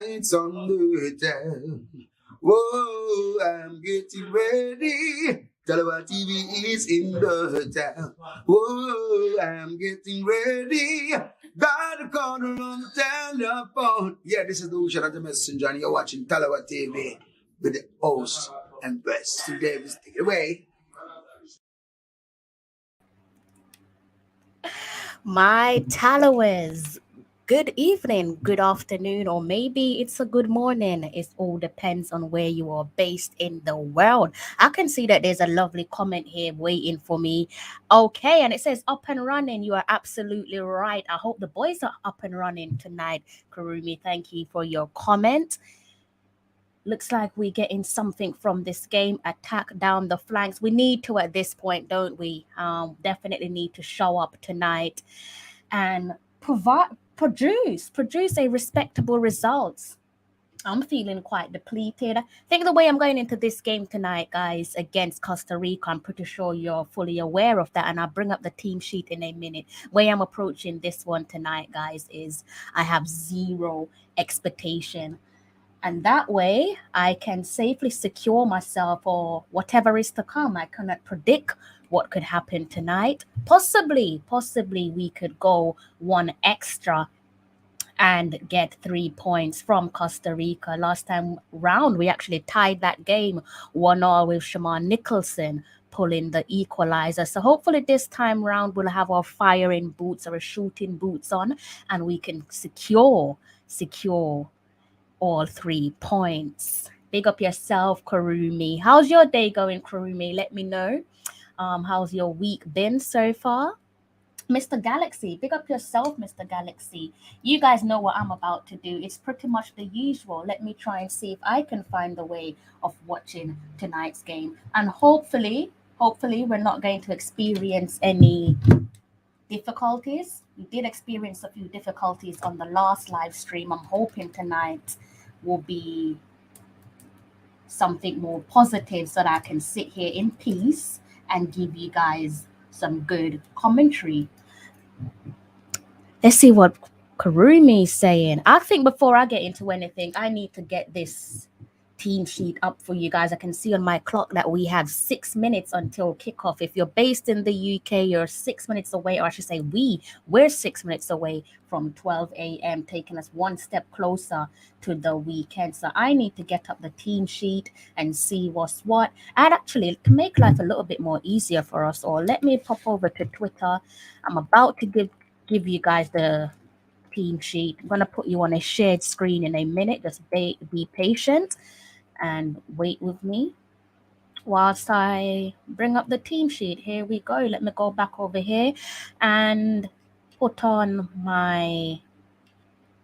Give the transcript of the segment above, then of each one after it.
It's on the town. Whoa, I'm getting ready. Tallawah TV is in the town. Whoa, I'm getting ready. Got a corner on the telephone. Yeah, this is the Ocean of the Messenger, and you're watching Tallawah TV with the host and best. So Davis, take it away. My Tallawahs, good evening, good afternoon, or maybe it's a good morning. It all depends on where you are based in the world. I can see that there's a lovely comment here waiting for me. Okay, and it says up and running. You are absolutely right. I hope the boys are up and running tonight. Karumi, thank you for your comment. Looks like we're getting something from this game. Attack down the flanks. We need to at this point, don't we? Definitely need to show up tonight and produce a respectable results. I'm feeling quite depleted. I think the way I'm going into this game tonight, guys, against Costa Rica, I'm pretty sure you're fully aware of that. And I'll bring up the team sheet in a minute. Way I'm approaching this one tonight, guys, is I have zero expectation. And that way I can safely secure myself for whatever is to come. I cannot predict what could happen tonight. Possibly we could go one extra and get 3 points from Costa Rica. Last time round, we actually tied that game 1-1 with Shaman Nicholson pulling the equalizer. So hopefully this time round we'll have our firing boots or shooting boots on and we can secure all 3 points. Big up yourself, Karumi. How's your day going, Karumi? Let me know. How's your week been so far? Mr. Galaxy, big up yourself, Mr. Galaxy. You guys know what I'm about to do. It's pretty much the usual. Let me try and see if I can find a way of watching tonight's game. And hopefully, we're not going to experience any difficulties. We did experience a few difficulties on the last live stream. I'm hoping tonight will be something more positive so that I can sit here in peace and give you guys some good commentary. Let's see what Karumi is saying. I think before I get into anything, I need to get this team sheet up for you guys. I can see on my clock that we have 6 minutes until kickoff. If you're based in the UK, you're 6 minutes away, or I should say we're 6 minutes away from 12 a.m., taking us one step closer to the weekend. So I need to get up the team sheet and see what's what. And actually, it can make life a little bit more easier for us all. Let me pop over to Twitter. I'm about to give you guys the team sheet. I'm going to put you on a shared screen in a minute. Just be patient and wait with me whilst I bring up the team sheet. Here we go. Let me go back over here and put on my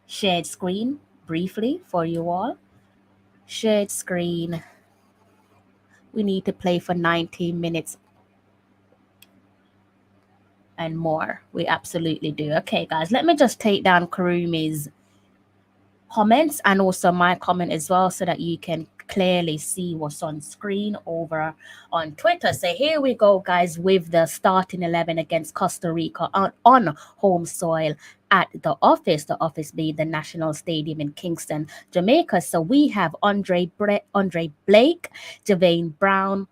shared screen briefly for you all. Shared screen. We need to play for 90 minutes and more. We absolutely do. Okay, guys, let me just take down Karumi's comments and also my comment as well so that you can clearly see what's on screen over on Twitter. So here we go, guys, with the starting 11 against Costa Rica on home soil at the office being the National Stadium in Kingston, Jamaica. So we have Andre Blake, Javane Brown,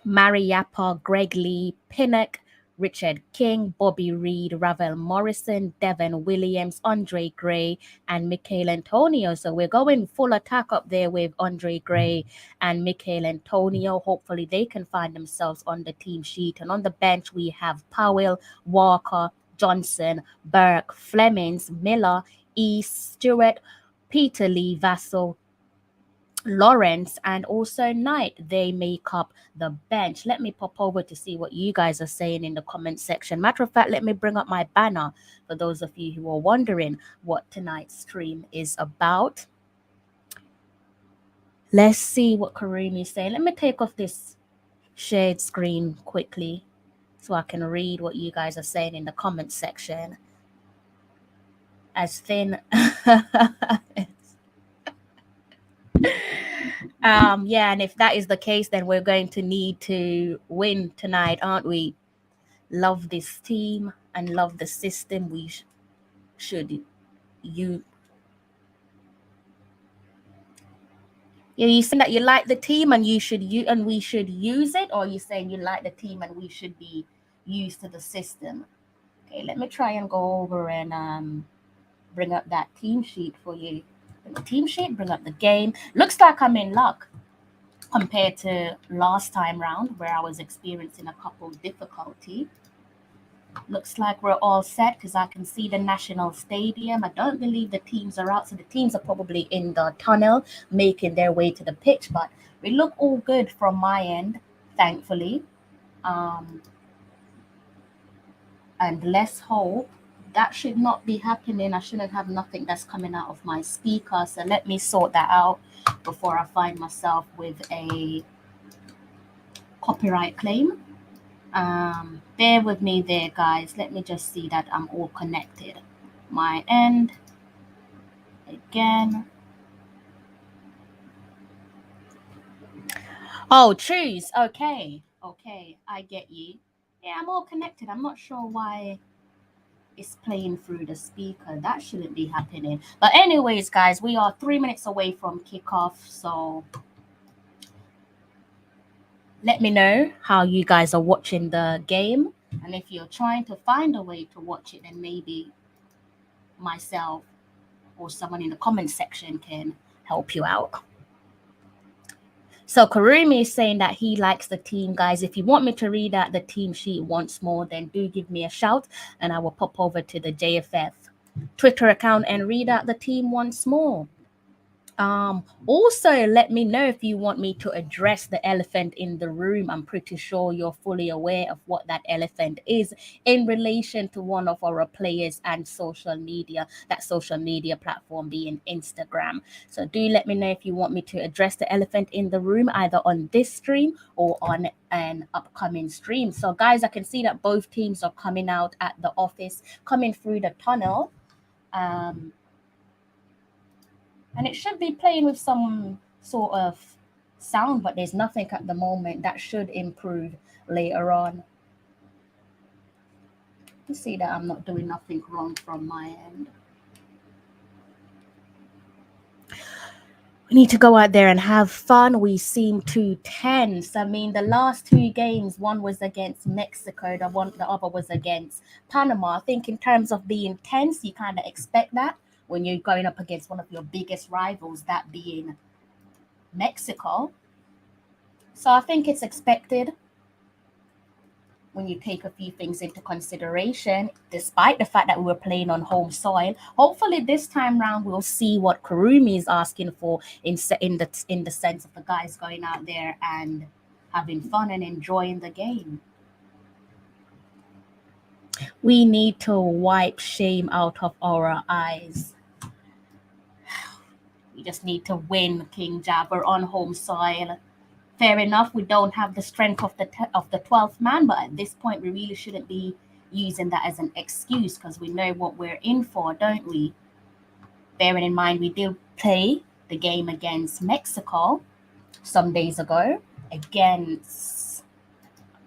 Mariappa, Greg Lee, Pinnock, Richard King, Bobby Reed, Ravel Morrison, Devin Williams, Andre Gray, and Michael Antonio. So we're going full attack up there with Andre Gray and Michael Antonio. Hopefully they can find themselves on the team sheet. And on the bench, we have Powell, Walker, Johnson, Burke, Flemings, Miller, East, Stewart, Peter Lee, Vassell, Lawrence, and also Knight. They make up the bench. Let me pop over to see what you guys are saying in the comment section. Matter of fact, let me bring up my banner for those of you who are wondering what tonight's stream is about. Let's see what Karumi is saying. Let me take off this shared screen quickly so I can read what you guys are saying in the comment section. As thin yeah, and if that is the case, then we're going to need to win tonight, aren't we? Love this team and love the system. We should Are you saying that you like the team and we should use it, or are you saying you like the team and we should be used to the system? Okay, let me try and go over and bring up that team sheet for you. Bring the team sheet, bring up the game. Looks like I'm in luck compared to last time round where I was experiencing a couple difficulty. Looks like we're all set because I can see the National Stadium. I don't believe the teams are out, so the teams are probably in the tunnel making their way to the pitch, but we look all good from my end, thankfully. And let's hope that should not be happening. I shouldn't have nothing that's coming out of my speaker, so let me sort that out before I find myself with a copyright claim. Bear with me there, guys. Let me just see that I'm all connected. My end. Again. Oh, choose. Okay. Okay, I get you. Yeah, I'm all connected. I'm not sure why it's playing through the speaker. That shouldn't be happening. But anyways, guys, we are 3 minutes away from kickoff, so let me know how you guys are watching the game. And if you're trying to find a way to watch it, then maybe myself or someone in the comment section can help you out. So Karumi is saying that he likes the team, guys. If you want me to read out the team sheet once more, then do give me a shout and I will pop over to the JFF Twitter account and read out the team once more. Also, let me know if you want me to address the elephant in the room. I'm pretty sure you're fully aware of what that elephant is in relation to one of our players and social media, that social media platform being Instagram. So do let me know if you want me to address the elephant in the room, either on this stream or on an upcoming stream. So guys, I can see that both teams are coming out at the office, coming through the tunnel. And it should be playing with some sort of sound, but there's nothing at the moment. That should improve later on. You see that I'm not doing nothing wrong from my end. We need to go out there and have fun. We seem too tense. I mean, the last two games, one was against Mexico, the other was against Panama. I think in terms of being tense, you kind of expect that when you're going up against one of your biggest rivals, that being Mexico. So I think it's expected when you take a few things into consideration, despite the fact that we were playing on home soil. Hopefully this time round we'll see what Karumi is asking for in the sense of the guys going out there and having fun and enjoying the game. We need to wipe shame out of our eyes. We just need to win, King Jabber, on home soil. Fair enough, we don't have the strength of the 12th man, but at this point, we really shouldn't be using that as an excuse because we know what we're in for, don't we? Bearing in mind, we did play the game against Mexico some days ago, against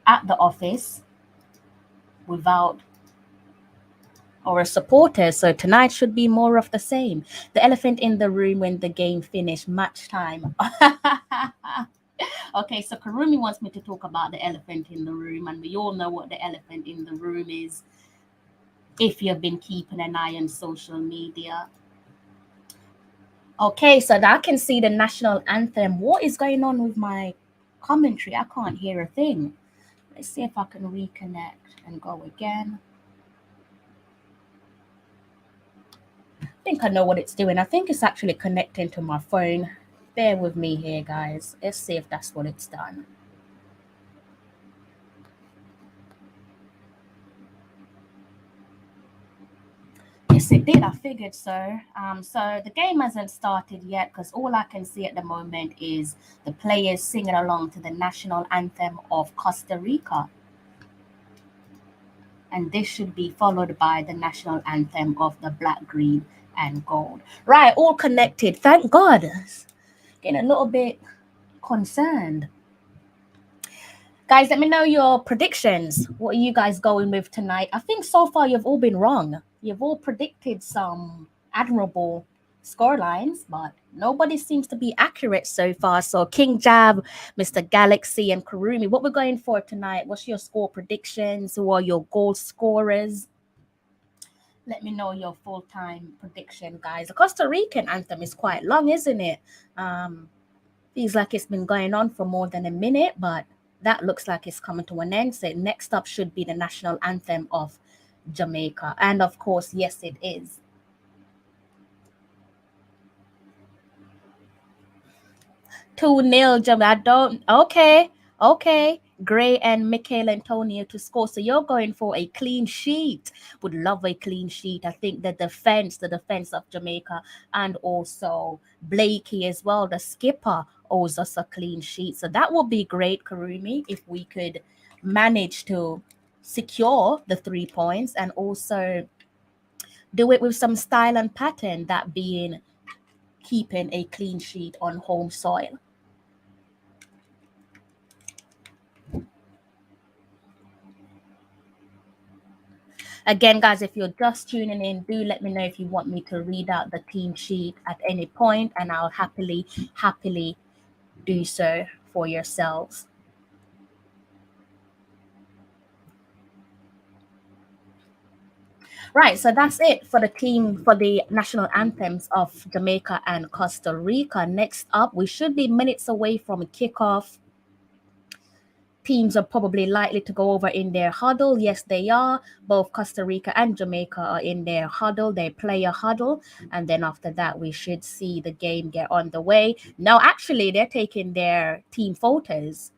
at the office without our supporters. So tonight should be more of the same. The elephant in the room when the game finished, match time. Okay, so Karumi wants me to talk about the elephant in the room, and we all know what the elephant in the room is if you've been keeping an eye on social media. Okay, so I can see the national anthem. What is going on with my commentary? I can't hear a thing. Let's see if I can reconnect and go again. I think I know what it's doing. I think it's actually connecting to my phone. Bear with me here, guys. Let's see if that's what it's done. Yes, it did. I figured so. So the game hasn't started yet because all I can see at the moment is the players singing along to the national anthem of Costa Rica. And this should be followed by the national anthem of the black, green, and gold. Right, all connected. Thank God. Getting a little bit concerned. Guys, let me know your predictions. What are you guys going with tonight? I think so far you've all been wrong. You've all predicted some admirable score lines, but nobody seems to be accurate so far. So King Jab, Mr. Galaxy, and Karumi, what we're going for tonight? What's your score predictions? Who are your goal scorers? Let me know your full-time prediction, guys. The Costa Rican anthem is quite long, isn't it? Feels like it's been going on for more than a minute, but that looks like it's coming to an end. So next up should be the national anthem of Jamaica. And of course, yes, it is. Two nil Jamaica. Okay. Gray and Michael Antonio to score. So you're going for a clean sheet. Would love a clean sheet. I think the defense of Jamaica, and also Blakey as well, the skipper, owes us a clean sheet. So that would be great, Karumi, if we could manage to secure the 3 points and also do it with some style and pattern, that being keeping a clean sheet on home soil. Again, guys, if you're just tuning in, do let me know if you want me to read out the team sheet at any point, and I'll happily do so for yourselves. Right, so that's it for the national anthems of Jamaica and Costa Rica. Next up, we should be minutes away from kickoff. Teams are probably likely to go over in their huddle. Yes, they are. Both Costa Rica and Jamaica are in their huddle, their player huddle. And then after that, we should see the game get on the way. No, actually, they're taking their team photos.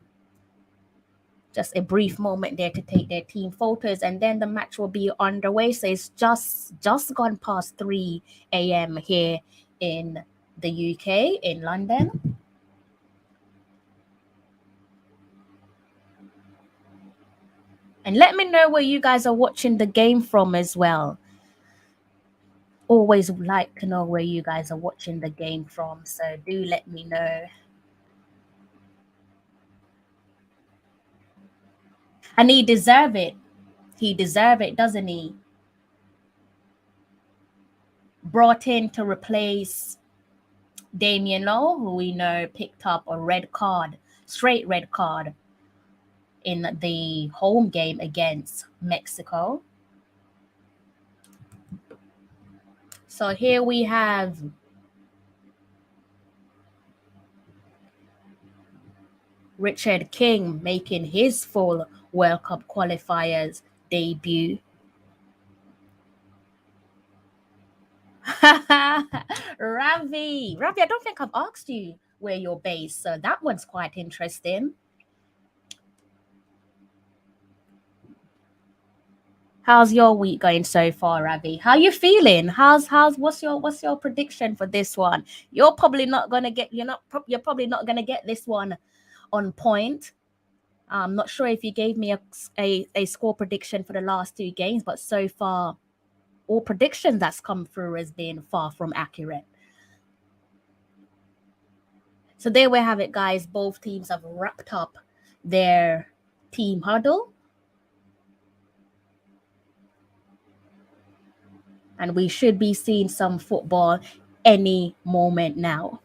Just a brief moment there to take their team photos, and then the match will be underway. So it's just gone past 3 a.m. here in the UK, in London. And let me know where you guys are watching the game from as well. Always like to know where you guys are watching the game from, so do let me know. And he deserve it. He deserve it, doesn't he? Brought in to replace Damien Lowe, who we know picked up a red card, straight red card, in the home game against Mexico. So here we have Richard King making his full World Cup Qualifiers debut. Ravi, I don't think I've asked you where you're based, so that one's quite interesting. How's your week going so far, Ravi? How you feeling? What's your prediction for this one? You're probably not gonna get you're probably not gonna get this one on point. I'm not sure if you gave me a score prediction for the last 2 games, but so far, all predictions that's come through has been far from accurate. So there we have it, guys. Both teams have wrapped up their team huddle. And we should be seeing some football any moment now.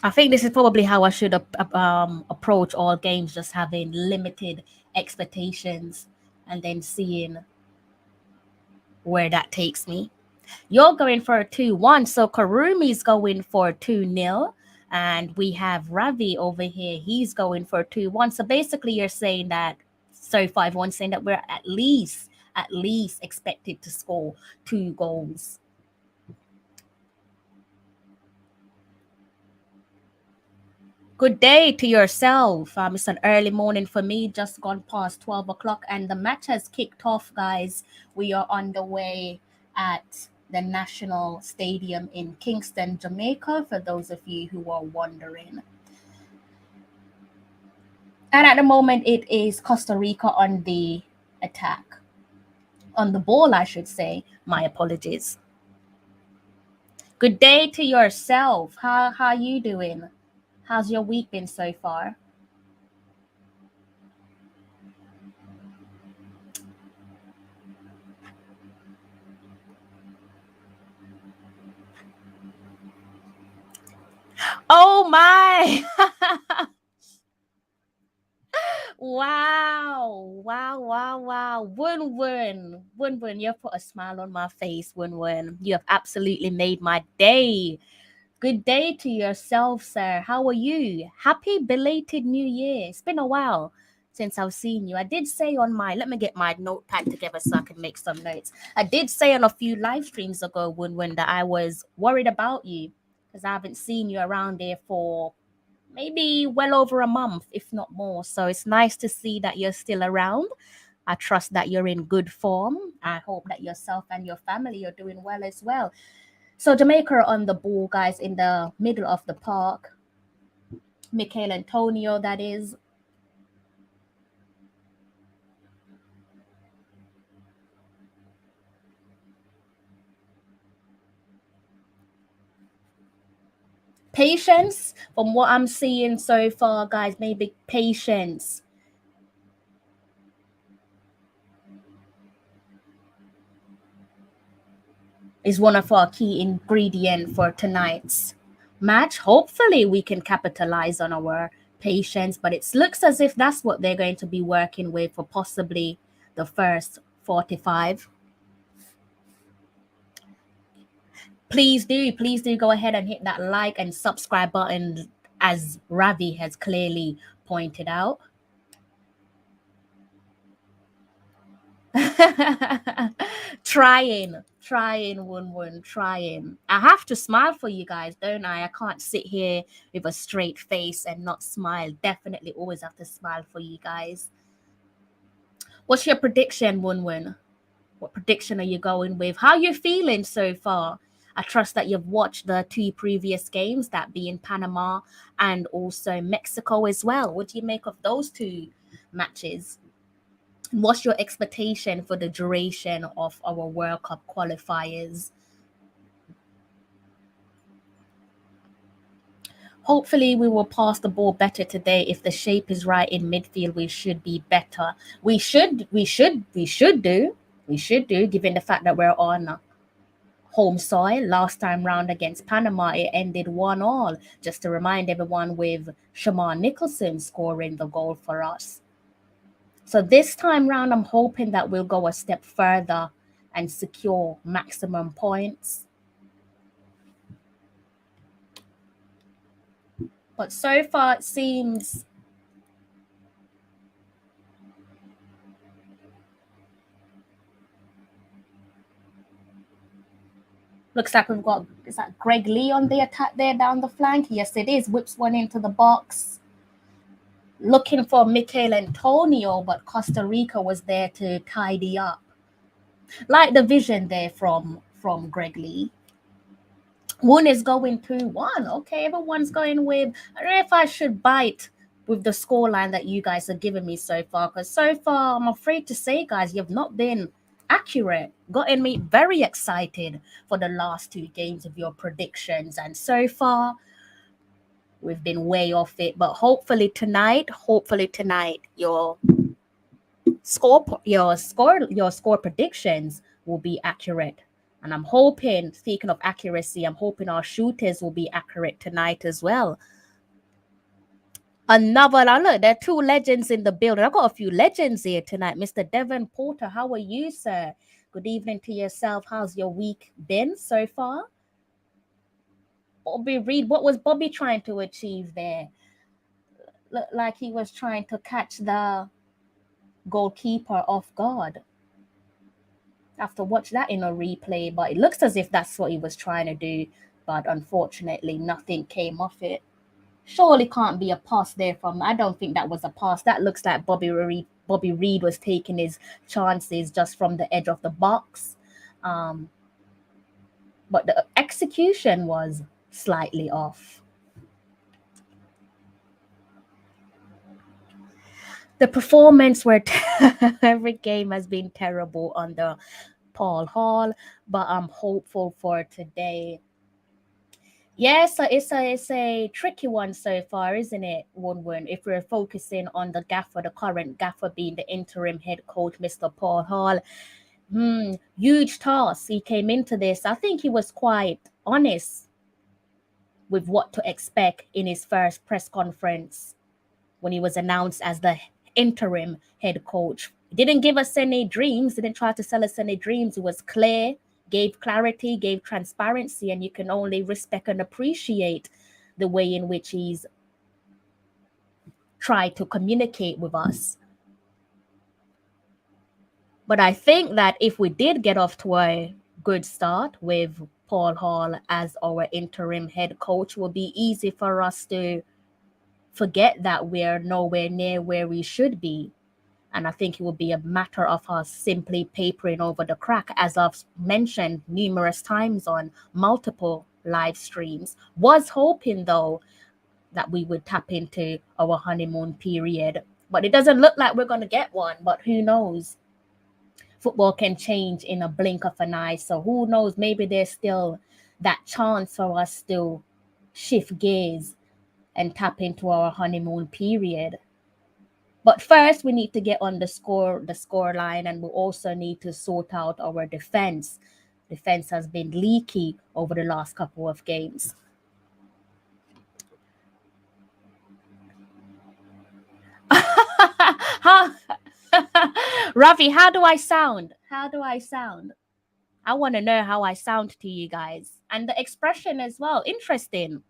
I think this is probably how I should approach all games, just having limited expectations and then seeing where that takes me. You're going for a 2-1, so Karumi's going for 2-0, and we have Ravi over here. He's going for 2-1. So basically, you're saying that so far everyone's saying that we're at least expected to score 2 goals. Good day to yourself. It's an early morning for me, just gone past 12 o'clock, and the match has kicked off, guys. We are on the way at the National Stadium in Kingston, Jamaica, for those of you who are wondering. And at the moment, it is Costa Rica on the attack. On the ball, I should say. My apologies. Good day to yourself. How you doing? How's your week been so far? Oh my. Wow. Wun, you put a smile on my face, Wun. You have absolutely made my day. Good day to yourself, sir. How are you? Happy belated New Year. It's been a while since I've seen you. I did say on my, let me get my notepad together so I can make some notes. I did say on a few live streams ago, Wun, that I was worried about you because I haven't seen you around there for maybe well over a month, if not more. So it's nice to see that you're still around. I trust that you're in good form. I hope that yourself and your family are doing well as well. So Jamaica are on the ball, guys, in the middle of the park. Michael Antonio, that is. Patience, from what I'm seeing so far, guys, maybe patience. Is one of our key ingredients for tonight's match. Hopefully we can capitalize on our patience, but it looks as if that's what they're going to be working with for possibly the first 45. Please do go ahead and hit that like and subscribe button, as Ravi has clearly pointed out. trying Wun, trying. I have to smile for you guys, don't I can't sit here with a straight face and not smile. Definitely always have to smile for you guys. What's your prediction, Wun? What prediction are you going with? How are you feeling so far? I trust that you've watched the 2 previous games, that being Panama and also Mexico as well. What do you make of those 2 matches? What's your expectation for the duration of our World Cup qualifiers? Hopefully we will pass the ball better today. If the shape is right in midfield, we should be better. We should do, given the fact that we're on home soil. Last time round against Panama, it ended 1-1. Just to remind everyone, with Shaman Nicholson scoring the goal for us. So this time round, I'm hoping that we'll go a step further and secure maximum points. But so far, it seems looks like we've got, is that Greg Lee on the attack there down the flank? Yes, it is. Whips one into the box. Looking for Michael Antonio, but Costa Rica was there to tidy up. Like the vision there from Greg Lee. One is going 2-1. Okay, everyone's going with, I don't know if I should bite with the scoreline that you guys have given me so far, because so far, I'm afraid to say, guys, you've not been accurate. Gotten me very excited for the last 2 games of your predictions, and so far we've been way off it. But hopefully tonight your score predictions will be accurate. And I'm hoping, speaking of accuracy, I'm hoping our shooters will be accurate tonight as well. Now look, there are 2 legends in the building. I've got a few legends here tonight. Mr. Devon Porter, how are you, sir? Good evening to yourself. How's your week been so far? Bobby Reed, what was Bobby trying to achieve there? Looked like he was trying to catch the goalkeeper off guard. I have to watch that in a replay, but it looks as if that's what he was trying to do. But unfortunately, nothing came of it. Surely can't be a pass there from, I don't think that was a pass. That looks like Bobby Reed was taking his chances just from the edge of the box. But the execution was slightly off. The performance every game has been terrible under Paul Hall, but I'm hopeful for today. Yes, it's a tricky one so far, isn't it, Wun? If we're focusing on the current gaffer being the interim head coach, Mr. Paul Hall. Huge task. He came into this. I think he was quite honest with what to expect in his first press conference when he was announced as the interim head coach. He didn't give us any dreams, didn't try to sell us any dreams. It was clear, gave clarity, gave transparency, and you can only respect and appreciate the way in which he's tried to communicate with us. But I think that if we did get off to a good start with Paul Hall as our interim head coach, it will be easy for us to forget that we're nowhere near where we should be. And I think it will be a matter of us simply papering over the crack, as I've mentioned numerous times on multiple live streams. Was hoping, though, that we would tap into our honeymoon period. But it doesn't look like we're going to get one, but who knows? Football can change in a blink of an eye. So who knows? Maybe there's still that chance for us to shift gears and tap into our honeymoon period. But first, we need to get on the score line, and we also need to sort out our defense. Defense has been leaky over the last couple of games. Ravi, how do I sound? How do I sound? I want to know how I sound to you guys. And the expression as well. Interesting.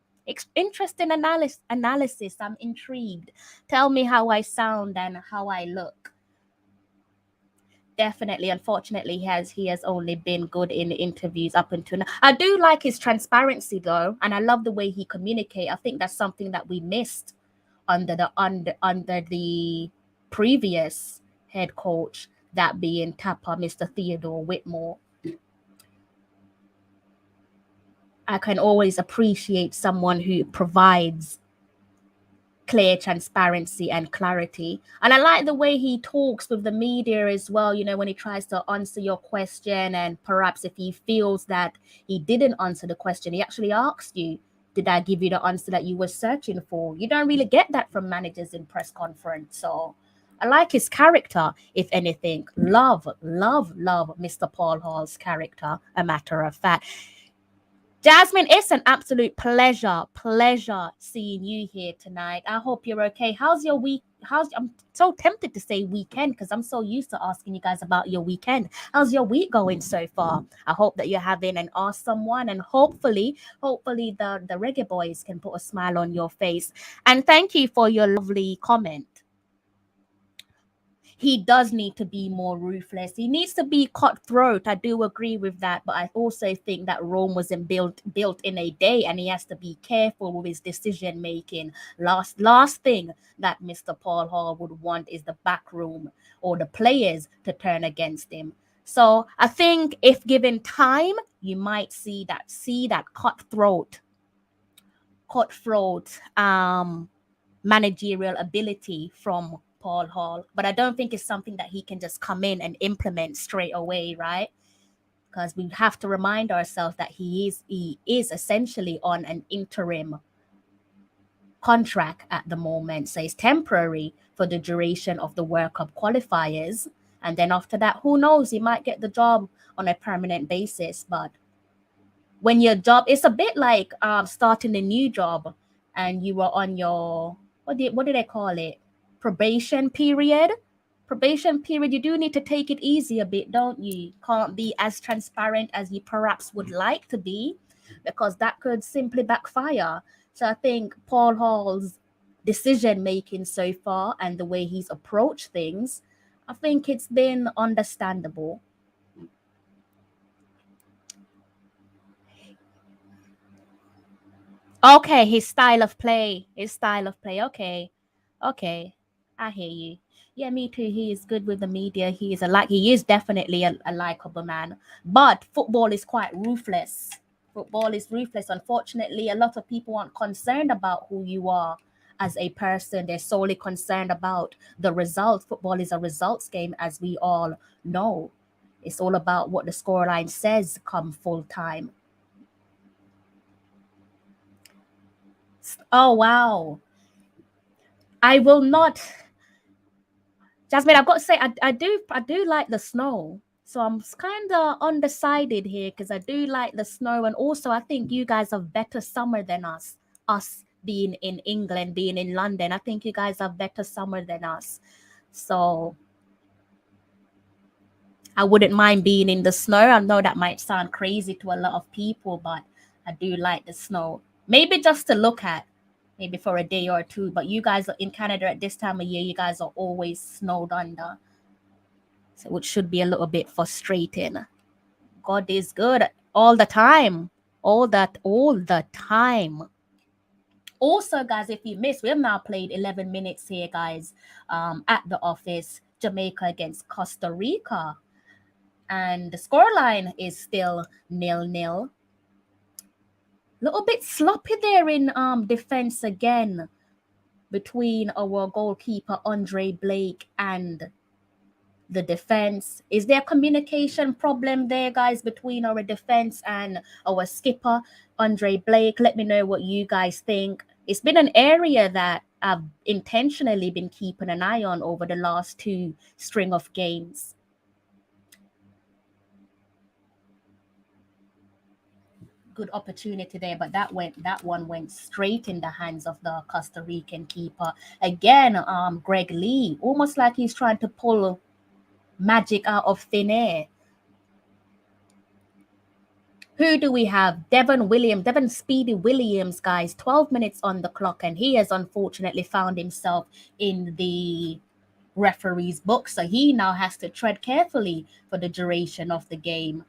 Interesting analysis. I'm intrigued. Tell me how I sound and how I look. Definitely, unfortunately, he has only been good in interviews up until now. I do like his transparency though, and I love the way he communicates. I think that's something that we missed under the previous head coach, that being Tapper, Mr. Theodore Whitmore. I can always appreciate someone who provides clear transparency and clarity. And I like the way he talks with the media as well, you know, when he tries to answer your question, and perhaps if he feels that he didn't answer the question, he actually asks you, did I give you the answer that you were searching for? You don't really get that from managers in press conference. So I like his character, if anything. Love Mr. Paul Hall's character, a matter of fact. Jasmine, it's an absolute pleasure seeing you here tonight. I hope you're okay. How's your week? I'm so tempted to say weekend because I'm so used to asking you guys about your weekend. How's your week going so far? I hope that you're having an awesome one, and hopefully the Reggae Boys can put a smile on your face. And thank you for your lovely comment. He does need to be more ruthless. He needs to be cutthroat. I do agree with that, but I also think that Rome wasn't built in a day, and he has to be careful with his decision making. Last thing that Mr. Paul Hall would want is the back room or the players to turn against him. So I think if given time, you might see that cutthroat managerial ability from Paul Hall, but I don't think it's something that he can just come in and implement straight away, right? Because we have to remind ourselves that he is essentially on an interim contract at the moment, so it's temporary for the duration of the World Cup qualifiers, and then after that, who knows, he might get the job on a permanent basis. But when your job, it's a bit like starting a new job and you were on your what do they call it, probation period, you do need to take it easy a bit, don't you? Can't be as transparent as you perhaps would like to be, because that could simply backfire. So I think Paul Hall's decision making so far and the way he's approached things, I think it's been understandable. Okay, his style of play. Okay. I hear you. Yeah, me too. He is good with the media. He is definitely a likable man. But football is quite ruthless. Unfortunately, a lot of people aren't concerned about who you are as a person. They're solely concerned about the result. Football is a results game, as we all know. It's all about what the scoreline says come full time. Oh, wow. I will not. Jasmine, I've got to say, I do like the snow. So I'm kind of undecided here because I do like the snow. And also, I think you guys have better summer than us. Us being in England, being in London. I think you guys have better summer than us. So I wouldn't mind being in the snow. I know that might sound crazy to a lot of people, but I do like the snow. Maybe just to look at, maybe for a day or two. But you guys are in Canada at this time of year, you guys are always snowed under. So it should be a little bit frustrating. God is good all the time. All the time. Also, guys, if you missed, we have now played 11 minutes here, guys, at the office. Jamaica against Costa Rica. And the scoreline is still 0-0. Little bit sloppy there in defense again between our goalkeeper Andre Blake and the defense. Is there a communication problem there, guys, between our defense and our skipper Andre Blake? Let me know what you guys think. It's been an area that I've intentionally been keeping an eye on over the last 2 string of games. Good opportunity there, but that one went straight in the hands of the Costa Rican keeper. Again, Greg Lee, almost like he's trying to pull magic out of thin air. Who do we have? Devon Speedy Williams, guys. 12 minutes on the clock, and he has unfortunately found himself in the referee's book, so he now has to tread carefully for the duration of the game.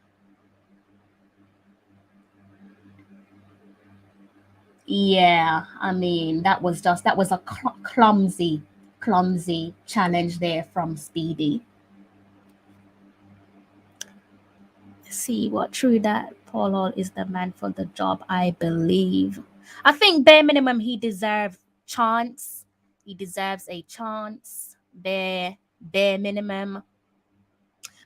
Yeah, I mean, that was a clumsy challenge there from Speedy. Let's see what true that Paul Hall is the man for the job, I believe. I think bare minimum he deserves chance. He deserves a chance. Bare minimum.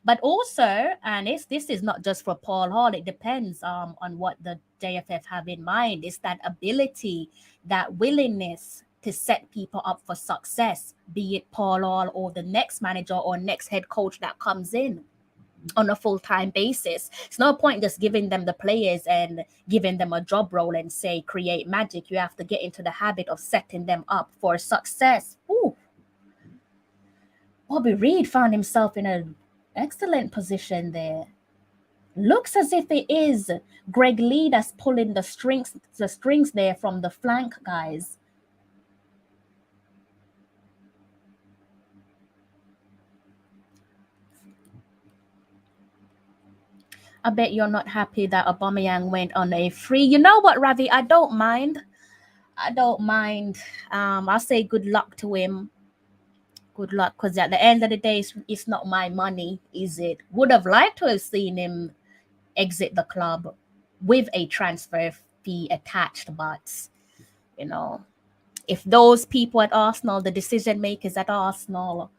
But also, and this is not just for Paul Hall, it depends on what the JFF have in mind. It's that ability, that willingness to set people up for success, be it Paul Hall or the next manager or next head coach that comes in on a full-time basis. It's no point just giving them the players and giving them a job role and say, create magic. You have to get into the habit of setting them up for success. Ooh. Bobby Reid found himself in an excellent position there. Looks as if it is Greg Lee that's pulling the strings there from the flank, guys. I bet you're not happy that Aubameyang went on a free. You know what, Ravi? I don't mind. I'll say good luck to him. Good luck, because at the end of the day, it's not my money, is it? Would have liked to have seen him exit the club with a transfer fee attached, but you know, if those people at Arsenal, the decision makers at Arsenal,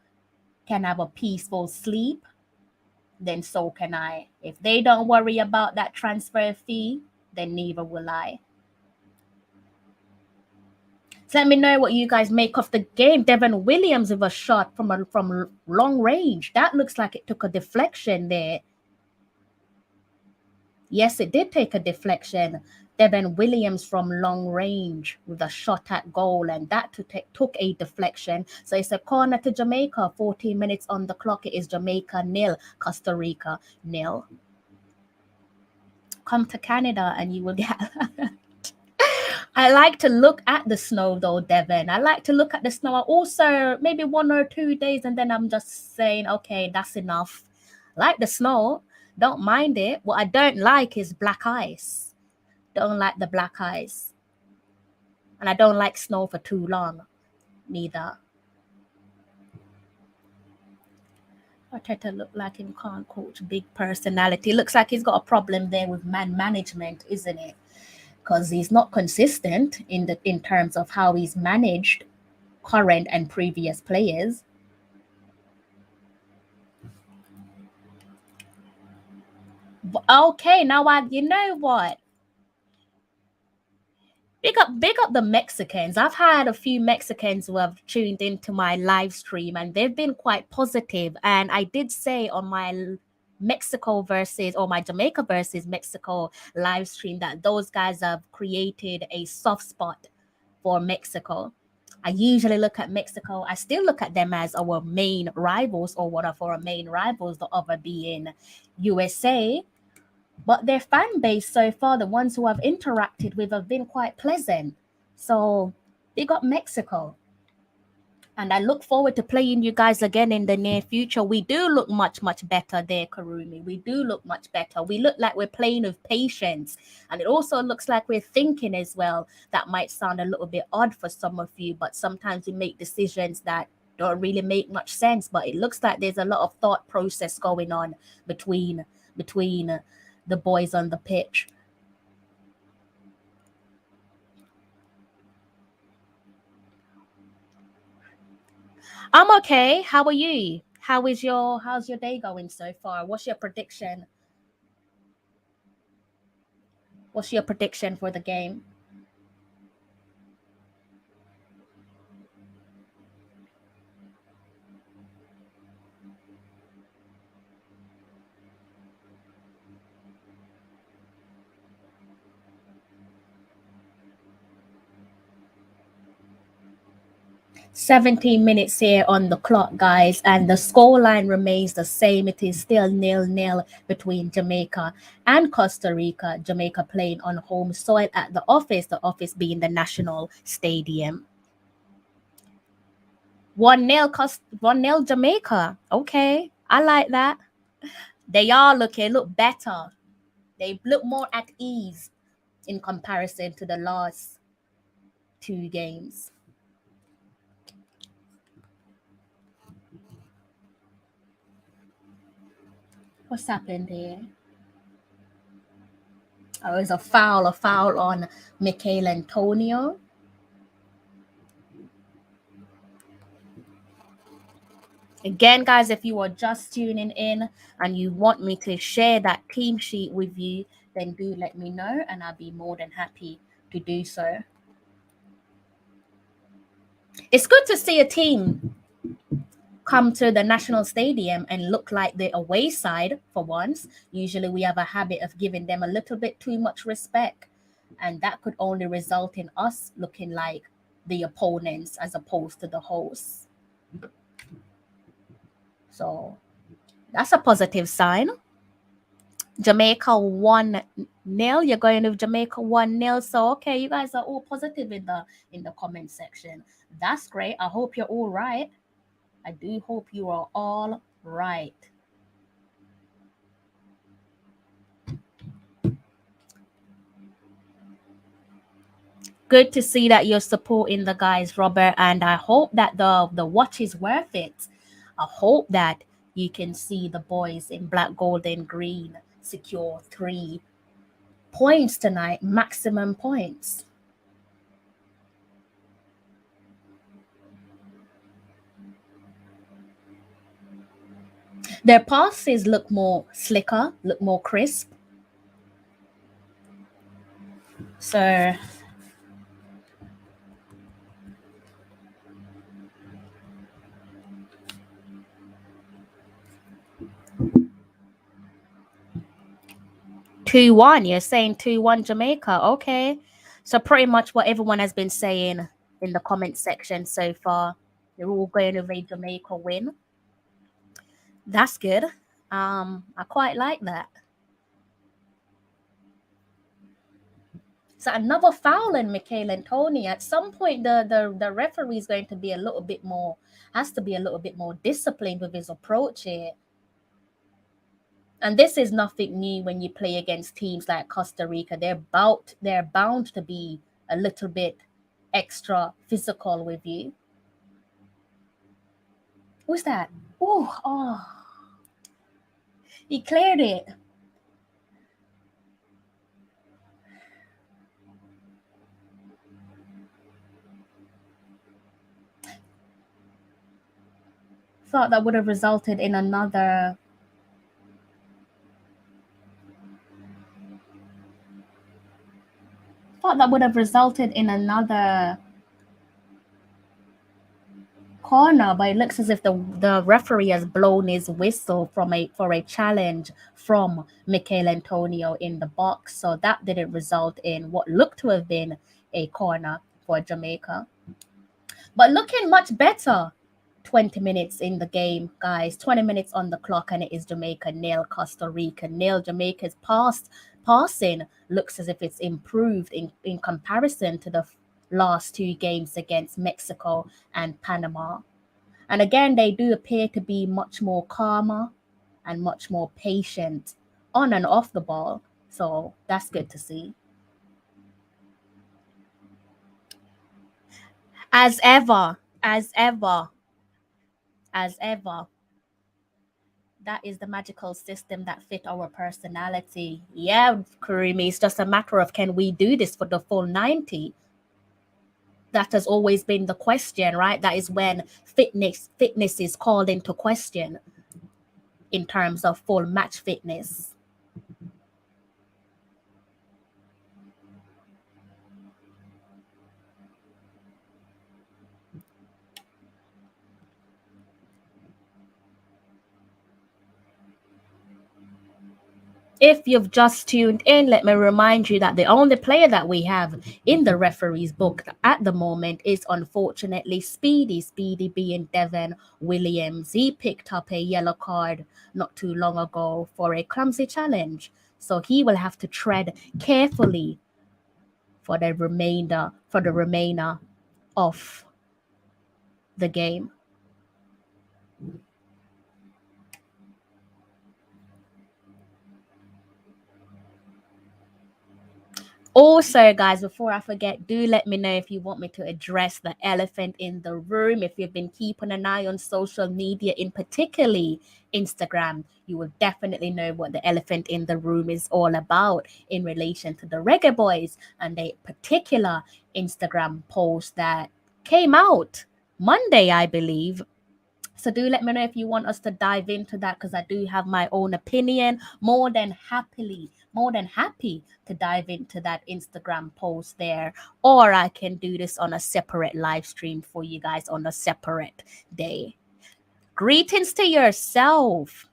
can have a peaceful sleep, then so can I. If they don't worry about that transfer fee, then neither will I. So let me know what you guys make of the game. Devon Williams with a shot from long range. That looks like it took a deflection there. Yes, it did take a deflection. Devon Williams from long range with a shot at goal, and that took a deflection. So it's a corner to Jamaica. 14 minutes on the clock. It is Jamaica 0, Costa Rica 0. Come to Canada and you will get... I like to look at the snow though, Devon. I like to look at the snow. Also, maybe 1 or 2 days, and then I'm just saying, okay, that's enough. Like the snow, don't mind it. What I don't like is black ice. Don't like the black ice. And I don't like snow for too long, neither. Arteta look like him can't coach, big personality. Looks like he's got a problem there with man management, isn't it? Because he's not consistent in terms of how he's managed current and previous players. Okay, now you know what? Big up the Mexicans. I've had a few Mexicans who have tuned into my live stream, and they've been quite positive. And I did say on my Mexico versus, or my Jamaica versus Mexico live stream, that those guys have created a soft spot for Mexico. I usually look at Mexico, I still look at them as our main rivals, or one of our main rivals, the other being USA. But their fan base so far, the ones who I've interacted with, have been quite pleasant. So they got Mexico. And I look forward to playing you guys again in the near future. We do look much, much better there, Karumi. We do look much better. We look like we're playing with patience. And it also looks like we're thinking as well. That might sound a little bit odd for some of you, but sometimes we make decisions that don't really make much sense. But it looks like there's a lot of thought process going on between the boys on the pitch. I'm okay. How are you? How's your day going so far? What's your prediction? What's your prediction for the game? 17 minutes here on the clock, guys, and the scoreline remains the same. It is still 0-0 between Jamaica and Costa Rica. Jamaica playing on home soil at the office being the National Stadium. 1-0 Jamaica. Okay, I like that. They are look better. They look more at ease in comparison to the last 2 games. What's happened here? Oh, it's a foul on Michael Antonio. Again, guys, if you are just tuning in and you want me to share that team sheet with you, then do let me know and I'll be more than happy to do so. It's good to see a team come to the National Stadium and look like the away side for once. Usually we have a habit of giving them a little bit too much respect, and that could only result in us looking like the opponents as opposed to the hosts. So that's a positive sign. Jamaica 1-0. You're going with Jamaica 1-0. So okay, you guys are all positive in the comment section. That's great. I hope you're all right. I do hope you are all right. Good to see that you're supporting the guys, Robert, and I hope that the watch is worth it. I hope that you can see the boys in black, gold, and green secure 3 points tonight, maximum points. Their passes look more slicker, look more crisp. So 2-1. You're saying 2-1 Jamaica. Okay. So pretty much what everyone has been saying in the comment section so far. They're all going with a Jamaica win. That's good. I quite like that. So another foul in Michael Antonio. At some point, the referee is going to be a little bit more, has to be a little bit more disciplined with his approach here. And this is nothing new when you play against teams like Costa Rica. They're bound to be a little bit extra physical with you. Who's that? Oh, he cleared it. Thought that would have resulted in another. corner, but it looks as if the referee has blown his whistle for a challenge from Michael Antonio in the box. So that didn't result in what looked to have been a corner for Jamaica. But looking much better. 20 minutes in the game, guys. 20 minutes on the clock, and it is Jamaica nil, Costa Rica nil. Jamaica's passing looks as if it's improved in comparison to the last two games against Mexico and Panama. And again, they do appear to be much more calmer and much more patient on and off the ball. So that's good to see. As ever, that is the magical system that fit our personality. Yeah, Kurumi, it's just a matter of can we do this for the full 90? That has always been the question, right? That is when fitness is called into question in terms of full match fitness. If you've just tuned in, let me remind you that the only player that we have in the referee's book at the moment is unfortunately Speedy being Devon Williams. He picked up a yellow card not too long ago for a clumsy challenge. So he will have to tread carefully for the remainder of the game. Also, guys, before I forget, do let me know if you want me to address the elephant in the room. If you've been keeping an eye on social media, in particularly Instagram, you will definitely know what the elephant in the room is all about in relation to the Reggae Boyz and a particular Instagram post that came out Monday, I believe. So do let me know if you want us to dive into that, because I do have my own opinion. More than happy to dive into that Instagram post there. Or I can do this on a separate live stream for you guys on a separate day. Greetings to yourself.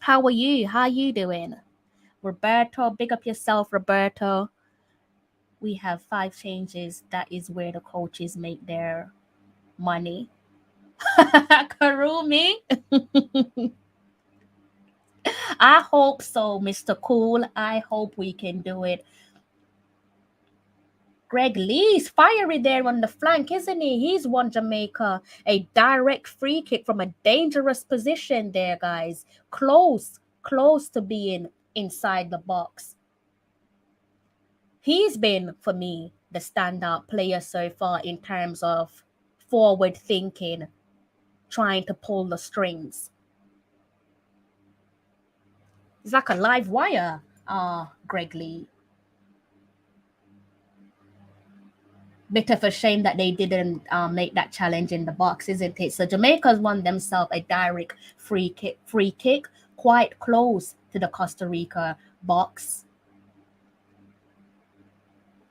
How are you? How are you doing? Roberto, big up yourself, Roberto. We have 5 changes. That is where the coaches make their money. Karumi. I hope so, Mr. Cool. I hope we can do it. Greg Lee's fiery there on the flank, isn't he? He's won Jamaica a direct free kick from a dangerous position there, guys. Close to being inside the box. He's been, for me, the standout player so far in terms of forward thinking, trying to pull the strings. It's like a live wire, Greg Lee. Bit of a shame that they didn't make that challenge in the box, isn't it? So Jamaica's won themselves a direct free kick quite close to the Costa Rica box.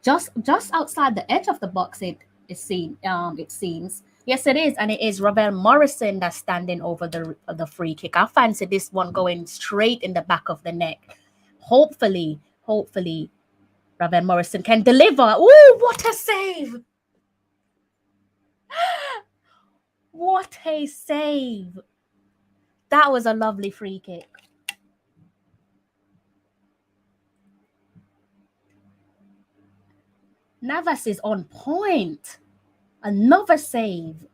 Just outside the edge of the box, it seems. Yes, it is, and it is Ravel Morrison that's standing over the free kick. I fancy this one going straight in the back of the neck. Hopefully, Ravel Morrison can deliver. Ooh, what a save! What a save! That was a lovely free kick. Navas is on point. Another save.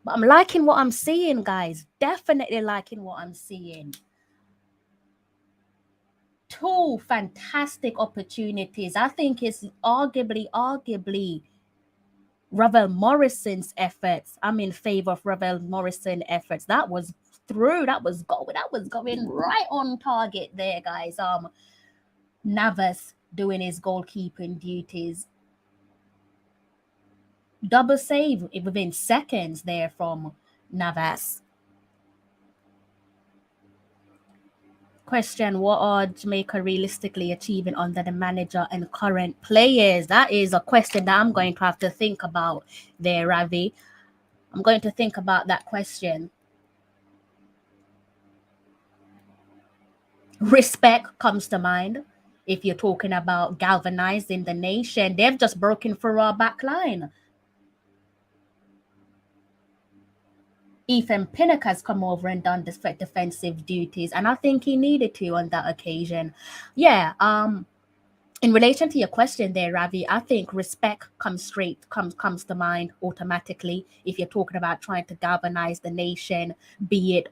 But I'm liking what I'm seeing, guys. Definitely liking what I'm seeing. 2 fantastic opportunities. I think it's arguably Ravel Morrison's efforts. I'm in favor of Ravel Morrison efforts. That was through. That was going right on target there, guys. Navas doing his goalkeeping duties. Double save within seconds there from Navas. Question: what are Jamaica realistically achieving under the manager and current players? That is a question that I'm going to have to think about there, Ravi. I'm going to think about that question. Respect comes to mind. If you're talking about galvanizing the nation, they've just broken through our back line. Ethan Pinnock has come over and done defensive duties, and I think he needed to on that occasion. Yeah, in relation to your question there, Ravi, I think respect comes to mind automatically if you're talking about trying to galvanize the nation, be it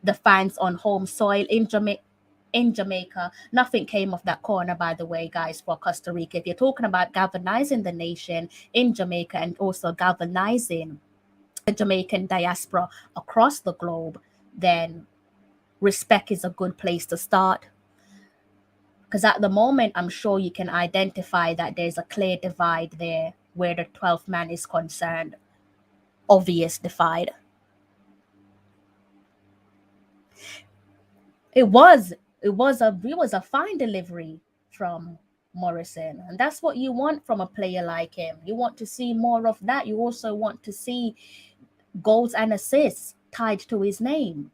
the fans on home soil in Jamaica. Nothing came of that corner, by the way, guys, for Costa Rica. If you're talking about galvanizing the nation in Jamaica and also galvanizing the Jamaican diaspora across the globe, then respect is a good place to start. Because at the moment, I'm sure you can identify that there's a clear divide there where the 12th man is concerned. Obvious divide. It was a fine delivery from Morrison, and that's what you want from a player like him. You want to see more of that. You also want to see goals and assists tied to his name.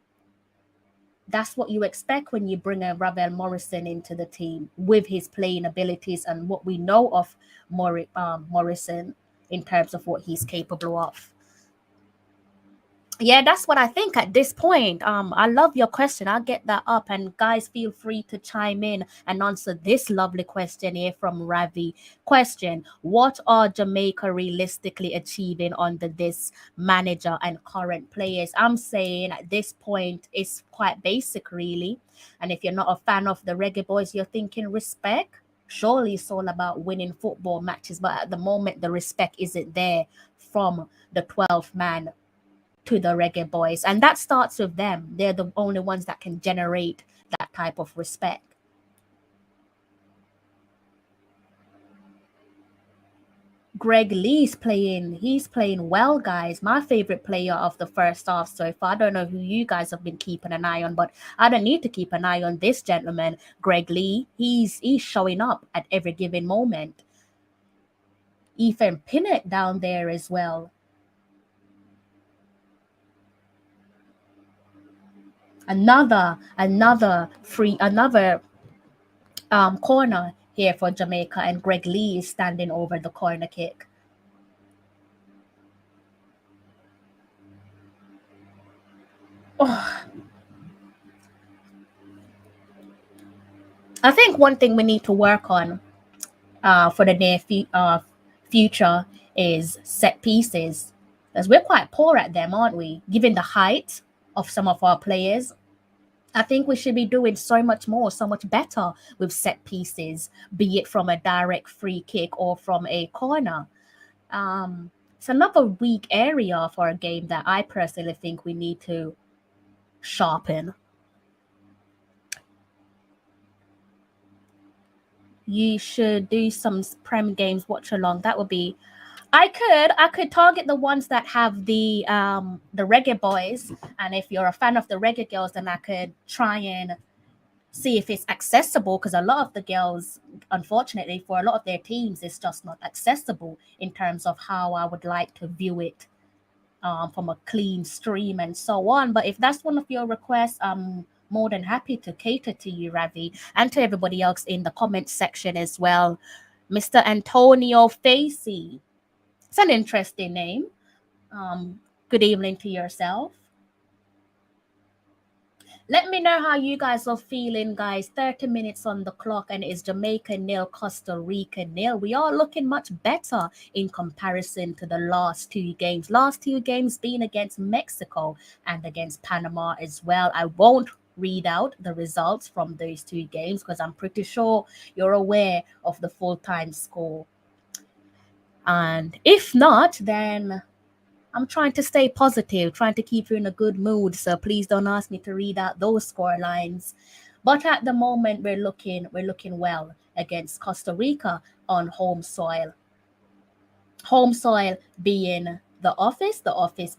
That's what you expect when you bring a Ravel Morrison into the team with his playing abilities and what we know of Morrison in terms of what he's capable of. Yeah, that's what I think at this point. I love your question. I'll get that up, and guys, feel free to chime in and answer this lovely question here from Ravi. Question: what are Jamaica realistically achieving under this manager and current players? I'm saying at this point it's quite basic, really. And if you're not a fan of the Reggae Boyz, you're thinking respect. Surely it's all about winning football matches, but at the moment the respect isn't there from the 12th man to the Reggae Boyz, and that starts with them. They're the only ones that can generate that type of respect. Greg Lee's he's playing well, guys. My favorite player of the first half so far. I don't know who you guys have been keeping an eye on, but I don't need to keep an eye on this gentleman, Greg Lee. He's showing up at every given moment. Ethan Pinnock down there as well. Another corner here for Jamaica, and Greg Lee is standing over the corner kick. Oh. I think one thing we need to work on for the near future is set pieces, because we're quite poor at them, aren't we? Given the height of some of our players, I think we should be doing so much more, so much better with set pieces, be it from a direct free kick or from a corner. It's another weak area for a game that I personally think we need to sharpen. You should do some Prem games watch along. That would be. I could target the ones that have the Reggae Boyz, and if you're a fan of the Reggae girls, then I could try and see if it's accessible, because a lot of the girls, unfortunately, for a lot of their teams, it's just not accessible in terms of how I would like to view it from a clean stream and so on. But if that's one of your requests, I'm more than happy to cater to you, Ravi, and to everybody else in the comment section as well. Mr. Antonio Facey. It's an interesting name. Good evening to yourself. Let me know how you guys are feeling, guys. 30 minutes on the clock, and it's Jamaica 0, Costa Rica 0. We are looking much better in comparison to the last two games. Last two games being against Mexico and against Panama as well. I won't read out the results from those two games because I'm pretty sure you're aware of the full-time score. And if not, then I'm trying to stay positive, trying to keep you in a good mood. So please don't ask me to read out those score lines. But at the moment, we're looking well against Costa Rica on home soil. Home soil being the office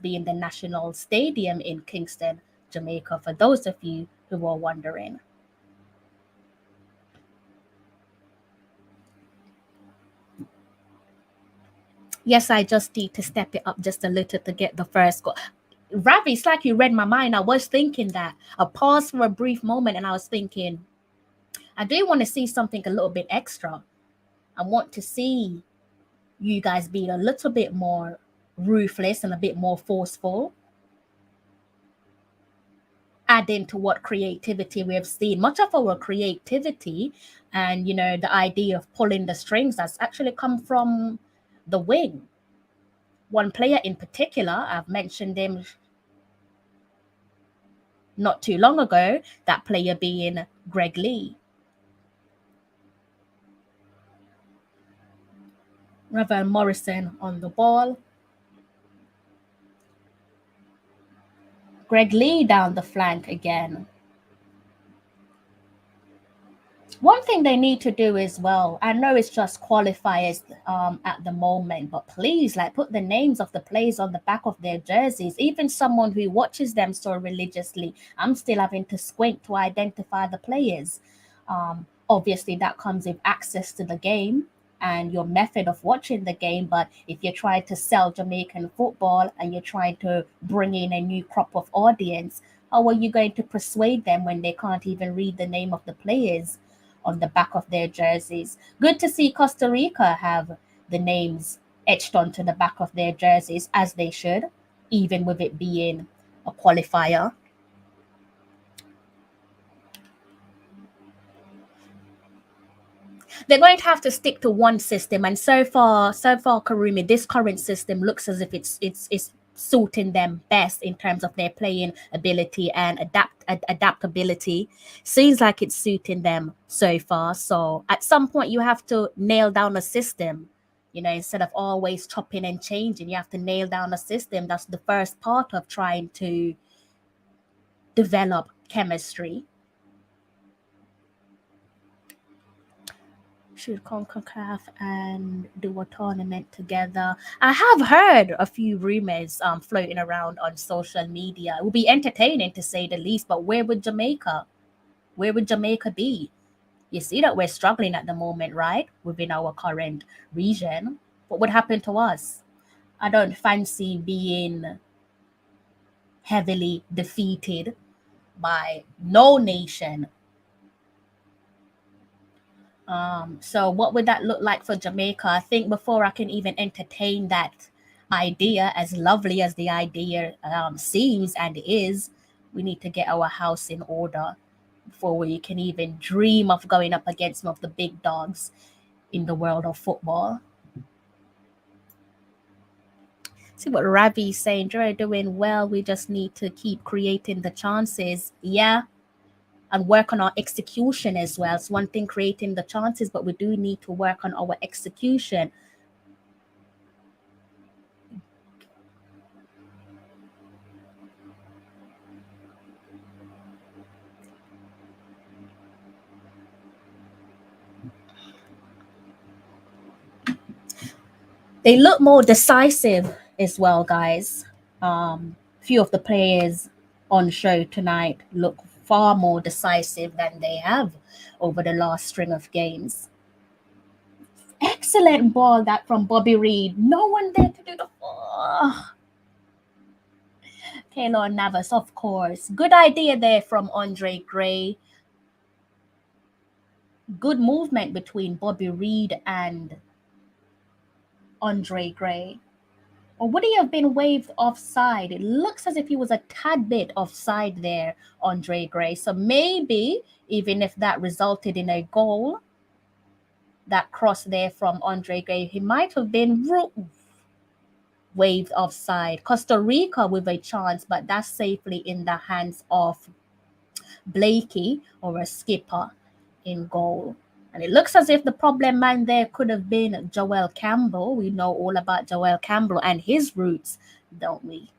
being the National Stadium in Kingston, Jamaica, for those of you who are wondering. Yes, I just need to step it up just a little to get the first goal. Ravi, it's like you read my mind. I was thinking that. I paused for a brief moment and I was thinking, I do want to see something a little bit extra. I want to see you guys be a little bit more ruthless and a bit more forceful. Adding to what creativity we have seen. Much of our creativity and, you know, the idea of pulling the strings has actually come from the wing. One player in particular, I've mentioned him not too long ago, that player being Greg Lee. Ravel Morrison on the ball. Greg Lee down the flank again. One thing they need to do as well, I know it's just qualifiers at the moment, but please, like, put the names of the players on the back of their jerseys. Even someone who watches them so religiously, I'm still having to squint to identify the players. Obviously, that comes with access to the game and your method of watching the game. But if you're trying to sell Jamaican football and you're trying to bring in a new crop of audience, how are you going to persuade them when they can't even read the name of the players on the back of their jerseys? Good to see Costa Rica have the names etched onto the back of their jerseys, as they should, even with it being a qualifier. They're going to have to stick to one system, and so far, Karumi, this current system looks as if it's suiting them best in terms of their playing ability and adaptability. Seems like it's suiting them so far. So at some point, you have to nail down a system. You know, instead of always chopping and changing, you have to nail down a system. That's the first part of trying to develop chemistry. Should CONCACAF and do a tournament together. I have heard a few rumors floating around on social media. It would be entertaining to say the least, but where would Jamaica? Where would Jamaica be? You see that we're struggling at the moment, right? Within our current region. What would happen to us? I don't fancy being heavily defeated by no nation. So what would that look like for Jamaica? I think before I can even entertain that idea, as lovely as the idea seems and is, we need to get our house in order before we can even dream of going up against some of the big dogs in the world of football. See what Ravi's saying. You're doing well. We just need to keep creating the chances. Yeah, and work on our execution as well. It's one thing creating the chances, but we do need to work on our execution. They look more decisive as well, guys. Few of the players on show tonight look far more decisive than they have over the last string of games. Excellent ball that from Bobby Reed. No one there to do the. Keylor Navas, of course. Good idea there from Andre Gray. Good movement between Bobby Reed and Andre Gray. Or would he have been waved offside? It looks as if he was a tad bit offside there, Andre Gray. So maybe, even if that resulted in a goal, that cross there from Andre Gray, he might have been waved offside. Costa Rica with a chance, but that's safely in the hands of Blakey or a skipper in goal. And it looks as if the problem man there could have been Joel Campbell. We know all about Joel Campbell and his roots, don't we?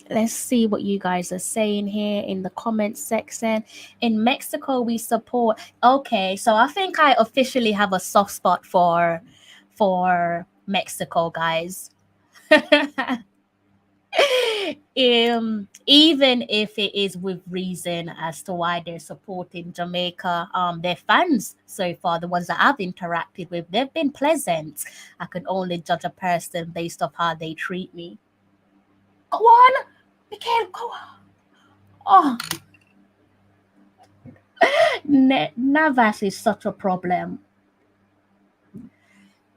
Let's see what you guys are saying here in the comments section. In Mexico, we support. Okay, so I think I officially have a soft spot for Mexico, guys. Even if it is with reason as to why they're supporting Jamaica, their fans so far, the ones that I've interacted with, they've been pleasant. I can only judge a person based off how they treat me. Go on, Mikhail, go on. Oh, Navas is such a problem.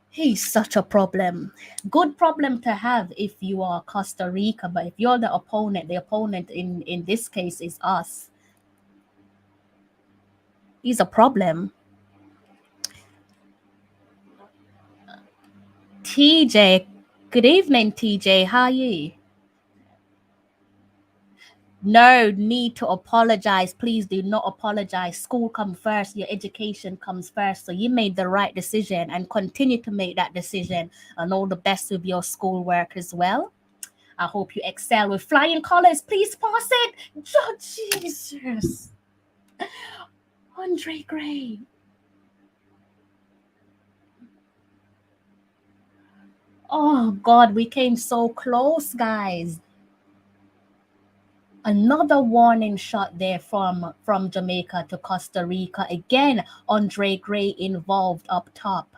He's such a problem. Good problem to have if you are Costa Rica, but if you're the opponent in this case is us. He's a problem. TJ, good evening, TJ. How are you? No need to apologize. Please do not apologize. School comes first. Your education comes first. So you made the right decision and continue to make that decision. And all the best with your schoolwork as well. I hope you excel with flying colors. Please pass it. Oh, Jesus. Andre Gray. Oh, God, we came so close, guys. Another warning shot there from Jamaica to Costa Rica. Again, Andre Gray involved up top.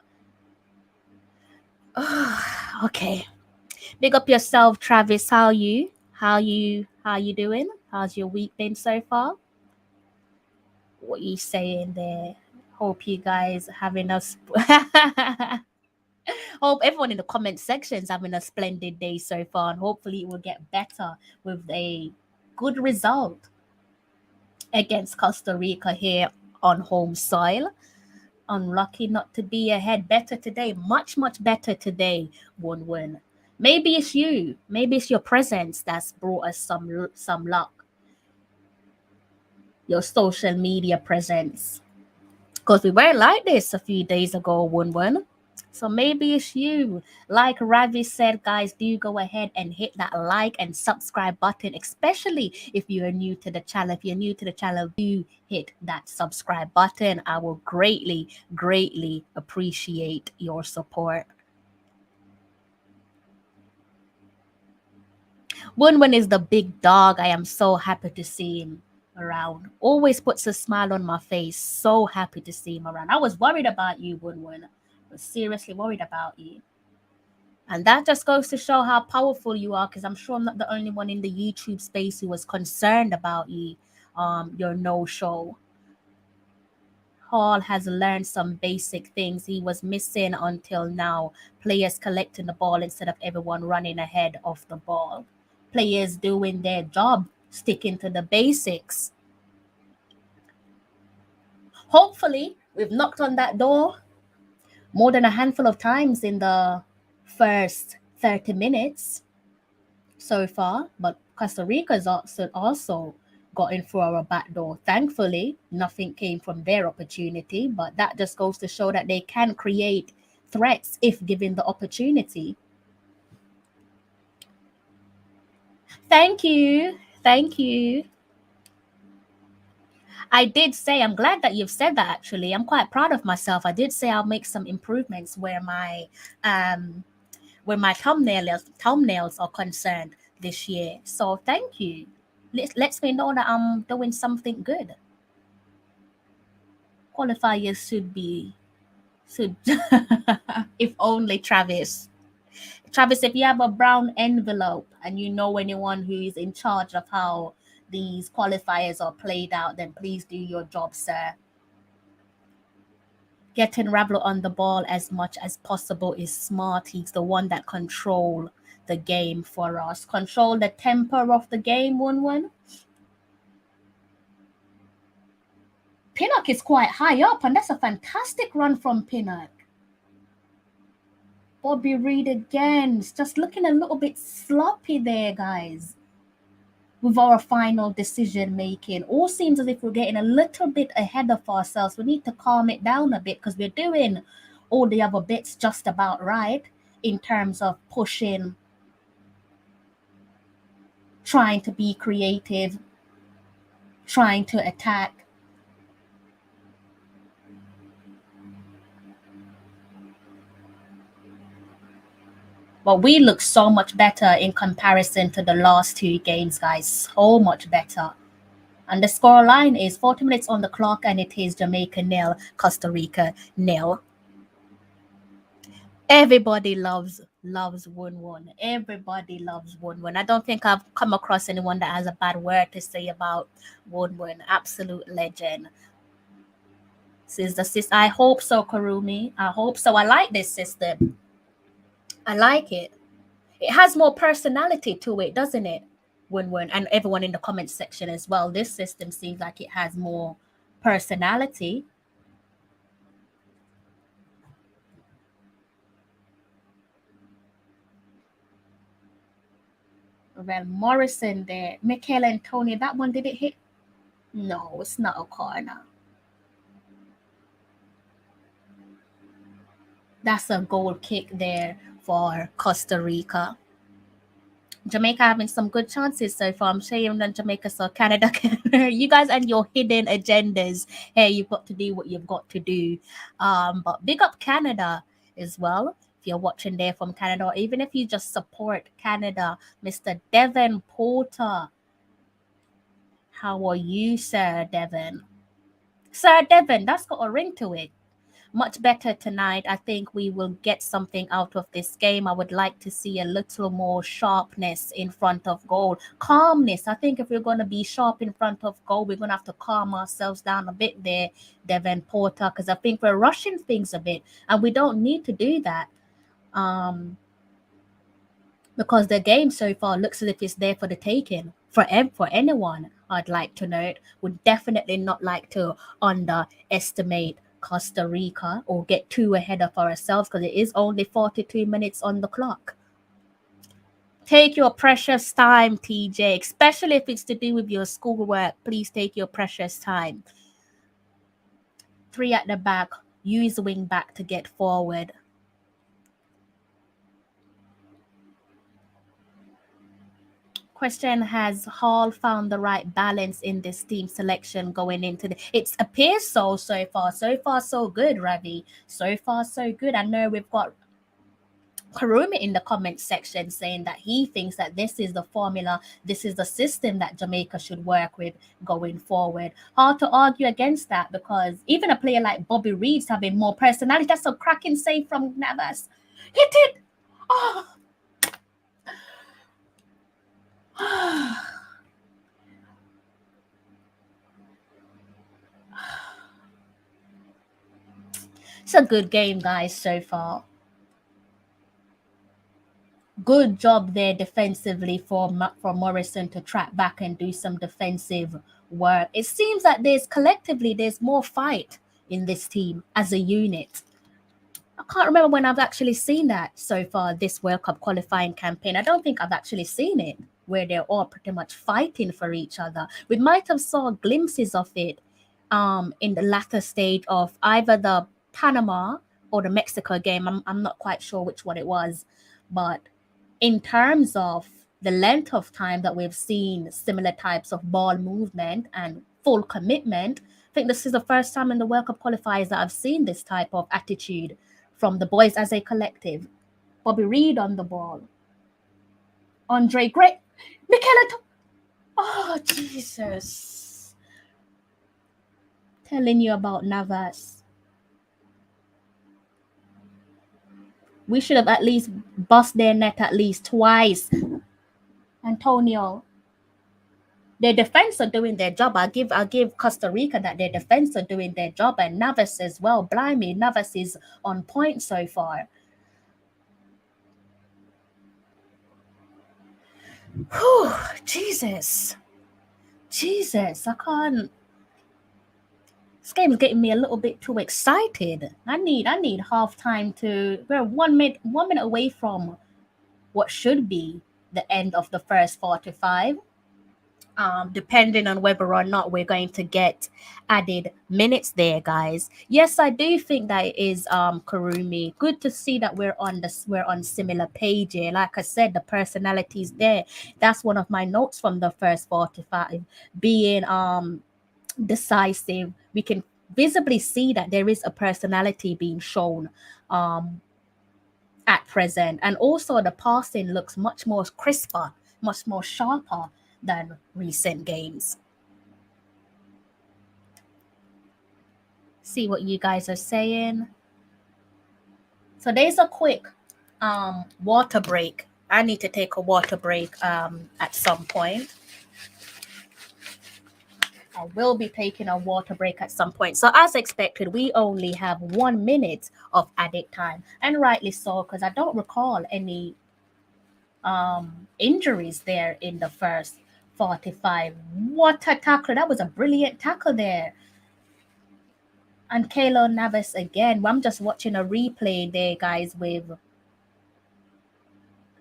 Okay. Big up yourself, Travis. How you doing? How's your week been so far? What you saying there? Hope you guys having us. Hope everyone in the comment section is having a splendid day so far, and hopefully it will get better with a good result against Costa Rica here on home soil. Unlucky not to be ahead. Better today, much better today. 1-1. Maybe it's you. Maybe it's your presence that's brought us some luck. Your social media presence. Because we weren't like this a few days ago, 1-1. So maybe it's you. Like Ravi said, guys, do go ahead and hit that like and subscribe button, especially if you're new to the channel. If you're new to the channel, do hit that subscribe button. I will greatly appreciate your support. 1-1 is the big dog. I am so happy to see him around. Always puts a smile on my face. So happy to see him around. I was worried about you, 1-1. Was seriously worried about you. And that just goes to show how powerful you are, because I'm sure I'm not the only one in the YouTube space who was concerned about you, your no-show. Hall has learned some basic things he was missing until now. Players collecting the ball instead of everyone running ahead of the ball. Players doing their job, sticking to the basics. Hopefully, we've knocked on that door more than a handful of times in the first 30 minutes so far, but Costa Rica's also got in through our back door. Thankfully, nothing came from their opportunity, but that just goes to show that they can create threats if given the opportunity. Thank you. I did say, I'm glad that you've said that actually. I'm quite proud of myself. I did say I'll make some improvements where my thumbnails are concerned this year. So thank you. Lets me know that I'm doing something good. Qualifiers should if only Travis. Travis, if you have a brown envelope and you know anyone who is in charge of how these qualifiers are played out, then please do your job, sir. Getting Ravlo on the ball as much as possible is smart. He's the one that control the game for us. Control the tempo of the game, 1-1. Pinnock is quite high up, and that's a fantastic run from Pinnock. Bobby Reed again. It's just looking a little bit sloppy there, guys. With our final decision making, all seems as if we're getting a little bit ahead of ourselves. We need to calm it down a bit because we're doing all the other bits just about right in terms of pushing, trying to be creative, trying to attack. But we look so much better in comparison to the last two games, guys. So much better. And the score line is 40 minutes on the clock, and it is Jamaica 0, Costa Rica 0. Everybody loves 1-1. Everybody loves 1-1. I don't think I've come across anyone that has a bad word to say about 1-1. Absolute legend. Says the sis. I hope so, Karumi. I hope so. I like this system. I like it. It has more personality to it, doesn't it? 1-1, and everyone in the comments section as well. This system seems like it has more personality. Well, Morrison there. Michael and Tony, that one, did it hit? No, it's not a corner. That's a goal kick there for Costa Rica. Jamaica having some good chances so far. I'm saying that Jamaica saw Canada. You guys and your hidden agendas. Hey, you've got to do what you've got to do. But big up Canada as well. If you're watching there from Canada, or even if you just support Canada, Mr. Devon Porter. How are you, Sir Devon? Sir Devon, that's got a ring to it. Much better tonight. I think we will get something out of this game. I would like to see a little more sharpness in front of goal. Calmness. I think if we're going to be sharp in front of goal, we're going to have to calm ourselves down a bit there, Devon Porter, because I think we're rushing things a bit, and we don't need to do that. Because the game so far looks as if it's there for the taking. For anyone, I'd like to note, would definitely not like to underestimate Costa Rica or get too ahead of ourselves, because it is only 42 minutes on the clock. Take your precious time, TJ, especially if it's to do with your schoolwork. Please take your precious time. 3 at the back. Use wing back to get forward. Question: has Hall found the right balance in this team selection going into the... It appears so far. So far, so good, Ravi. So far, so good. I know we've got Karumi in the comment section saying that he thinks that this is the formula, this is the system that Jamaica should work with going forward. Hard to argue against that, because even a player like Bobby Reed's having more personality. That's a cracking save from Navas. Hit it! Oh! It's a good game, guys, so far. Good job there defensively for Morrison to track back and do some defensive work. It seems that there's more fight in this team as a unit. I can't remember when I've actually seen that so far this World Cup qualifying campaign. I don't think I've actually seen it where they're all pretty much fighting for each other. We might have saw glimpses of it in the latter stage of either the Panama or the Mexico game. I'm not quite sure which one it was, but in terms of the length of time that we've seen similar types of ball movement and full commitment, I think this is the first time in the World Cup qualifiers that I've seen this type of attitude from the boys as a collective. Bobby Reed on the ball. Andre Gray. Michaela. Oh, Jesus. Telling you about Navas. We should have at least bust their net at least twice. Antonio. Their defense are doing their job. I'll give Costa Rica that their defense are doing their job, and Navas as well. Blimey, Navas is on point so far. Whew, Jesus, I can't. This game is getting me a little bit too excited. I need halftime to. We're 1 minute away from what should be the end of the first 45. Depending on whether or not we're going to get added minutes there, guys. Yes, I do think that it is Karumi. Good to see that we're on similar page here. Like I said, the personalities there. That's one of my notes from the first 45. Being decisive. We can visibly see that there is a personality being shown. at present. And also the passing looks much more crisper, much more sharper than recent games. See what you guys are saying. So there's a quick water break. I need to take a water break at some point. I will be taking a water break at some point. So as expected, we only have 1 minute of added time, and rightly so, because I don't recall any injuries there in the first 45. What a tackle. That was a brilliant tackle there. And Keylor Navas again. I'm just watching a replay there, guys, with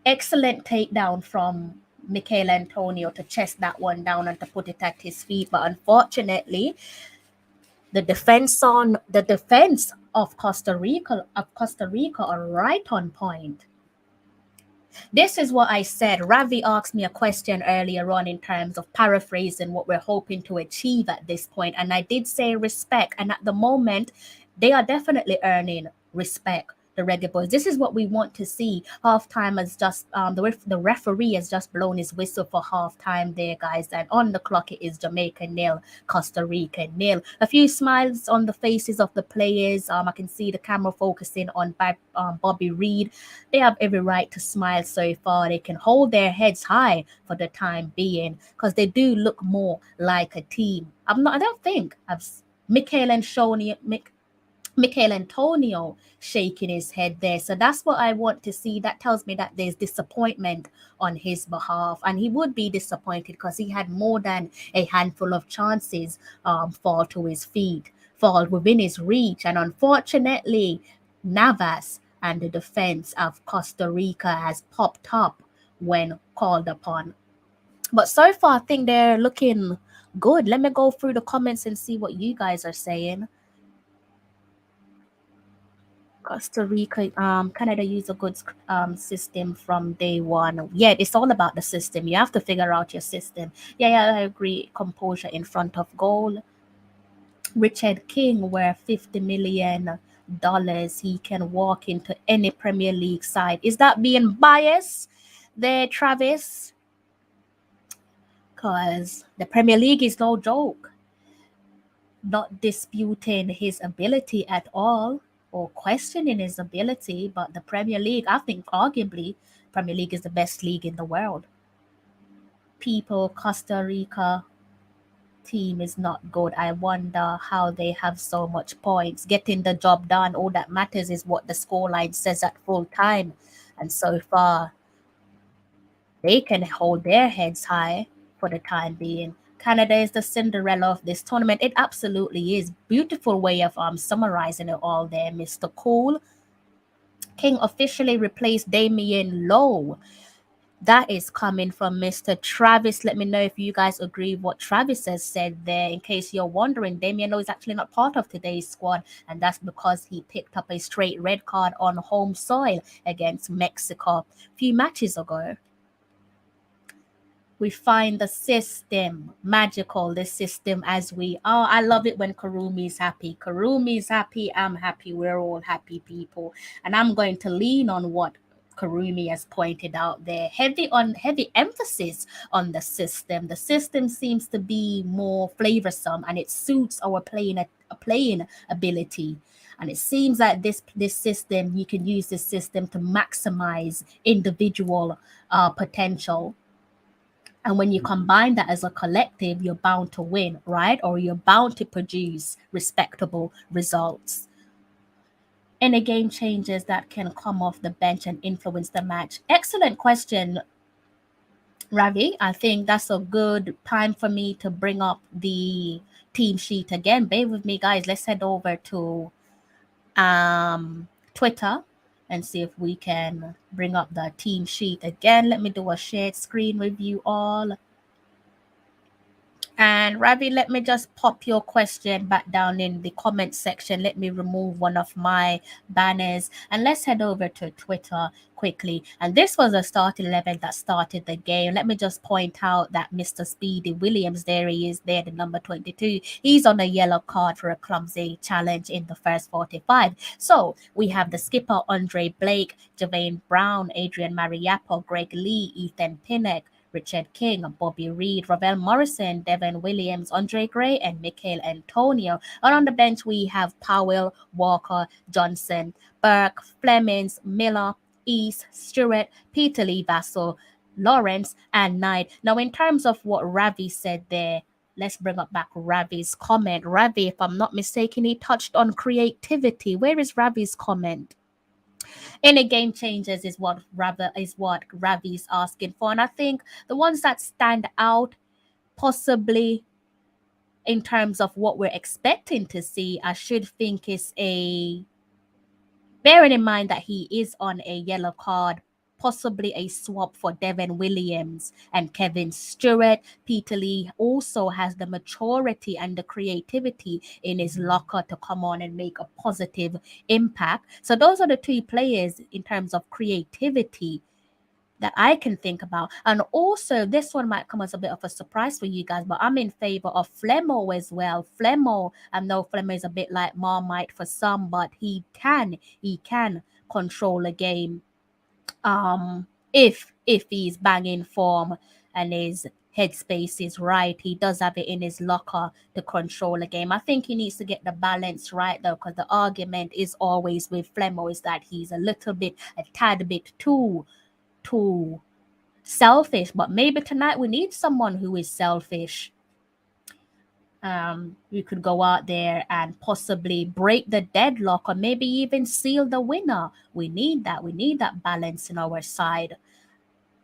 excellent takedown from Michael Antonio to chest that one down and to put it at his feet. But unfortunately, the defense of Costa Rica are right on point. This is what I said. Ravi asked me a question earlier on in terms of paraphrasing what we're hoping to achieve at this point. And I did say respect. And at the moment, they are definitely earning respect, the Reggae Boyz. This is what we want to see. Halftime has just, the referee has just blown his whistle for halftime there, guys. And on the clock, it is Jamaica 0, Costa Rica 0. A few smiles on the faces of the players. I can see the camera focusing on Bobby Reed. They have every right to smile so far. They can hold their heads high for the time being because they do look more like a team. I don't think I've Michael Antonio shaking his head there. So that's what I want to see. That tells me that there's disappointment on his behalf. And he would be disappointed because he had more than a handful of chances fall to his feet, fall within his reach. And unfortunately, Navas and the defense of Costa Rica has popped up when called upon. But so far, I think they're looking good. Let me go through the comments and see what you guys are saying. Costa Rica, Canada use a good system from day one. Yeah, it's all about the system. You have to figure out your system. Yeah, I agree. Composure in front of goal. Richard King, where $50 million, he can walk into any Premier League side. Is that being biased there, Travis? Because the Premier League is no joke. Not disputing his ability at all or questioning his ability, but the Premier League, I think arguably Premier League is the best league in the world. People, Costa Rica team is not good. I wonder how they have so much points. Getting the job done, all that matters is what the scoreline says at full time. And so far, they can hold their heads high for the time being. Canada is the Cinderella of this tournament. It absolutely is. Beautiful way of summarizing it all there, Mr. Cool. King officially replaced Damian Lowe. That is coming from Mr. Travis. Let me know if you guys agree with what Travis has said there. In case you're wondering, Damian Lowe is actually not part of today's squad, and that's because he picked up a straight red card on home soil against Mexico a few matches ago. We find the system magical, this system as we are. I love it when Karumi's happy. Karumi's happy, I'm happy, we're all happy people. And I'm going to lean on what Karumi has pointed out there. Heavy emphasis on the system. The system seems to be more flavorsome and it suits our playing ability. And it seems that this system, you can use this system to maximize individual potential. And when you combine that as a collective, you're bound to win, right? Or you're bound to produce respectable results. Any game changes that can come off the bench and influence the match? Excellent question, Ravi. I think that's a good time for me to bring up the team sheet again. Bear with me, guys. Let's head over to Twitter and see if we can bring up the team sheet again. Let me do a shared screen with you all. And And Ravi, let me just pop your question back down in the comment section. Let me remove one of my banners and let's head over to Twitter quickly. And this was a starting 11 that started the game. Let me just point out that Mr. Speedy Williams, there he is there, the number 22. He's on a yellow card for a clumsy challenge in the first 45. So we have the skipper, Andre Blake, Javane Brown, Adrian Mariappo, Greg Lee, Ethan Pinnock, Richard King, Bobby Reed, Ravel Morrison, Devin Williams, Andre Gray, and Michael Antonio. And on the bench, we have Powell, Walker, Johnson, Burke, Flemings, Miller, East, Stewart, Peter Lee, Vassell, Lawrence, and Knight. Now, in terms of what Ravi said there, let's bring up back Ravi's comment. Ravi, if I'm not mistaken, he touched on creativity. Where is Ravi's comment? Any game changes is what Ravi's asking for. And I think the ones that stand out possibly in terms of what we're expecting to see, I should think is bearing in mind that he is on a yellow card, possibly a swap for Devin Williams and Kevin Stewart. Peter Lee also has the maturity and the creativity in his locker to come on and make a positive impact. So those are the two players in terms of creativity that I can think about. And also, this one might come as a bit of a surprise for you guys, but I'm in favor of Flemo as well. Flemo, I know Flemo is a bit like Marmite for some, but he can control a game. If he's banging form and his headspace is right, he does have it in his locker to control a game. I think he needs to get the balance right though, because the argument is always with Flemo is that he's a tad bit too selfish. But maybe tonight we need someone who is selfish. You could go out there and possibly break the deadlock or maybe even seal the winner. We need that balance in our side.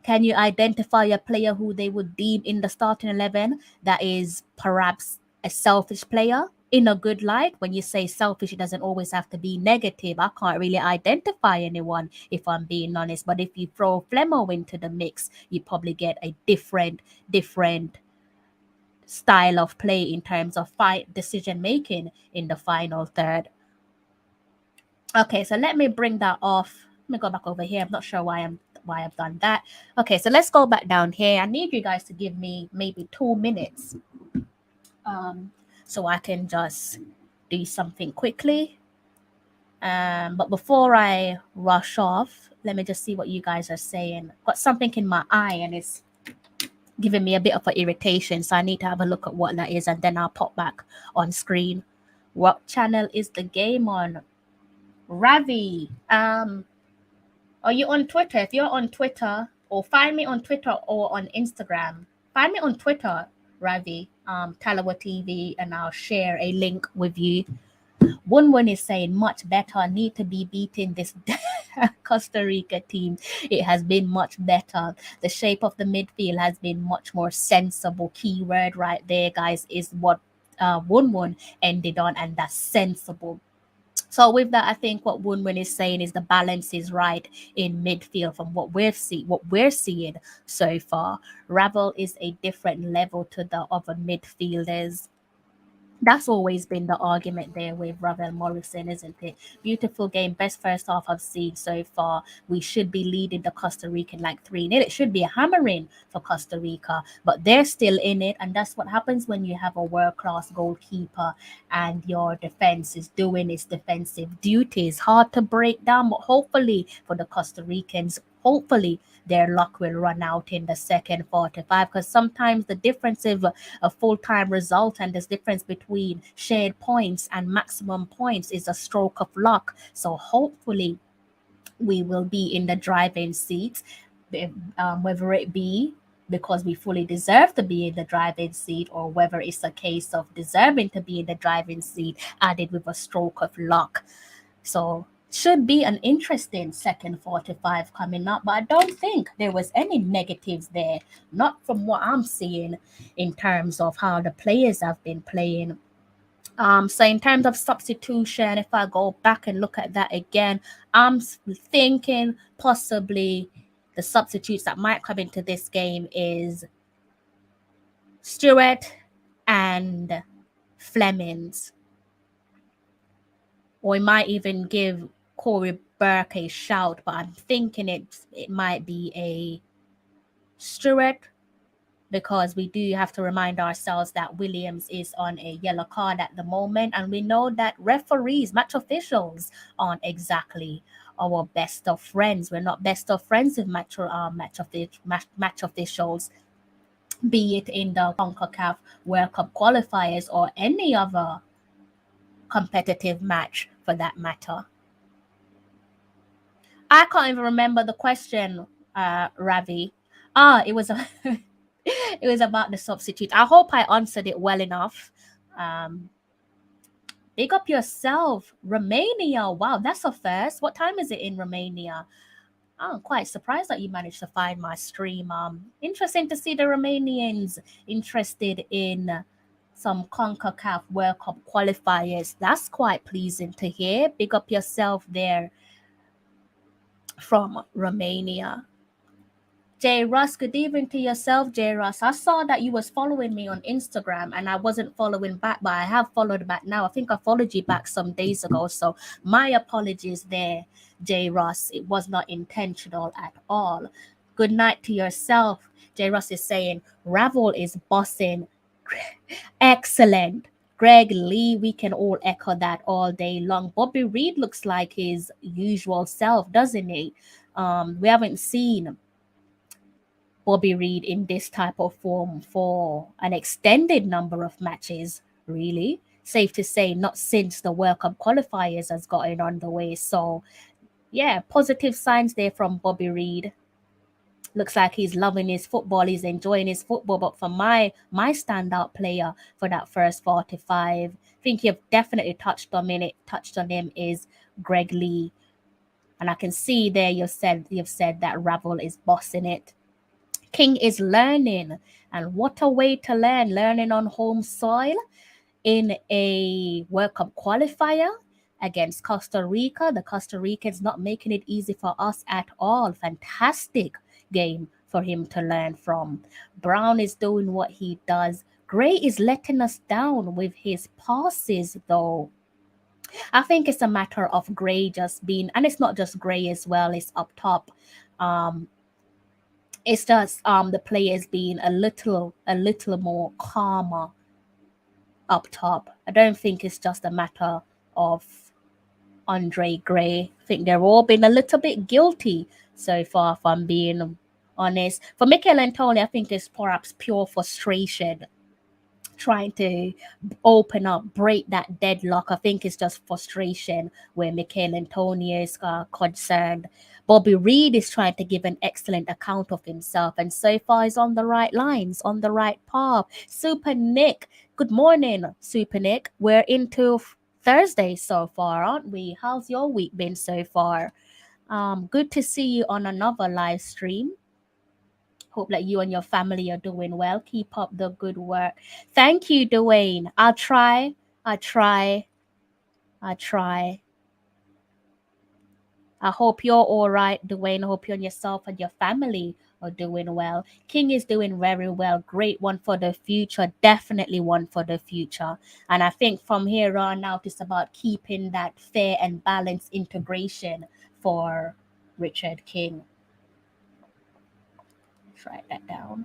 Can you identify a player who they would deem in the starting 11 that is perhaps a selfish player in a good light? When you say selfish, it doesn't always have to be negative. I can't really identify anyone if I'm being honest. But if you throw Flemo into the mix, you probably get a different style of play in terms of decision making in the final third. Okay, so let me bring that off. Let me go back over here. I'm not sure why I've done that. Okay, so let's go back down here. I need you guys to give me maybe 2 minutes so I can just do something quickly. But before I rush off, let me just see what you guys are saying. Got something in my eye and it's giving me a bit of an irritation, so I need to have a look at what that is and then I'll pop back on screen. What channel is the game on? Ravi, are you on Twitter? If you're on Twitter, or find me on Twitter or on Instagram. Find me on Twitter, Ravi, Tallawah TV, and I'll share a link with you. Wunwun is saying much better, need to be beating this Costa Rica team. It has been much better. The shape of the midfield has been much more sensible. Keyword right there, guys, is what Wunwun ended on, and that's sensible. So with that, I think what Wunwin is saying is the balance is right in midfield from what we're seeing so far. Ravel is a different level to the other midfielders. That's always been the argument there with Ravel Morrison, isn't it? Beautiful game, best first half I've seen so far. We should be leading the Costa Rican like 3-0. It should be a hammering for Costa Rica, but they're still in it, and that's what happens when you have a world-class goalkeeper and your defense is doing its defensive duties. Hard to break down, but hopefully for the Costa Ricans, hopefully their luck will run out in the second 45, because sometimes the difference of a full-time result and the difference between shared points and maximum points is a stroke of luck. So hopefully we will be in the driving seat, whether it be because we fully deserve to be in the driving seat or whether it's a case of deserving to be in the driving seat added with a stroke of luck. So should be an interesting second 45 coming up, but I don't think there was any negatives there, not from what I'm seeing in terms of how the players have been playing. So in terms of substitution, if I go back and look at that again, I'm thinking possibly the substitutes that might come into this game is Stewart and Flemings. Or we might even give Corey Burke a shout, but I'm thinking it might be a Stewart, because we do have to remind ourselves that Williams is on a yellow card at the moment, and we know that referees, match officials, aren't exactly our best of friends. We're not best of friends with match officials, be it in the CONCACAF World Cup qualifiers or any other competitive match for that matter. I can't even remember the question, Ravi. It was it was about the substitute. I hope I answered it well enough. Big up yourself, Romania. Wow, that's a first. What time is it in Romania? I'm quite surprised that you managed to find my stream. Interesting to see the Romanians interested in some CONCACAF World Cup qualifiers. That's quite pleasing to hear. Big up yourself there from Romania. J. Russ, good evening to yourself, J. Russ. I saw that you was following me on Instagram and I wasn't following back, but I have followed back now. I think I followed you back some days ago. So my apologies there, J. Russ. It was not intentional at all. Good night to yourself. J. Russ is saying, Ravel is bossing. Excellent. Greg Lee, we can all echo that all day long. Bobby Reid looks like his usual self, doesn't he? We haven't seen Bobby Reid in this type of form for an extended number of matches, really. Safe to say, not since the World Cup qualifiers has gotten underway. So, yeah, positive signs there from Bobby Reid. Looks like he's loving his football. He's enjoying his football. But for my standout player for that first 45, I think you've definitely touched on him is Greg Lee. And I can see there you've said that Ravel is bossing it. King is learning, and what a way to learning on home soil in a World Cup qualifier against Costa Rica. The Costa Ricans not making it easy for us at all. Fantastic game for him to learn from. Brown is doing what he does. Gray is letting us down with his passes though. I think it's a matter of Gray just being, and it's not just Gray as well, it's up top. It's just the players being a little more calmer up top. I don't think it's just a matter of Andre Gray. I think they're all been a little bit guilty so far, if I'm being honest. For Mikel Antonio, I think it's perhaps pure frustration trying to open up, break that deadlock. I think it's just frustration where Mikel Antonio is concerned. Bobby Reid is trying to give an excellent account of himself, and so far is on the right lines, on the right path. Super Nick, good morning, Super Nick. We're into Thursday so far, aren't we? How's your week been so far? Good to see you on another live stream. Hope that you and your family are doing well. Keep up the good work. Thank you, Dwayne. I'll try. I hope you're all right, Dwayne. I hope you and yourself and your family are doing well. King is doing very well. Great one for the future. Definitely one for the future. And I think from here on out, it's about keeping that fair and balanced integration for Richard King. Write that down.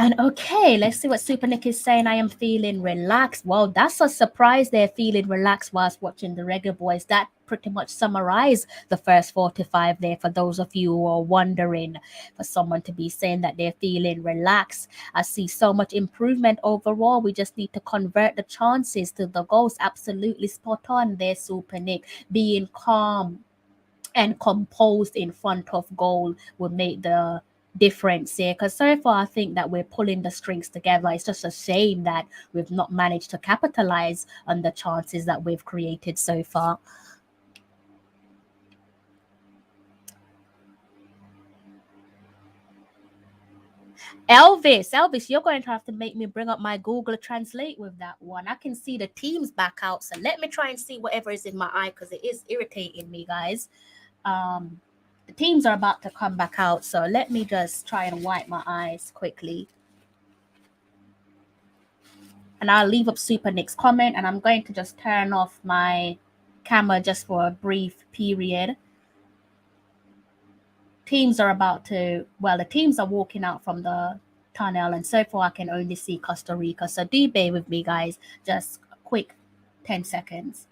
And okay, let's see what Super Nick is saying. I am feeling relaxed. Well, that's a surprise. They're feeling relaxed whilst watching the Reggae Boys. That pretty much summarized the first 45 there for those of you who are wondering, for someone to be saying that they're feeling relaxed. I see so much improvement overall. We just need to convert the chances to the goals. Absolutely spot on there, Super Nick. Being calm and composed in front of goal would make the difference here, because so far I think that we're pulling the strings together. It's just a shame that we've not managed to capitalize on the chances that we've created so far. Elvis, you're going to have to make me bring up my Google Translate with that one. I can see the teams back out, so let me try and see whatever is in my eye, because it is irritating me, guys. The teams are about to come back out, so let me just try and wipe my eyes quickly. And I'll leave up Super Nick's comment, and I'm going to just turn off my camera just for a brief period. Teams are the teams are walking out from the tunnel, and so far I can only see Costa Rica. So do bear with me, guys. Just a quick 10 seconds.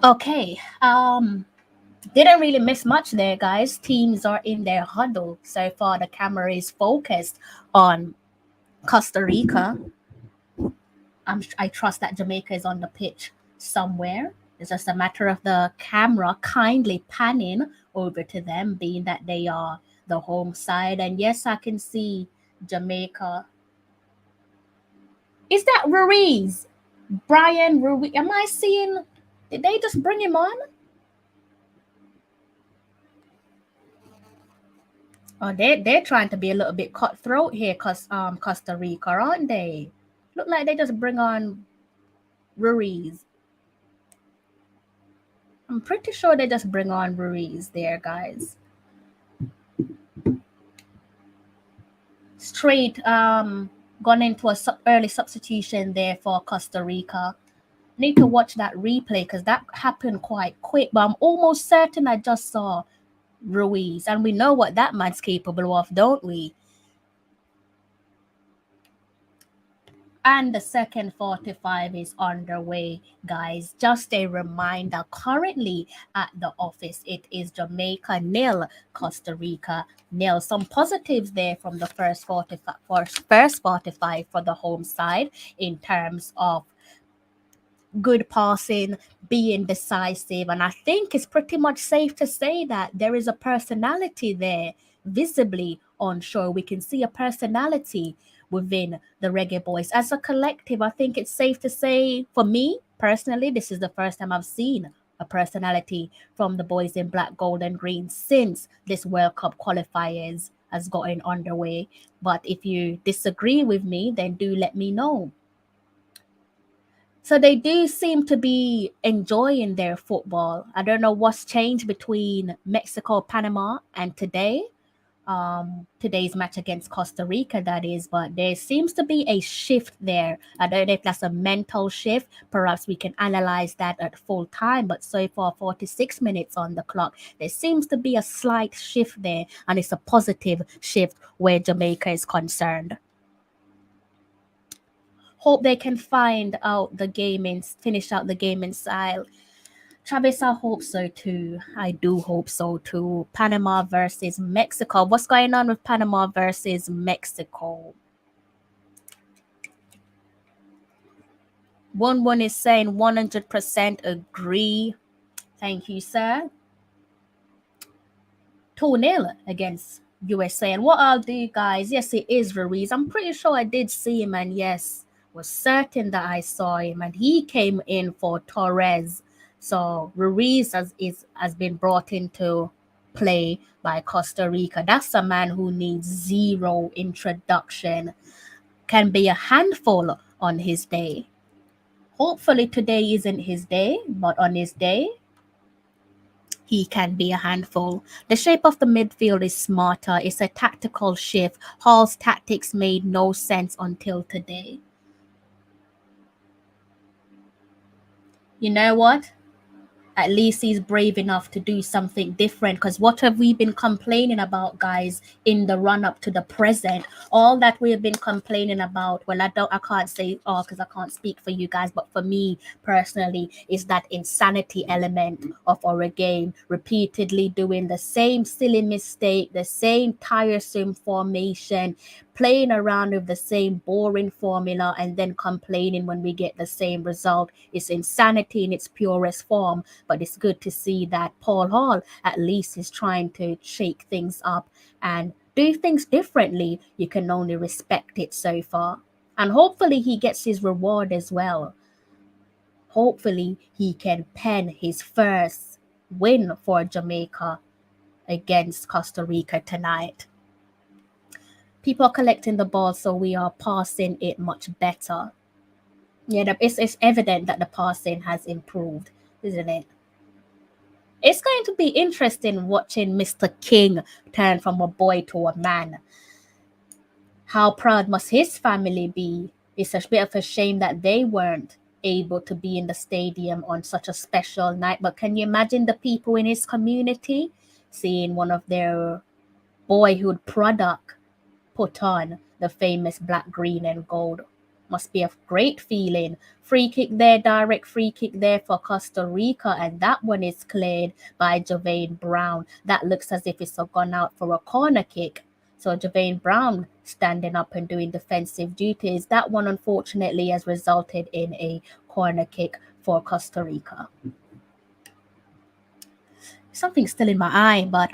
Okay. Didn't really miss much there, guys. Teams are in their huddle. So far, the camera is focused on Costa Rica. I trust that Jamaica is on the pitch somewhere. It's just a matter of the camera kindly panning over to them, being that they are the home side. And yes, I can see Jamaica. Is that Ruiz? Brian Ruiz? Am I seeing? Did they just bring him on? Oh, they're trying to be a little bit cutthroat here, Costa Rica, aren't they? Look like they just bring on Ruiz. I'm pretty sure they just bring on Ruiz there, guys. Straight gone into a early substitution there for Costa Rica. Need to watch that replay because that happened quite quick, but I'm almost certain I just saw Ruiz, and we know what that man's capable of, don't we? And the second 45 is underway, guys. Just a reminder, currently at the office, it is Jamaica 0, Costa Rica 0. Some positives there from the first 45 for the home side in terms of good passing, being decisive. And I think it's pretty much safe to say that there is a personality there visibly on show. We can see a personality within the Reggae Boyz. As a collective, I think it's safe to say, for me personally, this is the first time I've seen a personality from the Boyz in black, gold, and green since this World Cup qualifiers has gotten underway. But if you disagree with me, then do let me know. So they do seem to be enjoying their football. I don't know what's changed between Mexico, Panama, and today. Today's match against Costa Rica, that is, but there seems to be a shift there. I don't know if that's a mental shift. Perhaps we can analyze that at full time, but so far 46 minutes on the clock, there seems to be a slight shift there, and it's a positive shift where Jamaica is concerned. Hope they can finish out the game in style. Travis, I hope so too. I do hope so too. Panama versus Mexico. What's going on with Panama versus Mexico? 1-1 is saying 100% agree. Thank you, sir. 2-0 against USA. And what I'll do, guys, yes, it is Ruiz. I'm pretty sure I did see him, and yes, was certain that I saw him. And he came in for Torres. So Ruiz has been brought into play by Costa Rica. That's a man who needs zero introduction. Can be a handful on his day. Hopefully today isn't his day, but on his day, he can be a handful. The shape of the midfield is smarter. It's a tactical shift. Hall's tactics made no sense until today. You know what? At least he's brave enough to do something different, because what have we been complaining about, guys, in the run-up to the present? All that we have been complaining about, well, I can't say because I can't speak for you guys, but for me personally, is that insanity element of our game, repeatedly doing the same silly mistake, the same tiresome formation, playing around with the same boring formula, and then complaining when we get the same result. It's insanity in its purest form, but it's good to see that Paul Hall at least is trying to shake things up and do things differently, you can only respect it so far. And hopefully he gets his reward as well. Hopefully he can pen his first win for Jamaica against Costa Rica tonight. People are collecting the ball, so we are passing it much better. Yeah, it's evident that the passing has improved, isn't it? It's going to be interesting watching Mr. King turn from a boy to a man. How proud must his family be? It's a bit of a shame that they weren't able to be in the stadium on such a special night. But can you imagine the people in his community seeing one of their boyhood product put on the famous black, green, and gold? Must be a great feeling. Free kick there, direct free kick there for Costa Rica, and that one is cleared by Javane Brown. That looks as if it's gone out for a corner kick. So Javane Brown standing up and doing defensive duties. That one, unfortunately, has resulted in a corner kick for Costa Rica. Something's still in my eye, but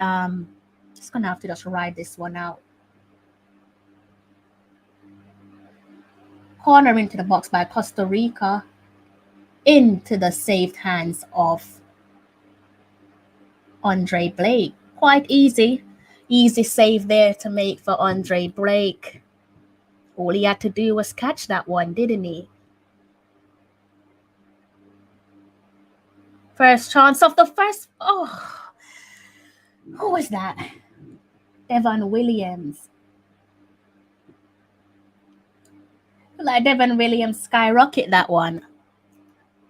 just gonna have to just ride this one out. Corner into the box by Costa Rica, into the saved hands of Andre Blake. Quite easy save there to make for Andre Blake. All he had to do was catch that one, didn't he? First chance of the first. Oh, who was that? Devon Williams. Like Devon Williams skyrocket that one.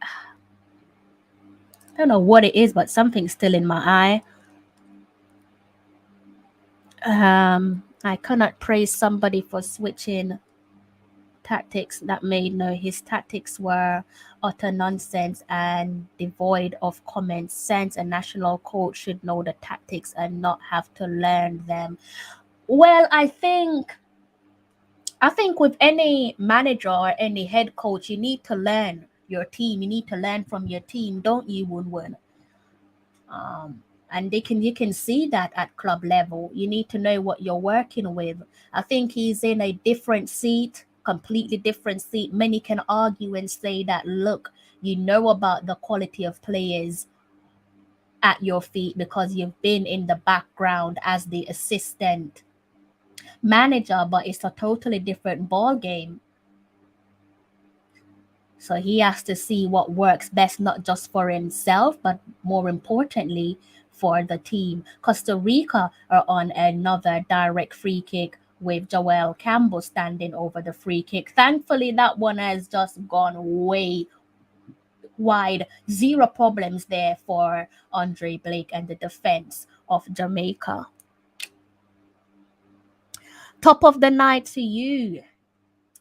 I don't know what it is, but something's still in my eye. I cannot praise somebody for switching tactics that made no, his tactics were utter nonsense and devoid of common sense. A national coach should know the tactics and not have to learn them. Well, I think with any manager or any head coach, you need to learn your team. You need to learn from your team, don't you, Woon? And you can see that at club level. You need to know what you're working with. I think he's in a different seat, completely different seat. Many can argue and say that, look, you know about the quality of players at your feet because you've been in the background as the assistant manager, but it's a totally different ball game. So he has to see what works best, not just for himself, but more importantly, for the team. Costa Rica are on another direct free kick with Joel Campbell standing over the free kick. Thankfully, that one has just gone way wide. Zero problems there for Andre Blake and the defense of Jamaica. Top of the night to you,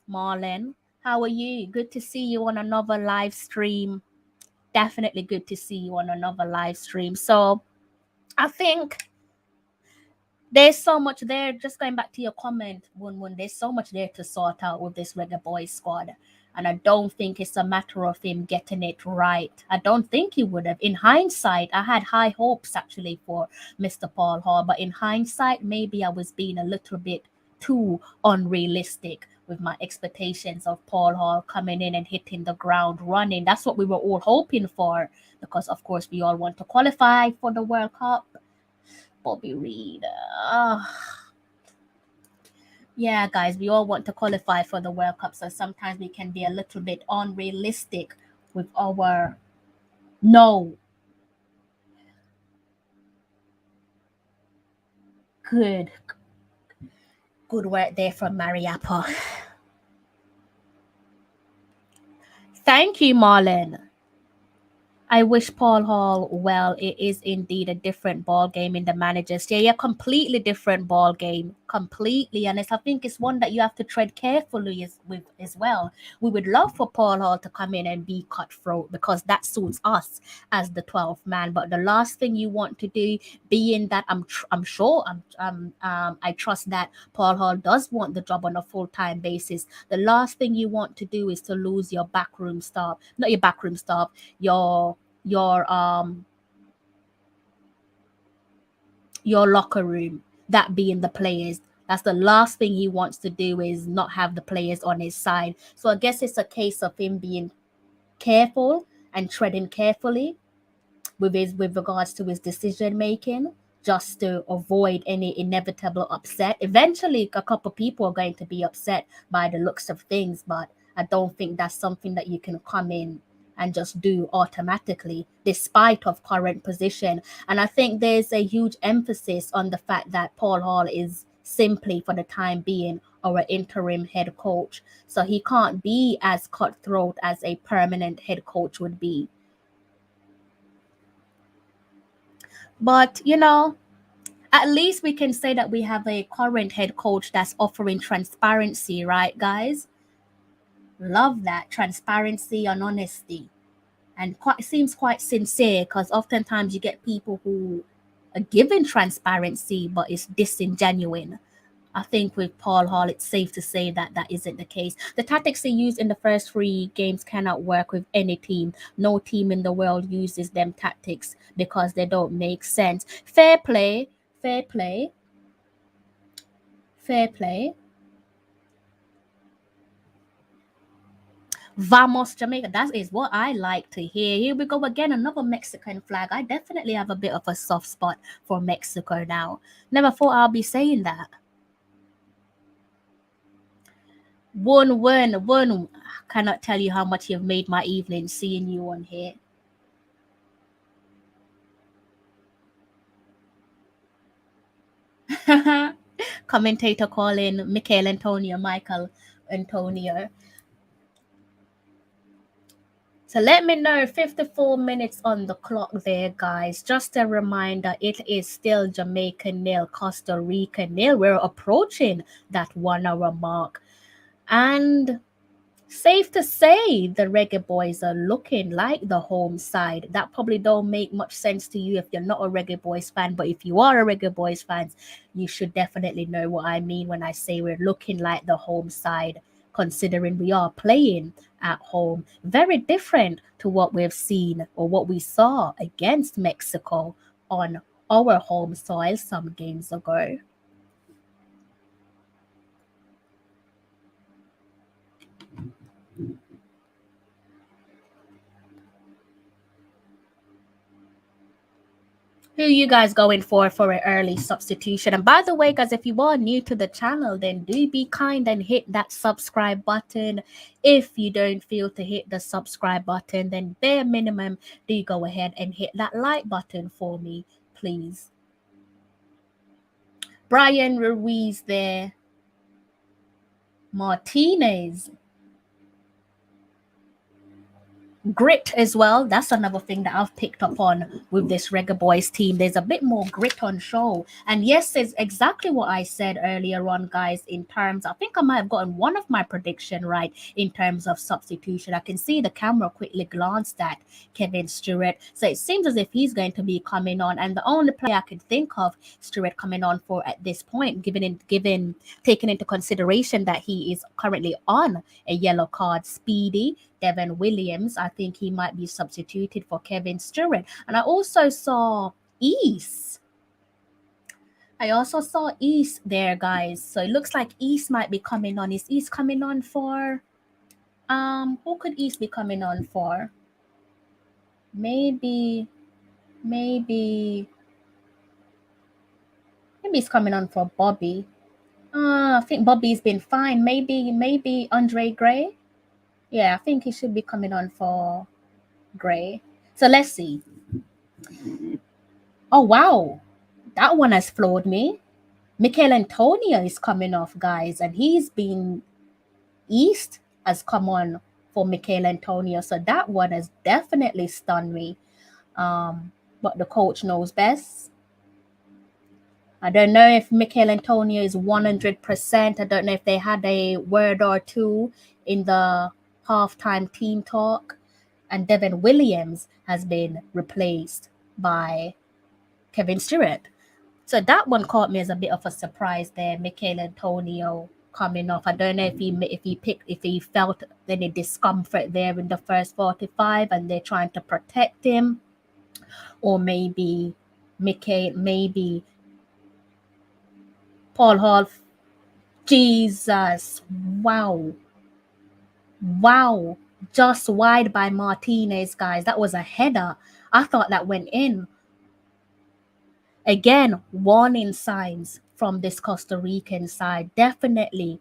Marlon. How are you? Good to see you on another live stream. Definitely good to see you on another live stream. So I think there's so much there. Just going back to your comment, Woon, there's so much there to sort out with this Reggae Boyz squad. And I don't think it's a matter of him getting it right. I don't think he would have. In hindsight, I had high hopes actually for Mr. Paul Hall. But in hindsight, maybe I was being a little bit too unrealistic with my expectations of Paul Hall coming in and hitting the ground running. That's what we were all hoping for, because of course we all want to qualify for the World Cup. Bobby Reed. Yeah, guys, we all want to qualify for the World Cup, so sometimes we can be a little bit unrealistic with our no. Good work there from Mariappa. Thank you, Marlon. I wish Paul Hall well. It is indeed a different ball game in the managers. Yeah, completely different ball game. Completely. And I think it's one that you have to tread carefully with as well. We would love for Paul Hall to come in and be cutthroat because that suits us as the 12th man. But the last thing you want to do, being that I trust that Paul Hall does want the job on a full-time basis. The last thing you want to do is to lose your backroom staff. Not your backroom staff, your locker room. that being the players. That's the last thing he wants to do, is not have the players on his side. So I guess it's a case of him being careful and treading carefully with regards to his decision making, just to avoid any inevitable upset. Eventually a couple people are going to be upset by the looks of things, but I don't think that's something that you can come in and just do automatically, despite of current position. And I think there's a huge emphasis on the fact that Paul Hall is simply, for the time being, our interim head coach. So he can't be as cutthroat as a permanent head coach would be. But, at least we can say that we have a current head coach that's offering transparency, right, guys? Love that transparency and honesty. And seems quite sincere, because oftentimes you get people who are given transparency, but it's disingenuine. I think with Paul Hall, it's safe to say that that isn't the case. The tactics they use in the first 3 games cannot work with any team. No team in the world uses them tactics because they don't make sense. Fair play, fair play, fair play. Vamos Jamaica. That is what I like to hear. Here we go again, another Mexican flag. I definitely have a bit of a soft spot for Mexico now. Never thought I'll be saying that. One. I cannot tell you how much you've made my evening seeing you on here. Commentator calling Michael Antonio. So let me know, 54 minutes on the clock there, guys. Just a reminder, it is still Jamaica 0, Costa Rica 0. We're approaching that 1 hour mark. And safe to say, the Reggae Boyz are looking like the home side. That probably don't make much sense to you if you're not a Reggae Boyz fan, but if you are a Reggae Boyz fan, you should definitely know what I mean when I say we're looking like the home side, considering we are playing at home. Very different to what we've seen or what we saw against Mexico on our home soil some games ago. Who you guys going for an early substitution? And by the way, guys, if you are new to the channel, then do be kind and hit that subscribe button. If you don't feel to hit the subscribe button, then bare minimum, do go ahead and hit that like button for me, please. Brian Ruiz there. Martinez. Grit as well. That's another thing that I've picked up on with this Reggae Boyz team. There's a bit more grit on show. And yes, it's exactly what I said earlier on, guys, in terms, I think I might have gotten one of my prediction right in terms of substitution. I can see the camera quickly glanced at Kevin Stewart. So it seems as if he's going to be coming on. And the only player I could think of Stewart coming on for at this point, taking into consideration that he is currently on a yellow card, Speedy, Devin Williams, I think he might be substituted for Kevin Stewart. And I also saw East. There, guys. So it looks like East might be coming on. Is East coming on for... who could East be coming on for? Maybe he's coming on for Bobby. I think Bobby's been fine. Maybe Andre Gray. Yeah, I think he should be coming on for Gray. So let's see. Oh, wow. That one has floored me. Michael Antonio is coming off, guys. And he's been... East has come on for Michael Antonio. So that one has definitely stunned me. But the coach knows best. I don't know if Michael Antonio is 100%. I don't know if they had a word or two in the halftime team talk. And Devin Williams has been replaced by Kevin Stewart. So that one caught me as a bit of a surprise there. Michael Antonio coming off. I don't know if he felt any discomfort there in the first 45 and they're trying to protect him. Or maybe Paul Hall. Jesus. Wow. Wow. Just wide by Martinez, guys. That was a header. I thought that went in. Again, warning signs from this Costa Rican side. Definitely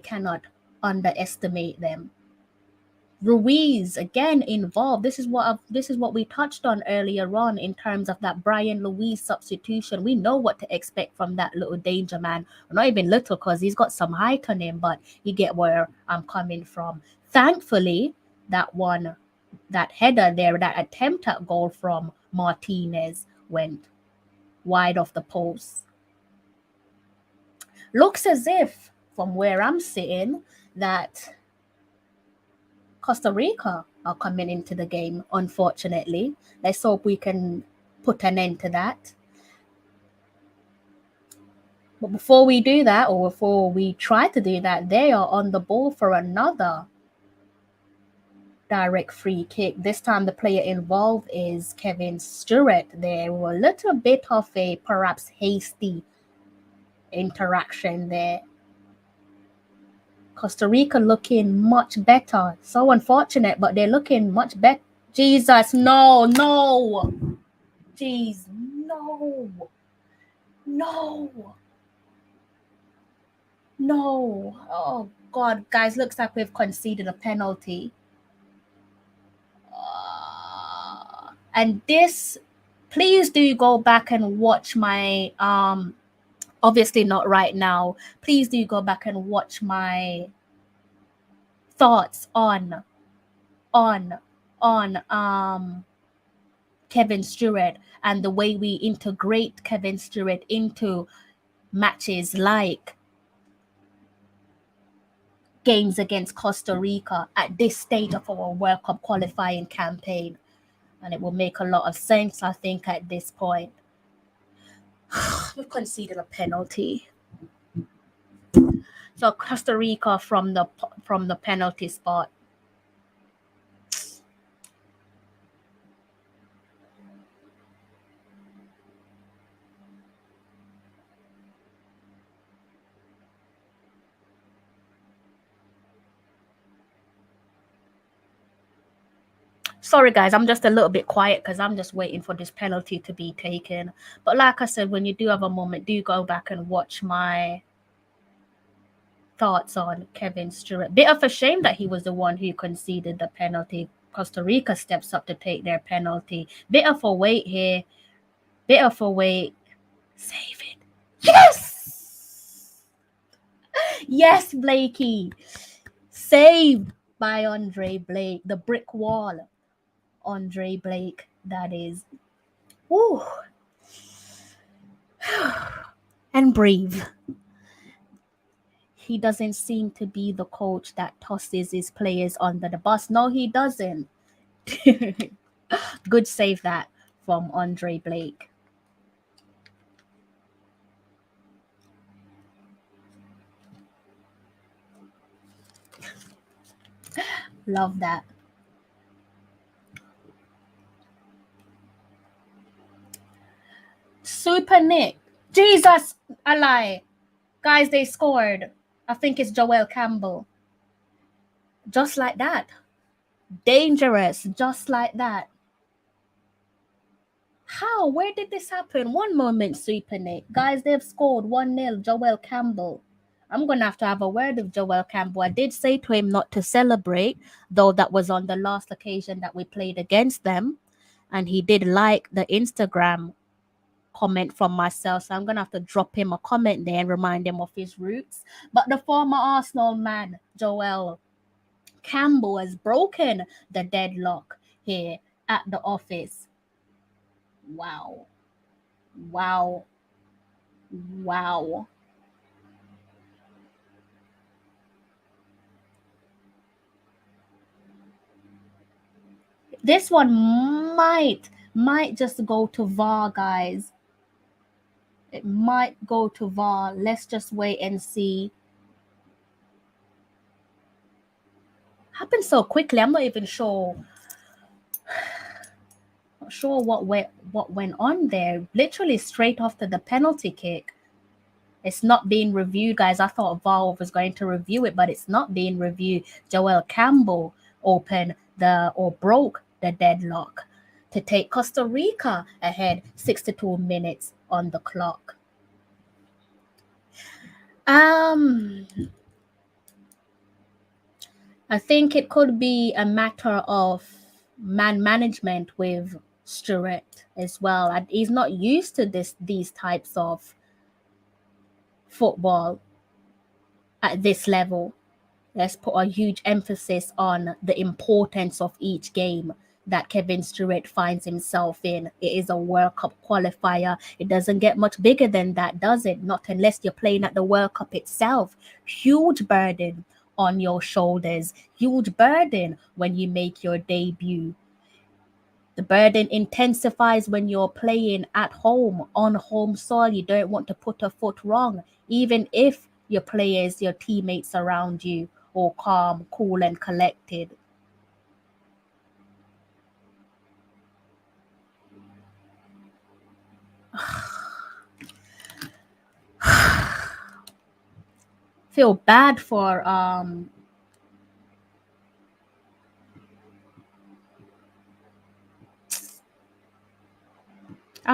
cannot underestimate them. Ruiz again involved. This is what we touched on earlier on in terms of that Brian Luiz substitution. We know what to expect from that little danger man. Not even little, because he's got some height on him, but you get where I'm coming from. Thankfully, that header there, that attempt at goal from Martinez went wide off the post. Looks as if, from where I'm sitting, that Costa Rica are coming into the game, unfortunately. Let's hope we can put an end to that. But before we do that, or before we try to do that, they are on the ball for another direct free kick. This time the player involved is Kevin Stewart. There were a little bit of a perhaps hasty interaction there. Costa Rica looking much better. So unfortunate, but they're looking much better. Jesus, no. Jeez, no. Oh, God, guys, looks like we've conceded a penalty. And this, please do go back and watch my, obviously not right now. Please do go back and watch my thoughts on Kevin Stewart and the way we integrate Kevin Stewart into matches like games against Costa Rica at this stage of our World Cup qualifying campaign. And it will make a lot of sense, I think, at this point. We conceded a penalty. So Costa Rica from the penalty spot. Sorry, guys, I'm just a little bit quiet because I'm just waiting for this penalty to be taken. But like I said, when you do have a moment, do go back and watch my thoughts on Kevin Stewart. Bit of a shame that he was the one who conceded the penalty. Costa Rica steps up to take their penalty. Bit of a wait here. Save it. Yes! Yes, Blakey. Saved by Andre Blake. The brick wall. Andre Blake, that is. Ooh. And breathe. He doesn't seem to be the coach that tosses his players under the bus. No, he doesn't. Good save that from Andre Blake. Love that. Super Nick. Jesus, I lie. Guys, they scored. I think it's Joel Campbell. Just like that. Dangerous. Just like that. How? Where did this happen? One moment, Super Nick. Guys, they've scored 1-0. Joel Campbell. I'm going to have a word with Joel Campbell. I did say to him not to celebrate, though that was on the last occasion that we played against them. And he did like the Instagram comment from myself. So I'm going to have to drop him a comment there and remind him of his roots. But the former Arsenal man, Joel Campbell, has broken the deadlock here at the office. Wow. This one might just go to VAR, guys. It might go to VAR. Let's just wait and see. Happened so quickly. I'm not even sure. Not sure what went on there. Literally straight after the penalty kick. It's not being reviewed, guys. I thought VAR was going to review it, but it's not being reviewed. Joel Campbell broke the deadlock to take Costa Rica ahead 62 minutes on the clock. I think it could be a matter of man management with Stewart as well. He's not used to these types of football at this level. Let's put a huge emphasis on the importance of each game that Kevin Stewart finds himself in. It is a World Cup qualifier. It doesn't get much bigger than that, does it? Not unless you're playing at the World Cup itself. Huge burden on your shoulders. Huge burden when you make your debut. The burden intensifies when you're playing at home, on home soil. You don't want to put a foot wrong, even if your players, your teammates around you, are calm, cool, and collected. Feel bad for I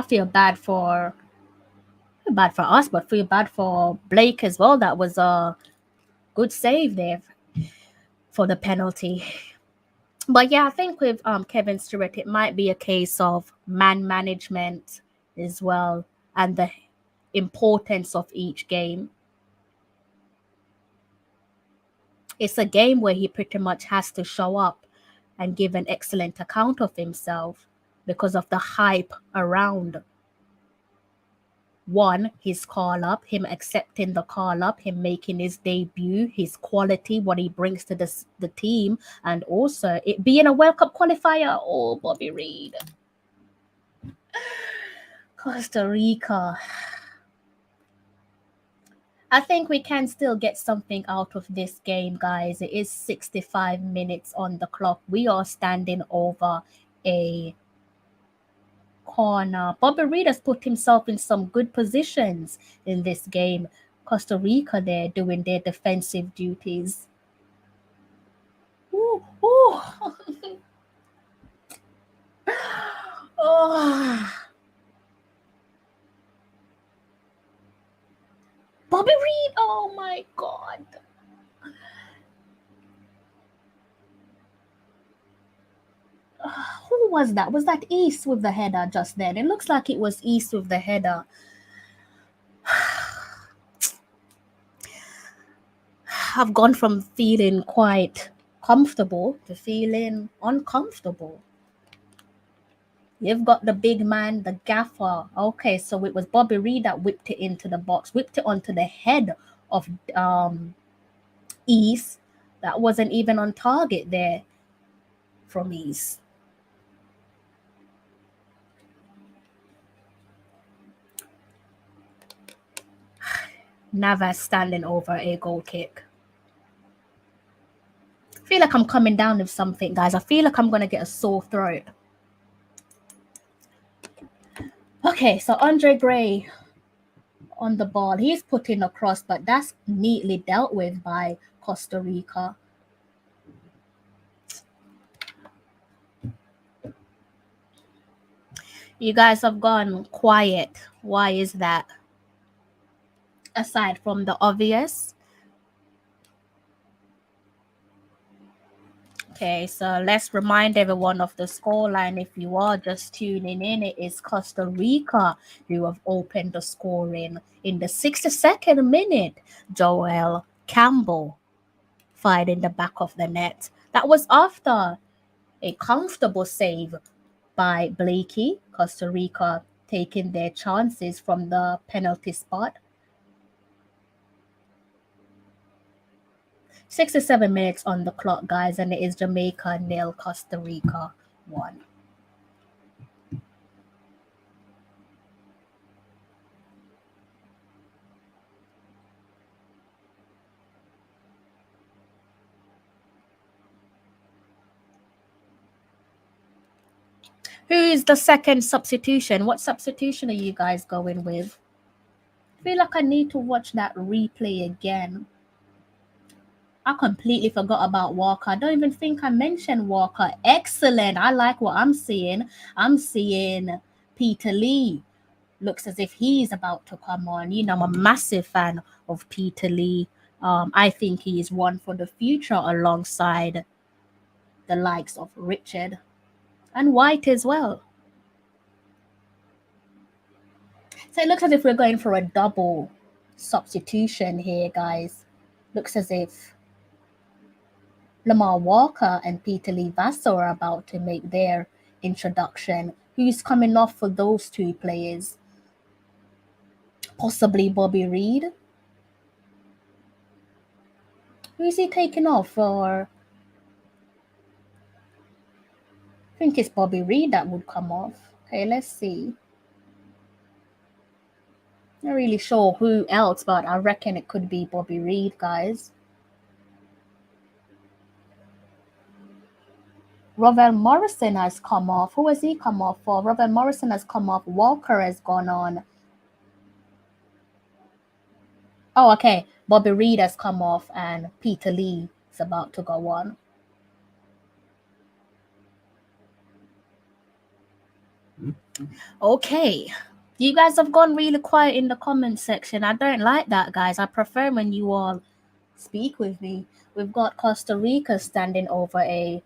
feel bad for us, but feel bad for Blake as well. That was a good save there for the penalty. But yeah, I think with Kevin Stewart, it might be a case of man management as well, and the importance of each game. It's a game where he pretty much has to show up and give an excellent account of himself because of the hype around. One, his call up, him accepting the call up, him making his debut, his quality, what he brings to the team, and also it being a World Cup qualifier. Oh, Bobby Reid. Costa Rica. I think we can still get something out of this game, guys. It is 65 minutes on the clock. We are standing over a corner. Bobby Reid has put himself in some good positions in this game. Costa Rica there doing their defensive duties. Ooh, ooh. Oh. Bobby Reid, oh my God. Who was that? Was that East with the header just then? It looks like it was East with the header. I've gone from feeling quite comfortable to feeling uncomfortable. You've got the big man, the gaffer. Okay, so it was Bobby Reid that whipped it into the box, whipped it onto the head of East. That wasn't even on target there from East. Navas standing over a goal kick. I feel like I'm coming down with something, guys. I feel like I'm going to get a sore throat. Okay, so Andre Gray on the ball. He's putting across, but that's neatly dealt with by Costa Rica. You guys have gone quiet. Why is that? Aside from the obvious. Okay, so let's remind everyone of the scoreline. If you are just tuning in, it is Costa Rica who have opened the scoring in the 62nd minute. Joel Campbell fired in the back of the net. That was after a comfortable save by Blakey. Costa Rica taking their chances from the penalty spot. 67 minutes on the clock, guys, and it is Jamaica 0, Costa Rica 1. Who is the second substitution? What substitution are you guys going with? feel like I need to watch that replay again. I completely forgot about Walker. I don't even think I mentioned Walker. Excellent. I like what I'm seeing. I'm seeing Peter Lee. Looks as if he's about to come on. You know, I'm a massive fan of Peter Lee. I think he is one for the future alongside the likes of Richard and White as well. So it looks as if we're going for a double substitution here, guys. Looks as if Lamar Walker and Peter Lee Vassell are about to make their introduction. Who's coming off for those two players? Possibly Bobby Reed. Who's he taking off for? I think it's Bobby Reed that would come off. Okay, let's see. Not really sure who else, but I reckon it could be Bobby Reed, guys. Ravel Morrison has come off. Who has he come off for? Ravel Morrison has come off. Walker has gone on. Oh, okay. Bobby Reed has come off and Peter Lee is about to go on. Okay. You guys have gone really quiet in the comment section. I don't like that, guys. I prefer when you all speak with me. We've got Costa Rica standing over a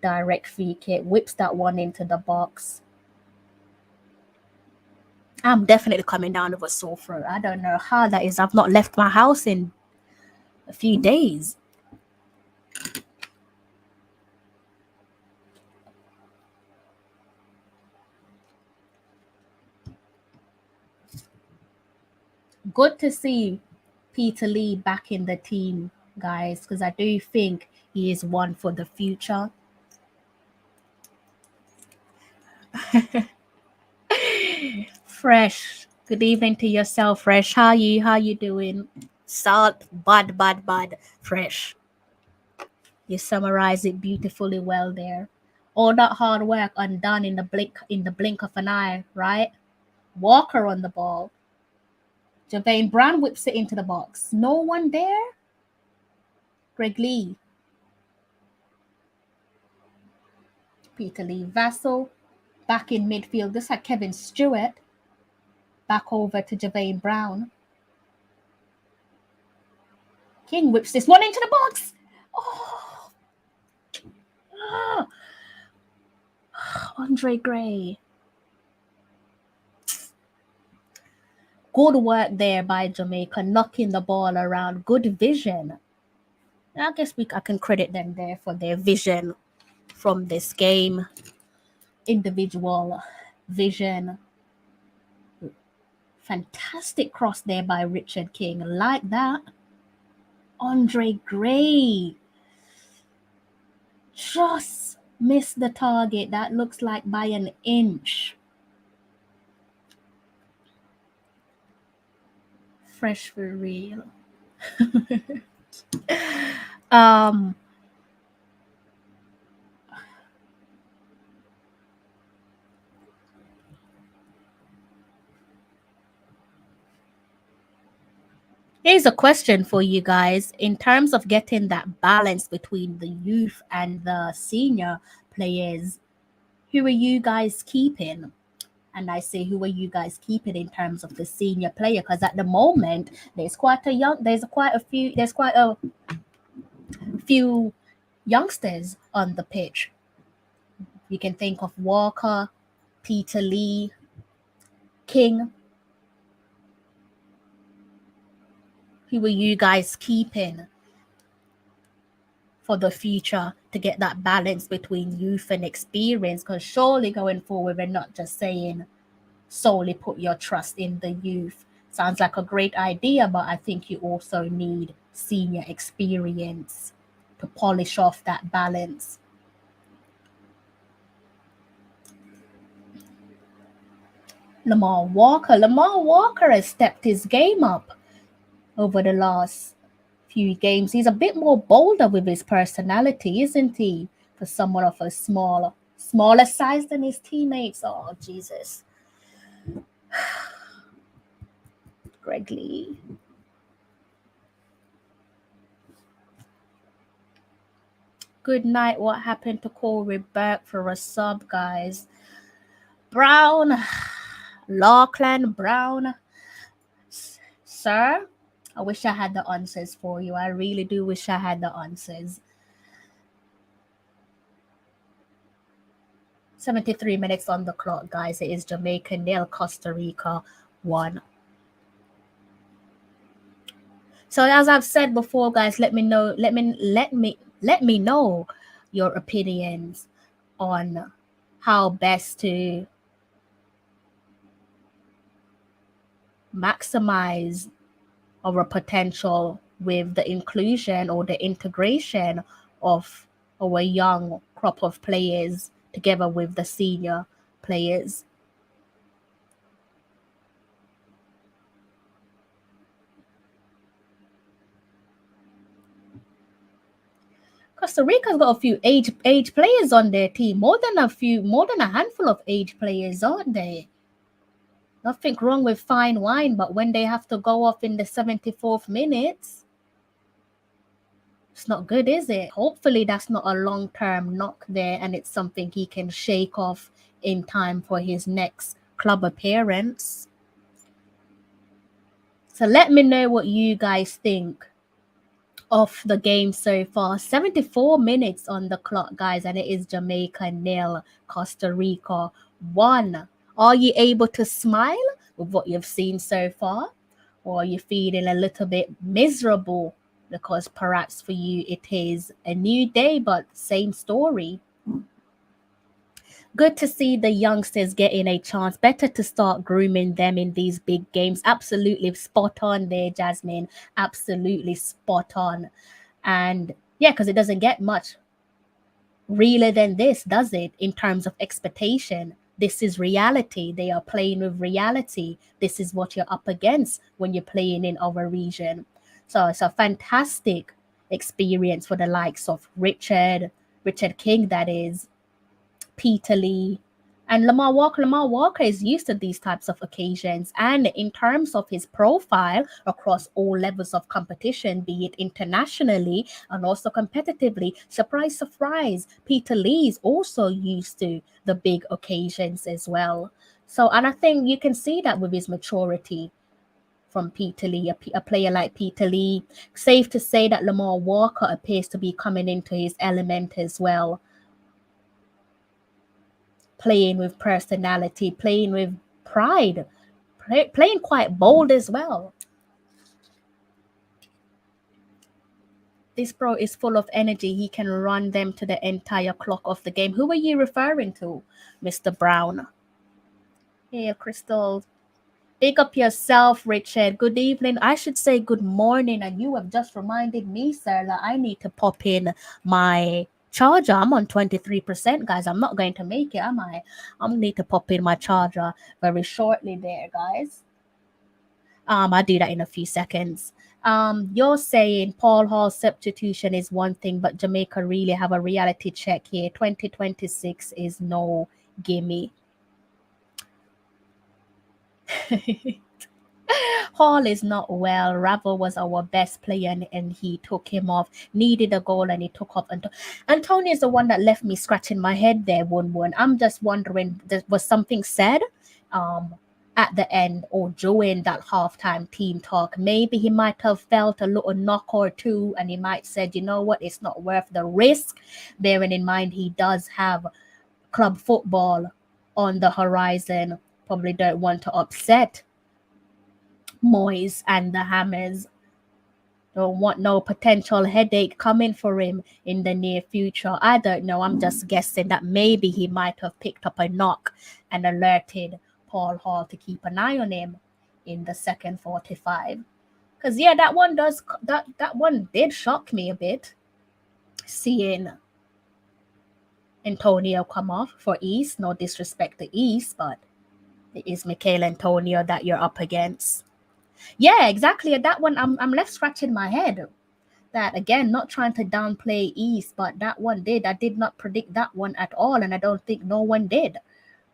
direct free kick. Whips that one into the box. I'm definitely coming down with a sore throat. I don't know how that is. I've not left my house in a few days. Good to see Peter Lee back in the team, guys, because I do think he is one for the future. Fresh. Good evening to yourself, Fresh. How you doing? Salt, bud. Fresh. You summarize it beautifully well there. All that hard work undone in the blink of an eye, right? Walker on the ball. Javane Brown whips it into the box. No one there? Greg Lee. Peter Lee Vassell. Back in midfield. This had Kevin Stewart. Back over to Javane Brown. King whips this one into the box. Oh. Andre Gray. Good work there by Jamaica, knocking the ball around. Good vision. I guess I can credit them there for their vision from this game. Individual vision. Fantastic cross there by Richard King. Like that. Andre Gray. Just missed the target. That looks like by an inch. Fresh for real. Here's a question for you guys. In terms of getting that balance between the youth and the senior players, who are you guys keeping? And I say, who are you guys keeping in terms of the senior player? Because at the moment, there's quite a few youngsters on the pitch. You can think of Walker, Peter Lee, King. Who are you guys keeping for the future to get that balance between youth and experience? Because surely going forward, we're not just saying solely put your trust in the youth. Sounds like a great idea, but I think you also need senior experience to polish off that balance. Lamar Walker has stepped his game up over the last few games. He's a bit more bolder with his personality, isn't he? For someone of a smaller size than his teammates. Oh, Jesus. Reggae. Good night. What happened to Corey Burke for a sub, guys? Brown, Lachlan Brown. Sir, I wish I had the answers for you. I really do wish I had the answers. 73 minutes on the clock, guys. It is Jamaica 0, Costa Rica 1. So as I've said before, guys, let me know your opinions on how best to maximize our potential with the inclusion or the integration of our young crop of players together with the senior players. Costa Rica's got a few age players on their team, more than a handful of age players, aren't they? Nothing wrong with fine wine, but when they have to go off in the 74th minutes, it's not good, is it? Hopefully that's not a long-term knock there and it's something he can shake off in time for his next club appearance. So let me know what you guys think of the game so far. 74 minutes on the clock, guys, and it is Jamaica 0, Costa Rica 1. Are you able to smile with what you've seen so far? Or are you feeling a little bit miserable because perhaps for you it is a new day but same story? Good to see the youngsters getting a chance. Better to start grooming them in these big games. Absolutely spot on there, Jasmine. Absolutely spot on. And yeah, because it doesn't get much realer than this, does it, in terms of expectation? This is reality. They are playing with reality. This is what you're up against when you're playing in our region. So it's a fantastic experience for the likes of Richard King, that is, Peter Lee, and Lamar Walker. Lamar Walker is used to these types of occasions. And in terms of his profile across all levels of competition, be it internationally and also competitively, surprise, surprise, Peter Lee is also used to the big occasions as well. So, and I think you can see that with his maturity from Peter Lee, a player like Peter Lee. Safe to say that Lamar Walker appears to be coming into his element as well. Playing with personality, playing with pride, playing quite bold as well. This bro is full of energy. He can run them to the entire clock of the game. Who are you referring to, Mr. Brown? Hey, Crystal. Pick up yourself, Richard. Good evening. I should say good morning. And you have just reminded me, sir, that I need to pop in my charger. I'm on 23%, guys. I'm not going to make it, am I? I'm need to pop in my charger very shortly there, guys. I'll do that in a few seconds. You're saying Paul Hall's substitution is one thing, but Jamaica really have a reality check here. 2026 is no gimme. Hall is not well. Ravel was our best player and he took him off. Needed a goal and he took off. Antonio is the one that left me scratching my head there, 1-1. I'm just wondering, was something said at the end or during that halftime team talk? Maybe he might have felt a little knock or two and he might said, you know what, it's not worth the risk. Bearing in mind he does have club football on the horizon. Probably don't want to upset Boyz and the Hammers. Don't want no potential headache coming for him in the near future. I don't know. I'm just guessing that maybe he might have picked up a knock and alerted Paul Hall to keep an eye on him in the second 45. Because yeah, that one did shock me a bit. Seeing Antonio come off for East. No disrespect to East, but it is Michael Antonio that you're up against. Yeah, exactly. That one, I'm left scratching my head. That again, not trying to downplay East, but that one did. I did not predict that one at all, and I don't think no one did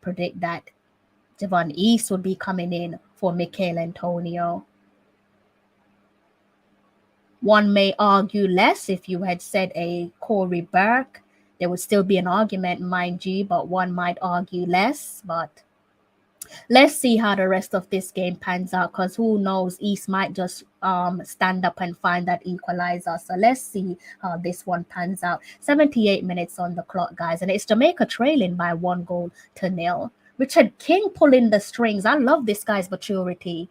predict that Javon East would be coming in for Michael Antonio. One may argue less. If you had said a Corey Burke, there would still be an argument, mind you, but one might argue less. But let's see how the rest of this game pans out, because who knows, East might just stand up and find that equalizer. So let's see how this one pans out. 78 minutes on the clock, guys, and it's Jamaica trailing by 1-0. Richard King pulling the strings. I love this guy's maturity.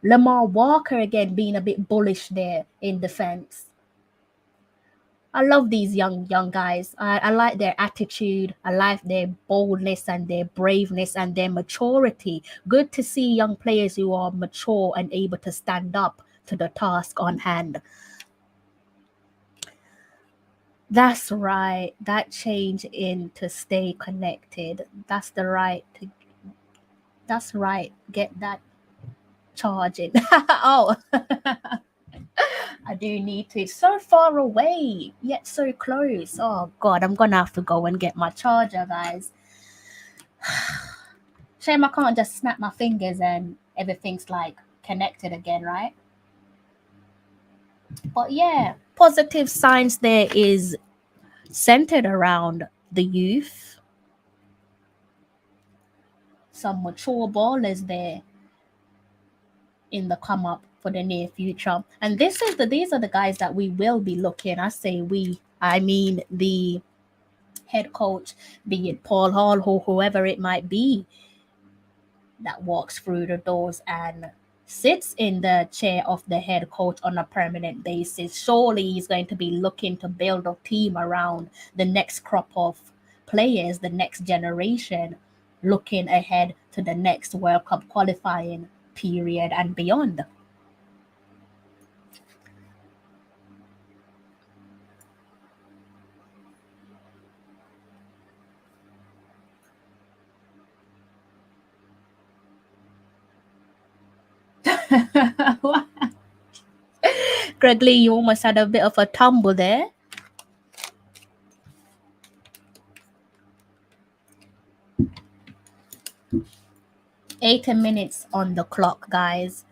Lamar Walker again being a bit bullish there in defense. I love these young guys. I like their attitude. I like their boldness and their braveness and their maturity. Good to see young players who are mature and able to stand up to the task on hand. That's right. That change in to stay connected. That's right. Get that charging. Oh. I do need to. It's so far away, yet so close. Oh, God, I'm going to have to go and get my charger, guys. Shame I can't just snap my fingers and everything's, like, connected again, right? But, yeah, positive signs there is centered around the youth. Some mature ballers there in the come up for the near future. And these are the guys that we will be looking. I say we, I mean the head coach, be it Paul Hall or whoever it might be, that walks through the doors and sits in the chair of the head coach on a permanent basis. Surely he's going to be looking to build a team around the next crop of players, the next generation, looking ahead to the next World Cup qualifying period and beyond. Greg Lee, you almost had a bit of a tumble there. Eight minutes on the clock, guys.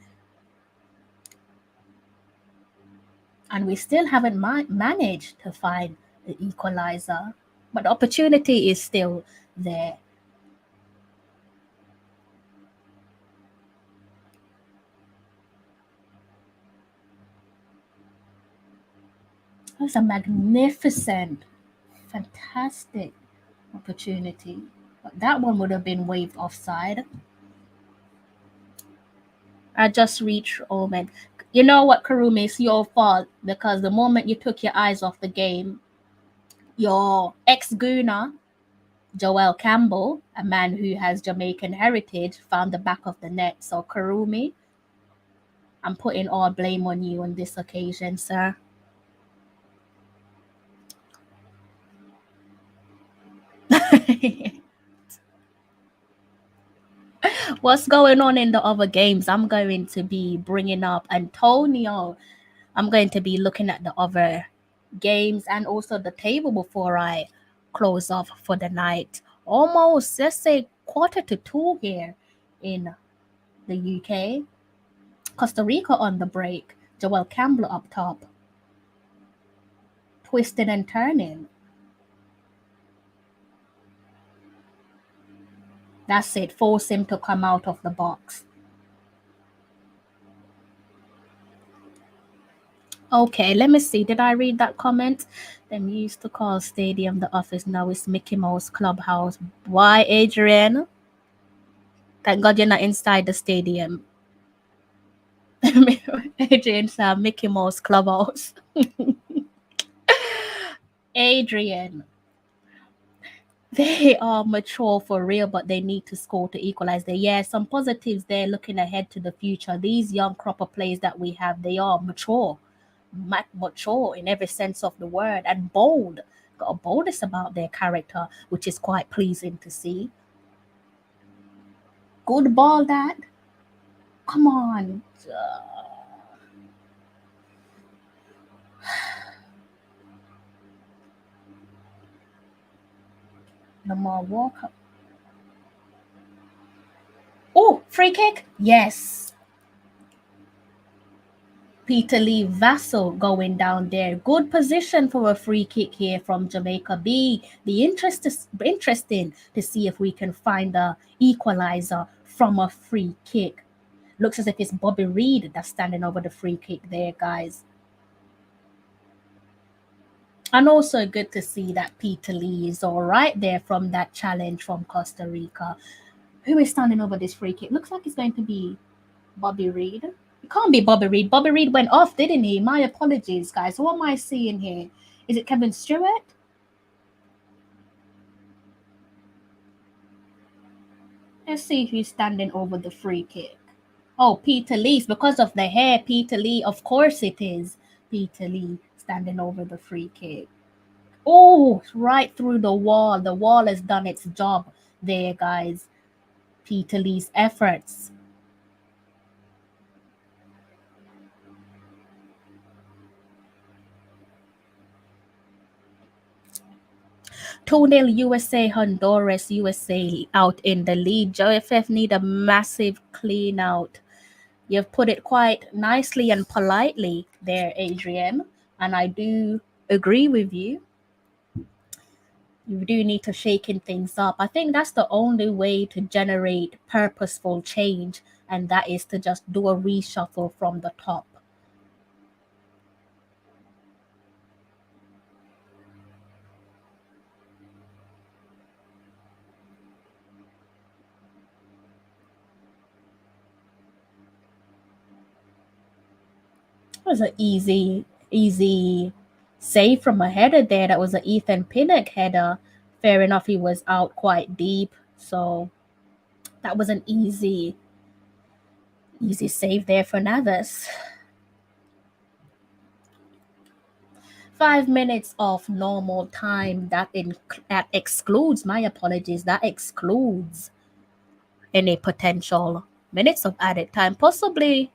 And we still haven't managed to find the equalizer. But the opportunity is still there. It was a magnificent, fantastic opportunity. But that one would have been waved offside. I just reached Omen. You know what, Karumi? It's your fault, because the moment you took your eyes off the game, your ex-gooner, Joel Campbell, a man who has Jamaican heritage, found the back of the net. So, Karumi, I'm putting all blame on you on this occasion, sir. What's going on in the other games? I'm going to be bringing up Antonio. I'm going to be looking at the other games and also the table before I close off for the night. Almost, let's say, 1:45 here in the UK. Costa Rica on the break. Joel Campbell up top. Twisting and turning. That's it. Force him to come out of the box. Okay, let me see. Did I read that comment? Them used to call stadium the office. Now it's Mickey Mouse Clubhouse. Why, Adrian? Thank God you're not inside the stadium. Adrian said Mickey Mouse Clubhouse. Adrian. They are mature for real, but they need to score to equalize there. Yeah, some positives there looking ahead to the future. These young crop of players that we have, they are mature in every sense of the word, and bold. Got a boldness about their character, which is quite pleasing to see. Good ball, Dad. Come on. Lamar Walker. Oh, free kick? Yes. Peter Lee Vassell going down there. Good position for a free kick here from Jamaica. Be interesting to see if we can find the equalizer from a free kick. Looks as if it's Bobby Reed that's standing over the free kick there, guys. And also good to see that Peter Lee is all right there from that challenge from Costa Rica. Who is standing over this free kick? Looks like it's going to be Bobby Reed. It can't be Bobby Reed. Bobby Reed went off, didn't he? My apologies, guys. What am I seeing here? Is it Kevin Stewart? Let's see who's standing over the free kick. Oh, Peter Lee. Because of the hair, Peter Lee. Of course it is Peter Lee standing over the free kick. Oh, right through the wall. The wall has done its job there, guys. Peter Lee's efforts. Two-nil USA, Honduras, USA out in the lead. JFF need a massive clean out. You've put it quite nicely and politely there, Adrian, and I do agree with you. You do need to shaking things up. I think that's the only way to generate purposeful change, and that is to just do a reshuffle from the top. It was an easy save from a header there. That was an Ethan Pinnock header. Fair enough, he was out quite deep, so that was an easy save there for Navas. 5 minutes of normal time. That excludes, my apologies, that excludes any potential minutes of added time. Possibly,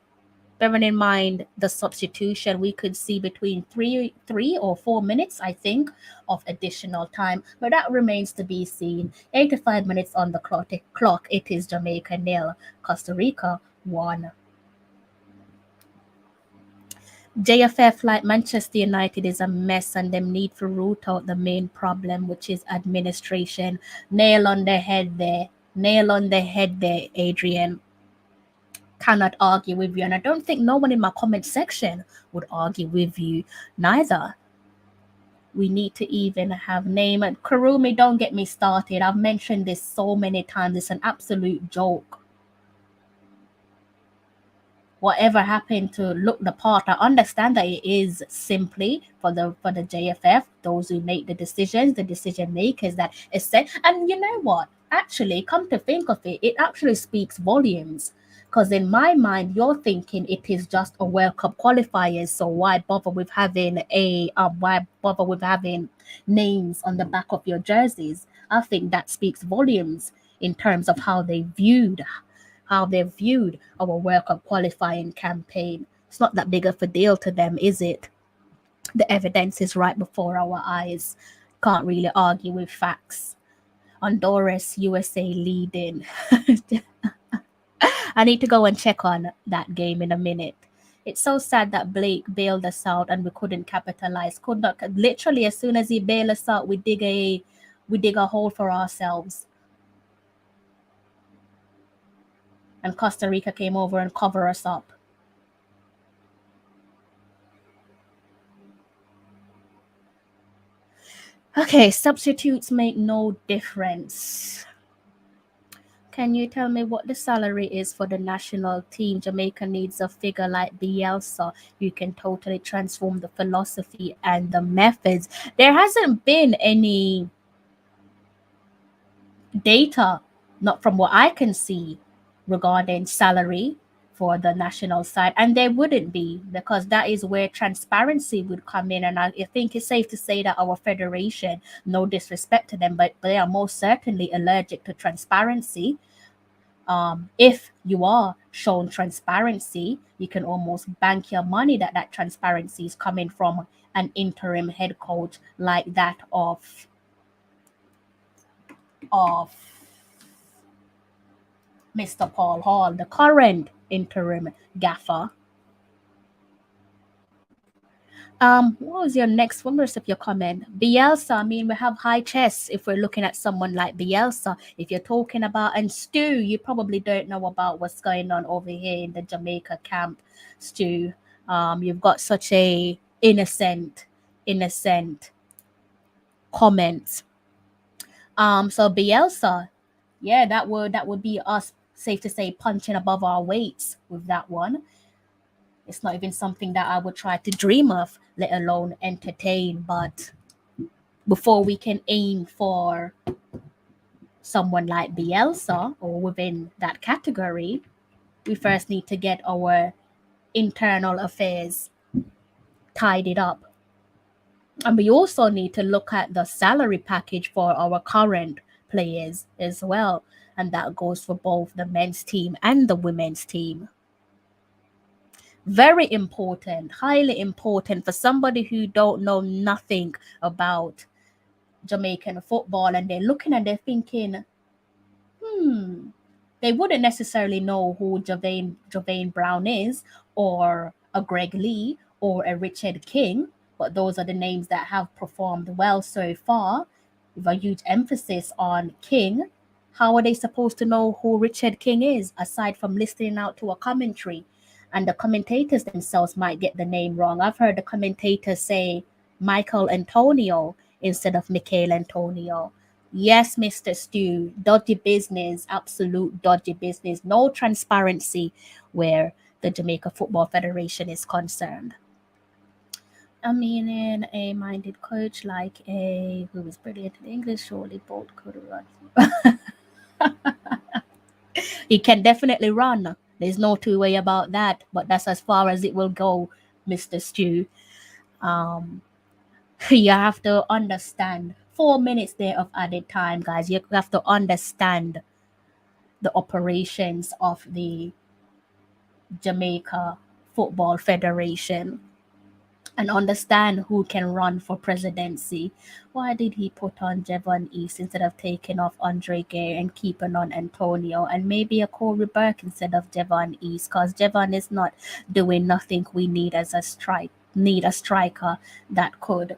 bearing in mind the substitution, we could see between three or 4 minutes, I think, of additional time. But that remains to be seen. 85 minutes on the clock. It is Jamaica 0, Costa Rica 1. JFF, like Manchester United, is a mess and them need to root out the main problem, which is administration. Nail on the head there. Nail on the head there, Adrian. Cannot argue with you, and I don't think no one in my comment section would argue with you neither. We need to even have name. And Kurumi, don't get me started. I've mentioned this so many times. It's an absolute joke. Whatever happened to look the part? I understand that it is simply for the JFF, those who make the decisions, the decision makers that is said. And you know what? Actually, come to think of it, it actually speaks volumes. Because in my mind, you're thinking it is just a World Cup qualifier. So why bother with having names on the back of your jerseys? I think that speaks volumes in terms of how they viewed our World Cup qualifying campaign. It's not that big of a deal to them, is it? The evidence is right before our eyes. Can't really argue with facts. Honduras, USA leading. I need to go and check on that game in a minute. It's so sad that Blake bailed us out and we couldn't capitalize. Literally, as soon as he bailed us out, we dig a hole for ourselves. And Costa Rica came over and covered us up. Okay, substitutes make no difference. Can you tell me what the salary is for the national team? Jamaica needs a figure like Bielsa. You can totally transform the philosophy and the methods. There hasn't been any data, not from what I can see, regarding salary for the national side, and there wouldn't be, because that is where transparency would come in. And I think it's safe to say that our federation, no disrespect to them, but they are most certainly allergic to transparency. If you are shown transparency, you can almost bank your money that that transparency is coming from an interim head coach like that of Mr. Paul Hall, the current interim gaffer. What was your next one? Rest of your comment? Bielsa. I mean, we have high chests if we're looking at someone like Bielsa. If you're talking about, and Stu, you probably don't know about what's going on over here in the Jamaica camp, Stu. You've got such a innocent comments. So Bielsa, yeah, that would be us, safe to say, punching above our weights with that one. It's not even something that I would try to dream of, let alone entertain. But before we can aim for someone like Bielsa or within that category, we first need to get our internal affairs tidied up. And we also need to look at the salary package for our current players as well. And that goes for both the men's team and the women's team. Very important, highly important for somebody who don't know nothing about Jamaican football, and they're looking and they're thinking, they wouldn't necessarily know who Javain Brown is, or a Greg Lee, or a Richard King, but those are the names that have performed well so far, with a huge emphasis on King. How are they supposed to know who Richard King is, aside from listening out to a commentary? And the commentators themselves might get the name wrong. I've heard the commentators say Michael Antonio instead of Michael Antonio. Yes, Mr. Stu, dodgy business, absolute dodgy business. No transparency where the Jamaica Football Federation is concerned. I mean, in a minded coach like a who is brilliant in English, surely Bolt could run. He can definitely run. There's no two way about that. But that's as far as it will go, Mr. Stu. You have to understand. 4 minutes there of added time, guys. You have to understand the operations of the Jamaica Football Federation and understand who can run for presidency. Why did he put on Jevon East instead of taking off Andre Gay and keeping on Antonio, and maybe a Corey Burke instead of Jevon East? Because Jevon is not doing nothing we need as a striker that could.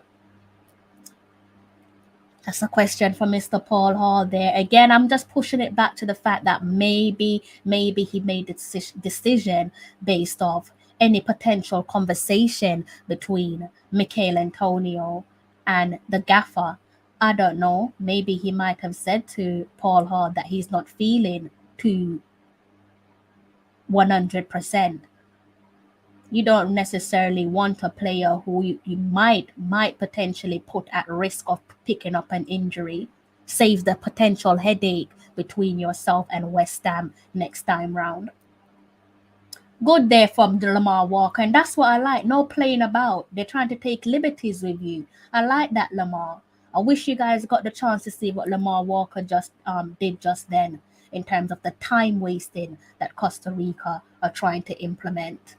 That's a question for Mr. Paul Hall there. Again, I'm just pushing it back to the fact that maybe he made the decision based off any potential conversation between Michael Antonio and the gaffer. I don't know. Maybe he might have said to Paul Hall that he's not feeling to 100%. You don't necessarily want a player who you might potentially put at risk of picking up an injury. Save the potential headache between yourself and West Ham next time round. Good there from Lamar Walker, and that's what I like. No playing about. They're trying to take liberties with you. I like that, Lamar. I wish you guys got the chance to see what Lamar Walker just did just then in terms of the time wasting that Costa Rica are trying to implement.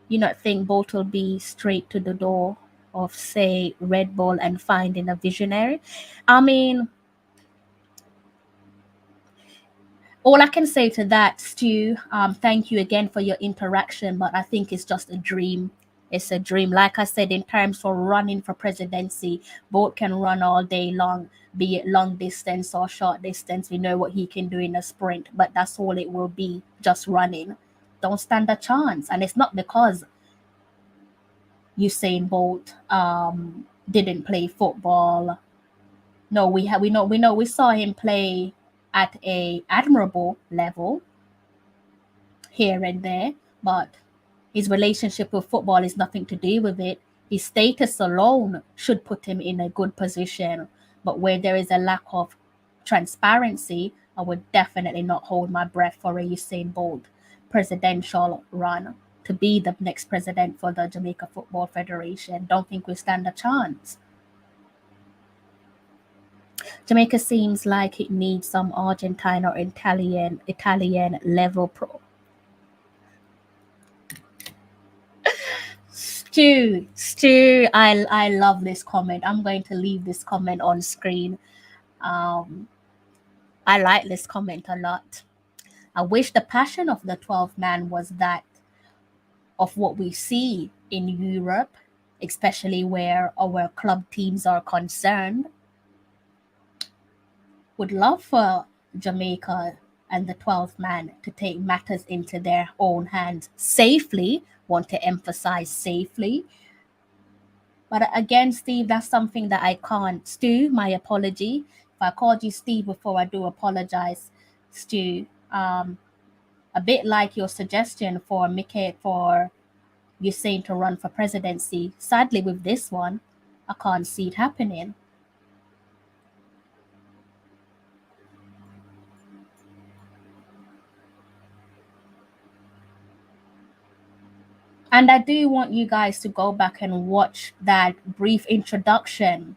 You not think Bolt will be straight to the door of, say, Red Bull and finding a visionary? I mean, all I can say to that, Stu, thank you again for your interaction, but I think it's just a dream. It's a dream. Like I said, in terms of running for presidency, Bolt can run all day long, be it long distance or short distance. We know what he can do in a sprint, but that's all it will be, just running. Don't stand a chance. And it's not because Usain Bolt didn't play football. No, we saw him play at a admirable level here and there, but his relationship with football is nothing to do with it. His status alone should put him in a good position, but where there is a lack of transparency, I would definitely not hold my breath for a Usain Bolt presidential run to be the next president for the Jamaica Football Federation. Don't think we stand a chance. Jamaica seems like it needs some Argentine or Italian level pro. Stu, I love this comment. I'm going to leave this comment on screen. I like this comment a lot. I wish the passion of the 12th man was that of what we see in Europe, especially where our club teams are concerned. Would love for Jamaica and the 12th man to take matters into their own hands safely. Want to emphasize safely. But again, Steve, that's something that I can't. Stu, my apology. If I called you Steve before, I do apologize, Stu. A bit like your suggestion for Mickey, for you saying to run for presidency. Sadly, with this one, I can't see it happening. And I do want you guys to go back and watch that brief introduction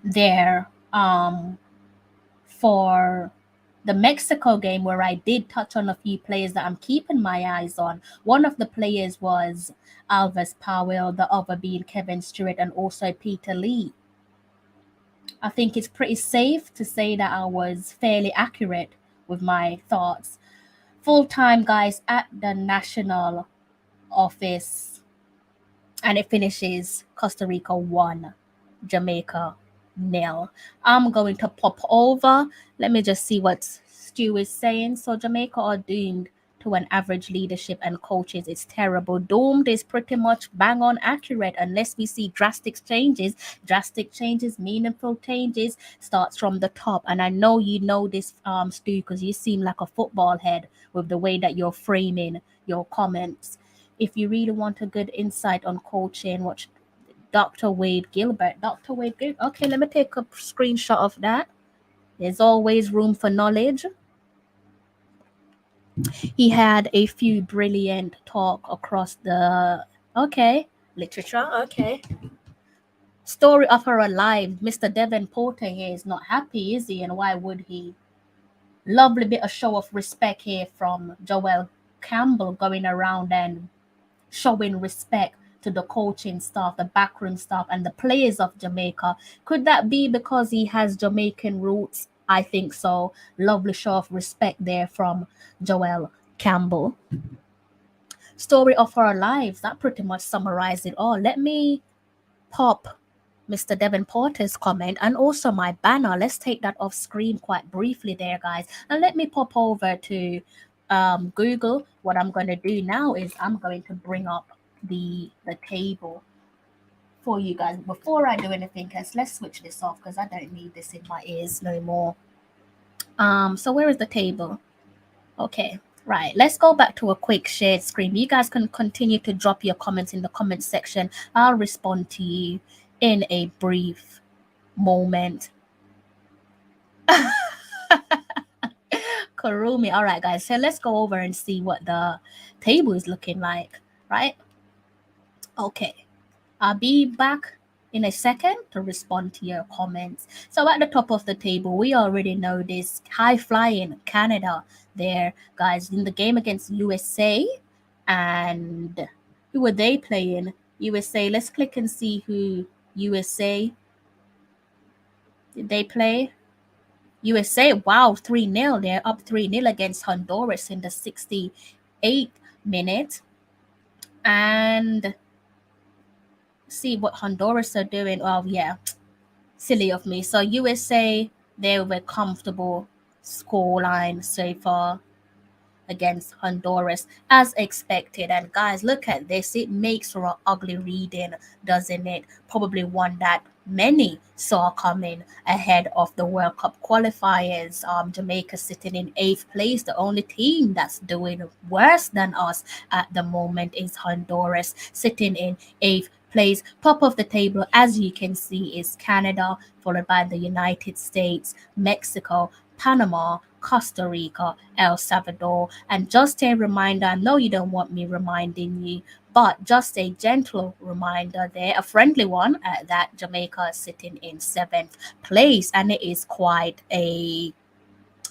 there for the Mexico game, where I did touch on a few players that I'm keeping my eyes on. One of the players was Alves Powell, the other being Kevin Stewart, and also Peter Lee. I think it's pretty safe to say that I was fairly accurate with my thoughts. Full time, guys, at the national office, and it finishes Costa Rica 1, Jamaica 0. I'm going to pop over. Let me just see what Stu is saying. So Jamaica are doomed to an average leadership and coaches. It's terrible. Doomed is pretty much bang on accurate unless we see drastic changes. Drastic changes, meaningful changes, starts from the top. And I know you know this, Stu, because you seem like a football head with the way that you're framing your comments. If you really want a good insight on coaching, watch Dr. Wade Gilbert. Dr. Wade Gilbert. Okay, let me take a screenshot of that. There's always room for knowledge. He had a few brilliant talk across the literature. Okay. Story of her life. Mr. Devon Porter here is not happy, is he? And why would he? Lovely bit of show of respect here from Joel Campbell, going around and showing respect to the coaching staff, the backroom staff, and the players of Jamaica. Could that be because he has Jamaican roots? I think so. Lovely show of respect there from Joel Campbell. Story of our lives. That pretty much summarized it all. Let me pop Mr. Devon Porter's comment and also my banner. Let's take that off screen quite briefly there, guys. And let me pop over to Google. What I'm going to do now is I'm going to bring up the table for you guys. Before I do anything else, let's switch this off because I don't need this in my ears no more. So where is the table? Okay, right. Let's go back to a quick shared screen. You guys can continue to drop your comments in the comment section. I'll respond to you in a brief moment. Karumi. All right, guys. So let's go over and see what the table is looking like, right? Okay. I'll be back in a second to respond to your comments. So at the top of the table, we already know this high-flying Canada there, guys, in the game against USA. And who were they playing? USA. Let's click and see who USA did they play. USA, wow, 3-0. They're up 3-0 against Honduras in the 68th minute. And see what Honduras are doing. Oh, yeah, silly of me. So USA, they were comfortable scoreline so far against Honduras as expected. And guys, look at this. It makes for an ugly reading, doesn't it? Probably one that many saw coming ahead of the World Cup qualifiers. Jamaica sitting in 8th place. The only team that's doing worse than us at the moment is Honduras, sitting in 8th place. Top of the table, as you can see, is Canada, followed by the United States, Mexico, Panama, Costa Rica, El Salvador. And just a reminder, I know you don't want me reminding you, but just a gentle reminder there, a friendly one, that Jamaica is sitting in 7th place, and it is quite a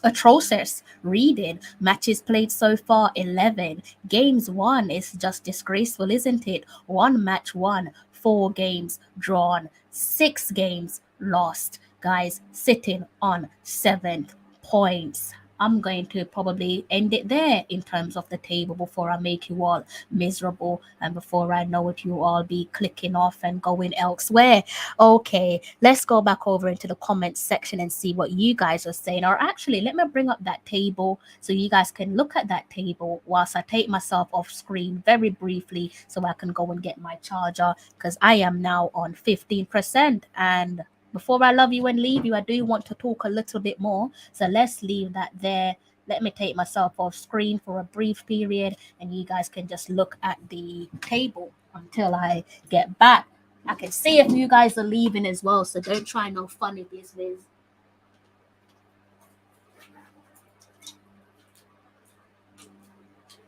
atrocious reading. Matches played so far 11, games won. Is just disgraceful, isn't it? 1 match won, 4 games drawn, 6 games lost. Guys, sitting on 7 points. I'm going to probably end it there in terms of the table before I make you all miserable and before I know it, you all be clicking off and going elsewhere. Okay, let's go back over into the comments section and see what you guys are saying. Or actually, let me bring up that table so you guys can look at that table whilst I take myself off screen very briefly so I can go and get my charger because I am now on 15%. And before I love you and leave you, I do want to talk a little bit more. So let's leave that there. Let me take myself off screen for a brief period and you guys can just look at the table until I get back. I can see if you guys are leaving as well, so don't try no funny business.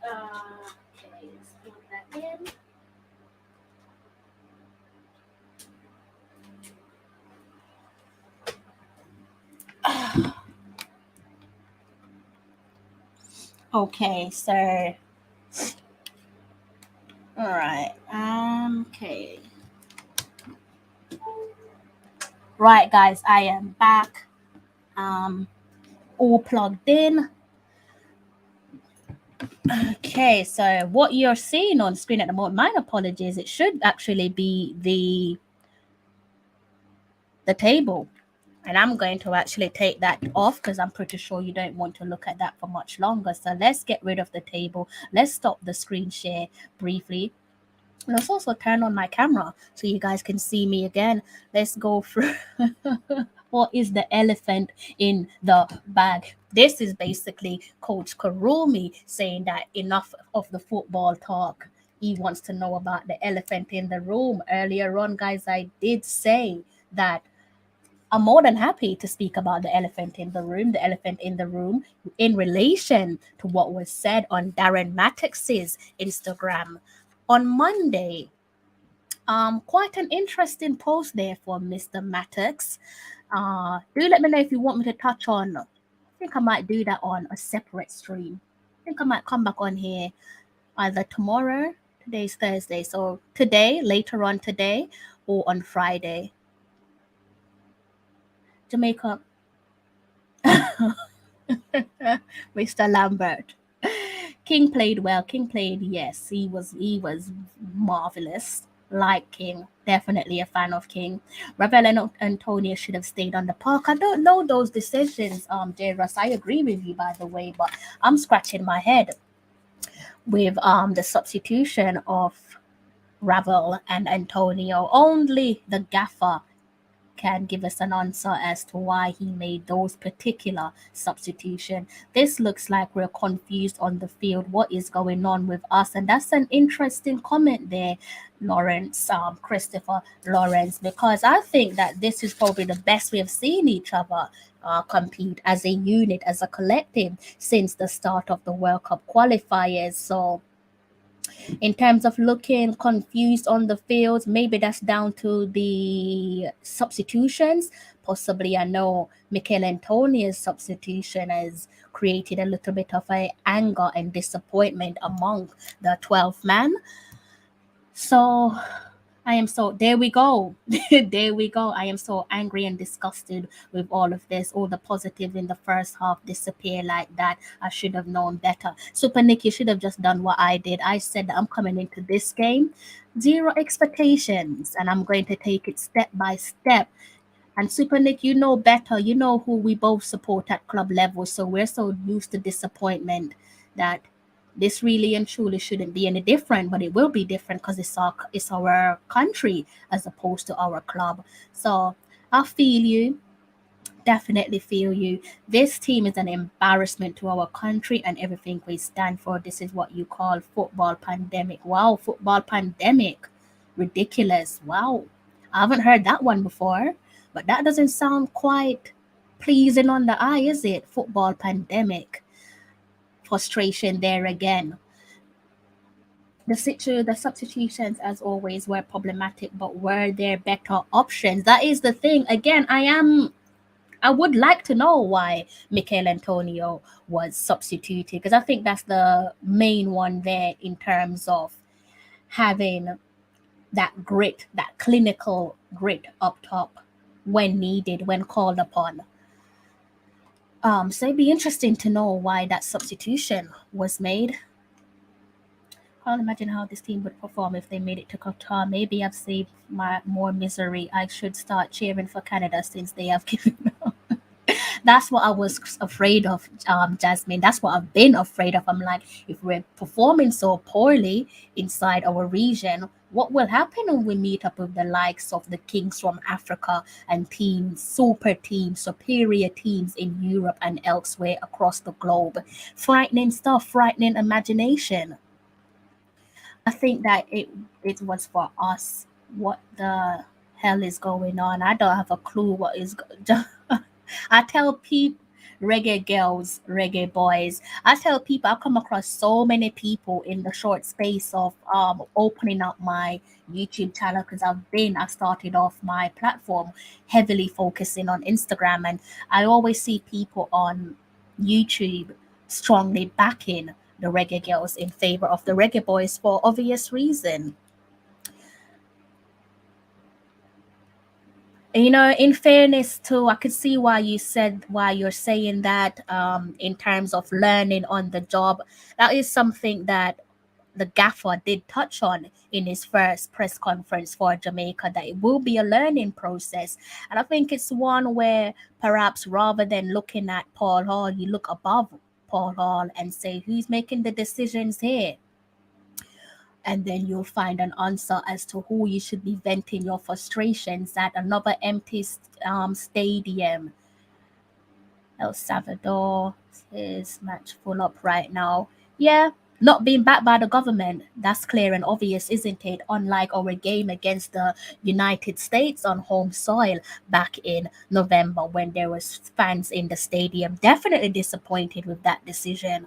Okay, let's put that in. Okay, so all right. Okay. Right, guys, I am back. All plugged in. Okay, so what you're seeing on screen at the moment, my apologies, it should actually be the table. And I'm going to actually take that off because I'm pretty sure you don't want to look at that for much longer. So let's get rid of the table. Let's stop the screen share briefly. Let's also turn on my camera so you guys can see me again. Let's go through what is the elephant in the bag. This is basically Coach Karumi saying that enough of the football talk. He wants to know about the elephant in the room. Earlier on, guys, I did say that I'm more than happy to speak about the elephant in the room, in relation to what was said on Darren Mattox's Instagram on Monday. Quite an interesting post there for Mr. Mattox. Do let me know if you want me to touch on. I think I might do that on a separate stream. I think I might come back on here either tomorrow. Today's Thursday, so today, later on today, or on Friday. Jamaica. Mr. Lambert. King played well. King played, yes. He was marvelous. Like King. Definitely a fan of King. Ravel and Antonio should have stayed on the park. I don't know those decisions, J. Russ. I agree with you, by the way, but I'm scratching my head with the substitution of Ravel and Antonio. Only the gaffer can give us an answer as to why he made those particular substitution. This looks like we're confused on the field. What is going on with us? And that's an interesting comment there, Lawrence, Christopher Lawrence, because I think that this is probably the best we have seen each other compete as a unit, as a collective, since the start of the World Cup qualifiers. So in terms of looking confused on the field, maybe that's down to the substitutions. Possibly, I know Mikel Antonia's substitution has created a little bit of a anger and disappointment among the 12 man. So I am so, there we go. There we go. I am so angry and disgusted with all of this. All the positives in the first half disappear like that. I should have known better. Super Nick, you should have just done what I did. I said that I'm coming into this game, zero expectations, and I'm going to take it step by step. And Super Nick, you know better. You know who we both support at club level. So we're so used to disappointment that this really and truly shouldn't be any different, but it will be different because it's our country as opposed to our club. So I feel you, definitely feel you. This team is an embarrassment to our country and everything we stand for. This is what you call football pandemic. Wow, football pandemic, ridiculous. Wow, I haven't heard that one before, but that doesn't sound quite pleasing on the eye, is it? Football pandemic. Frustration there again. The substitutions, as always, were problematic, but were there better options? That is the thing. Again, I would like to know why Mikel Antonio was substituted because I think that's the main one there in terms of having that grit, that clinical grit up top when needed, when called upon. So it'd be interesting to know why that substitution was made. Can't imagine how this team would perform if they made it to Qatar. Maybe I've saved my more misery. I should start cheering for Canada since they have given up. That's what I was afraid of, Jasmine. That's what I've been afraid of. I'm like, if we're performing so poorly inside our region, what will happen when we meet up with the likes of the Kings from Africa and teams, super teams, superior teams in Europe and elsewhere across the globe? Frightening stuff, frightening imagination. I think that it was for us. What the hell is going on? I don't have a clue what is. I tell people, reggae girls, reggae boys. I tell people I come across so many people in the short space of opening up my YouTube channel because I started off my platform heavily focusing on Instagram, and I always see people on YouTube strongly backing the reggae girls in favor of the reggae boys for obvious reason. In fairness too, I could see why you're saying that in terms of learning on the job. That is something that the gaffer did touch on in his first press conference for Jamaica, that it will be a learning process. And I think it's one where perhaps rather than looking at Paul Hall, you look above Paul Hall and say, who's making the decisions here? And then you'll find an answer as to who you should be venting your frustrations at. Another empty stadium. El Salvador is match full up right now. Yeah, not being backed by the government. That's clear and obvious, isn't it? Unlike our game against the United States on home soil back in November when there was fans in the stadium. Definitely disappointed with that decision.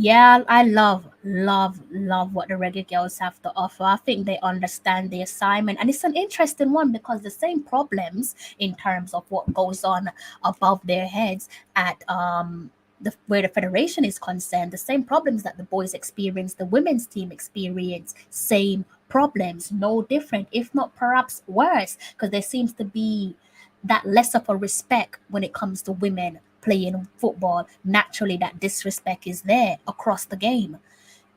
Yeah, I love what the reggae girls have to offer. I think they understand the assignment, and it's an interesting one because the same problems in terms of what goes on above their heads at where the federation is concerned, the same problems that the boys experience, the women's team experience, same problems, no different, if not perhaps worse, because there seems to be that less of a respect when it comes to women playing football. Naturally, that disrespect is there across the game.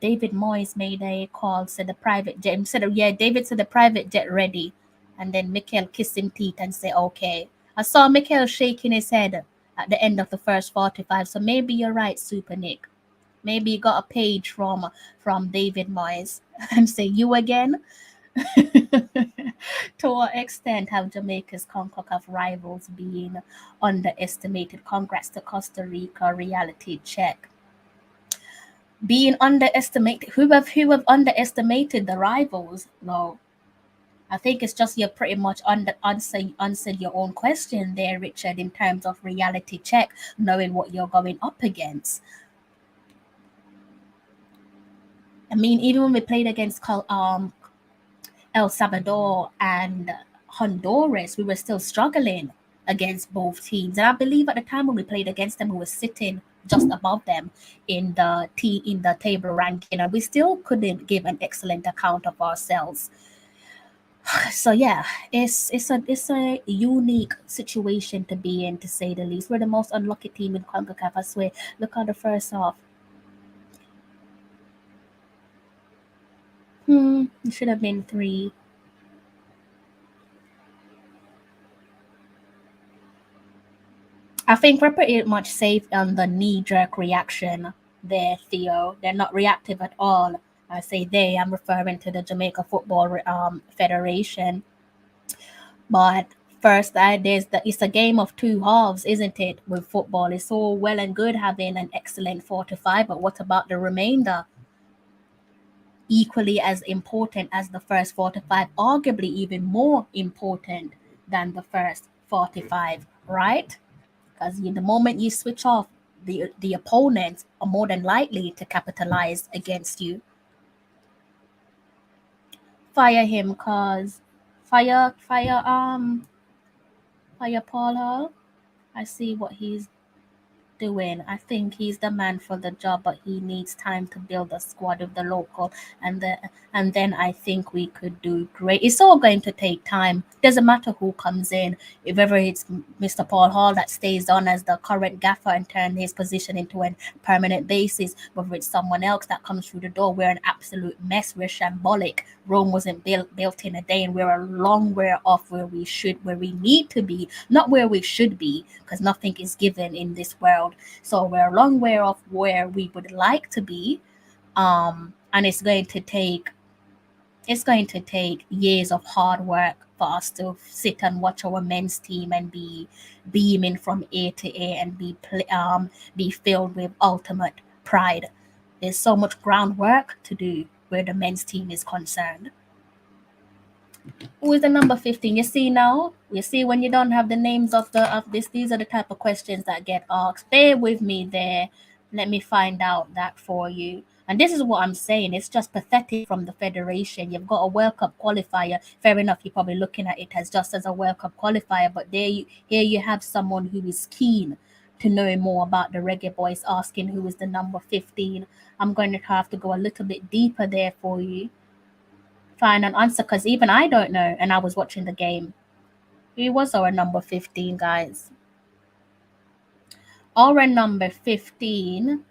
David Moyes made a call, said the private jet, David said the private jet ready. And then Mikel kissed him teeth and said, okay. I saw Mikel shaking his head at the end of the first 45. So maybe you're right, Super Nick. Maybe you got a page from David Moyes and say, you again? To what extent have Jamaica's CONCACAF rivals been underestimated? Congrats to Costa Rica, reality check. Being underestimated, who have underestimated the rivals? No, I think it's just you pretty much answered your own question there, Richard, in terms of reality check, knowing what you're going up against. I mean, even when we played against El Salvador and Honduras, we were still struggling against both teams. And I believe at the time when we played against them, we were sitting just above them in the table ranking, and we still couldn't give an excellent account of ourselves. So yeah, it's a unique situation to be in, to say the least. We're the most unlucky team in CONCACAF, I swear. Look at the first half. It should have been 3. I think we're pretty much safe on the knee-jerk reaction there, Theo. They're not reactive at all. I say they, I'm referring to the Jamaica Football Federation. But first, it's a game of two halves, isn't it? With football, it's all well and good having an excellent 45, but what about the remainder? Equally as important as the first 45, arguably even more important than the first 45, right? Because the moment you switch off, the opponents are more than likely to capitalize against you. Fire him, cause fire Paul Hall. I see what he's doing. I think he's the man for the job, but he needs time to build a squad with the local, and then I think we could do great. It's all going to take time. Doesn't matter who comes in, if ever it's Mr. Paul Hall that stays on as the current gaffer and turn his position into a permanent basis, whether it's someone else that comes through the door. We're an absolute mess. We're shambolic. Rome wasn't built in a day, and we're a long way off where we need to be, not where we should be, because nothing is given in this world. So we're a long way off where we would like to be, and it's going to take years of hard work for us to sit and watch our men's team and be beaming from A to A and be filled with ultimate pride. There's so much groundwork to do where the men's team is concerned. Who is the number 15? You see now? You see when you don't have the names of this, these are the type of questions that get asked. Bear with me there. Let me find out that for you. And this is what I'm saying. It's just pathetic from the federation. You've got a World Cup qualifier. Fair enough, you're probably looking at it as just as a World Cup qualifier. But here you have someone who is keen to know more about the Reggae Boyz, asking who is the number 15. I'm going to have to go a little bit deeper there for you. Find an answer, because even I don't know, and I was watching the game. Who was our number 15, guys? Our number 15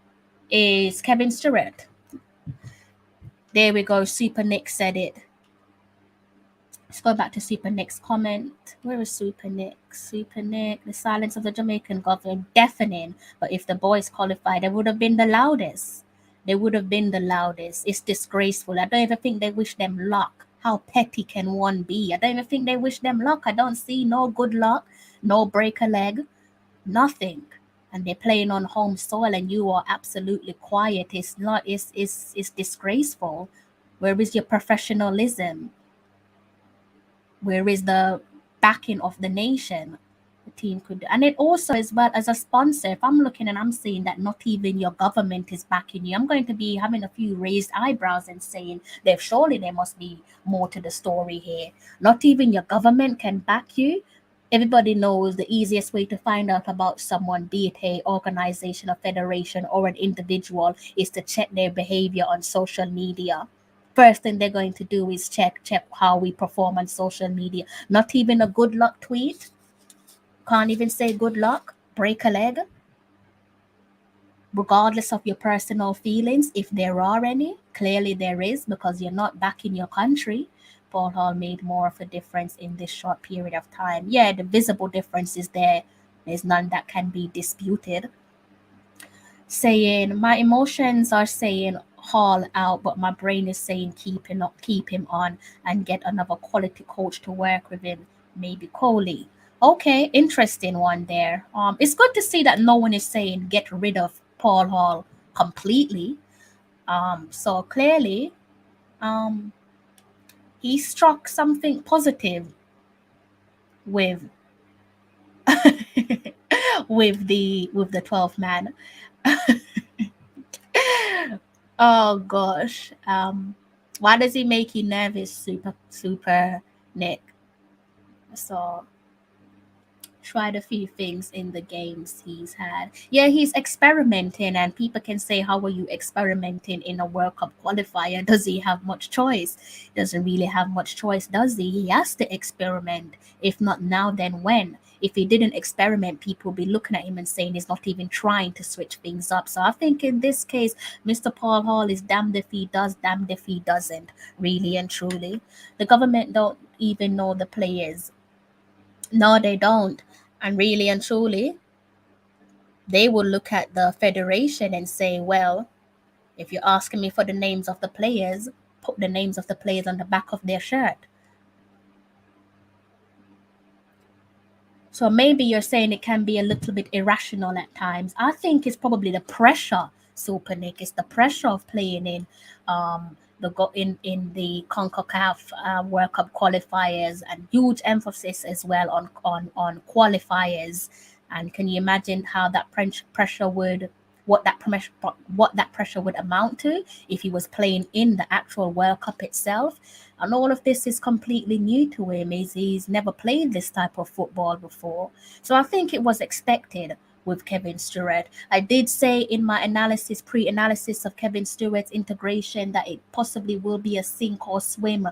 is Kevin Stewart. There we go. Super Nick said it. Let's go back to Super Nick's comment. Where is Super Nick? Super Nick, the silence of the Jamaican government, deafening. But if the boys qualified, they would have been the loudest. They would have been the loudest. It's disgraceful. I don't even think they wish them luck. How petty can one be? I don't even think they wish them luck. I don't see no good luck, no break a leg, nothing. And they're playing on home soil, and you are absolutely quiet. It's not. It's disgraceful. Where is your professionalism? Where is the backing of the nation? The team could, and it also as well as a sponsor. If I'm looking and I'm seeing that not even your government is backing you, I'm going to be having a few raised eyebrows and saying surely there must be more to the story here. Not even your government can back you. Everybody knows the easiest way to find out about someone, be it a organization, a federation, or an individual, is to check their behavior on social media. First thing they're going to do is check how we perform on social media. Not even a good luck tweet. Can't even say good luck. Break a leg. Regardless of your personal feelings, if there are any, clearly there is, because you're not back in your country. Paul Hall made more of a difference in this short period of time. Yeah, the visible difference is there. There's none that can be disputed. Saying, my emotions are saying Hall out, but my brain is saying keep him on and get another quality coach to work with him, maybe Coley. Okay, interesting one there. It's good to see that no one is saying get rid of Paul Hall completely. So clearly, he struck something positive with with the 12th man. Oh gosh. Why does he make you nervous, super Nick? So tried a few things in the games he's had. Yeah, he's experimenting, and people can say, how are you experimenting in a World Cup qualifier? Does he have much choice? Doesn't really have much choice, does he? He has to experiment. If not now, then when? If he didn't experiment, people will be looking at him and saying he's not even trying to switch things up. So I think in this case, Mr. Paul Hall is damned if he does, damned if he doesn't, really and truly. The government don't even know the players. No, they don't. And really and truly, they will look at the federation and say, well, if you're asking me for the names of the players, put the names of the players on the back of their shirt. So maybe you're saying it can be a little bit irrational at times. I think it's probably the pressure, Super Nick. It's the pressure of playing in the CONCACAF World Cup qualifiers, and huge emphasis as well on qualifiers. And can you imagine how that pressure would, what that pressure would amount to if he was playing in the actual World Cup itself? And all of this is completely new to him. He's never played this type of football before. So I think it was expected. with Kevin Stewart. I did say in my pre-analysis of Kevin Stewart's integration, that it possibly will be a sink or swim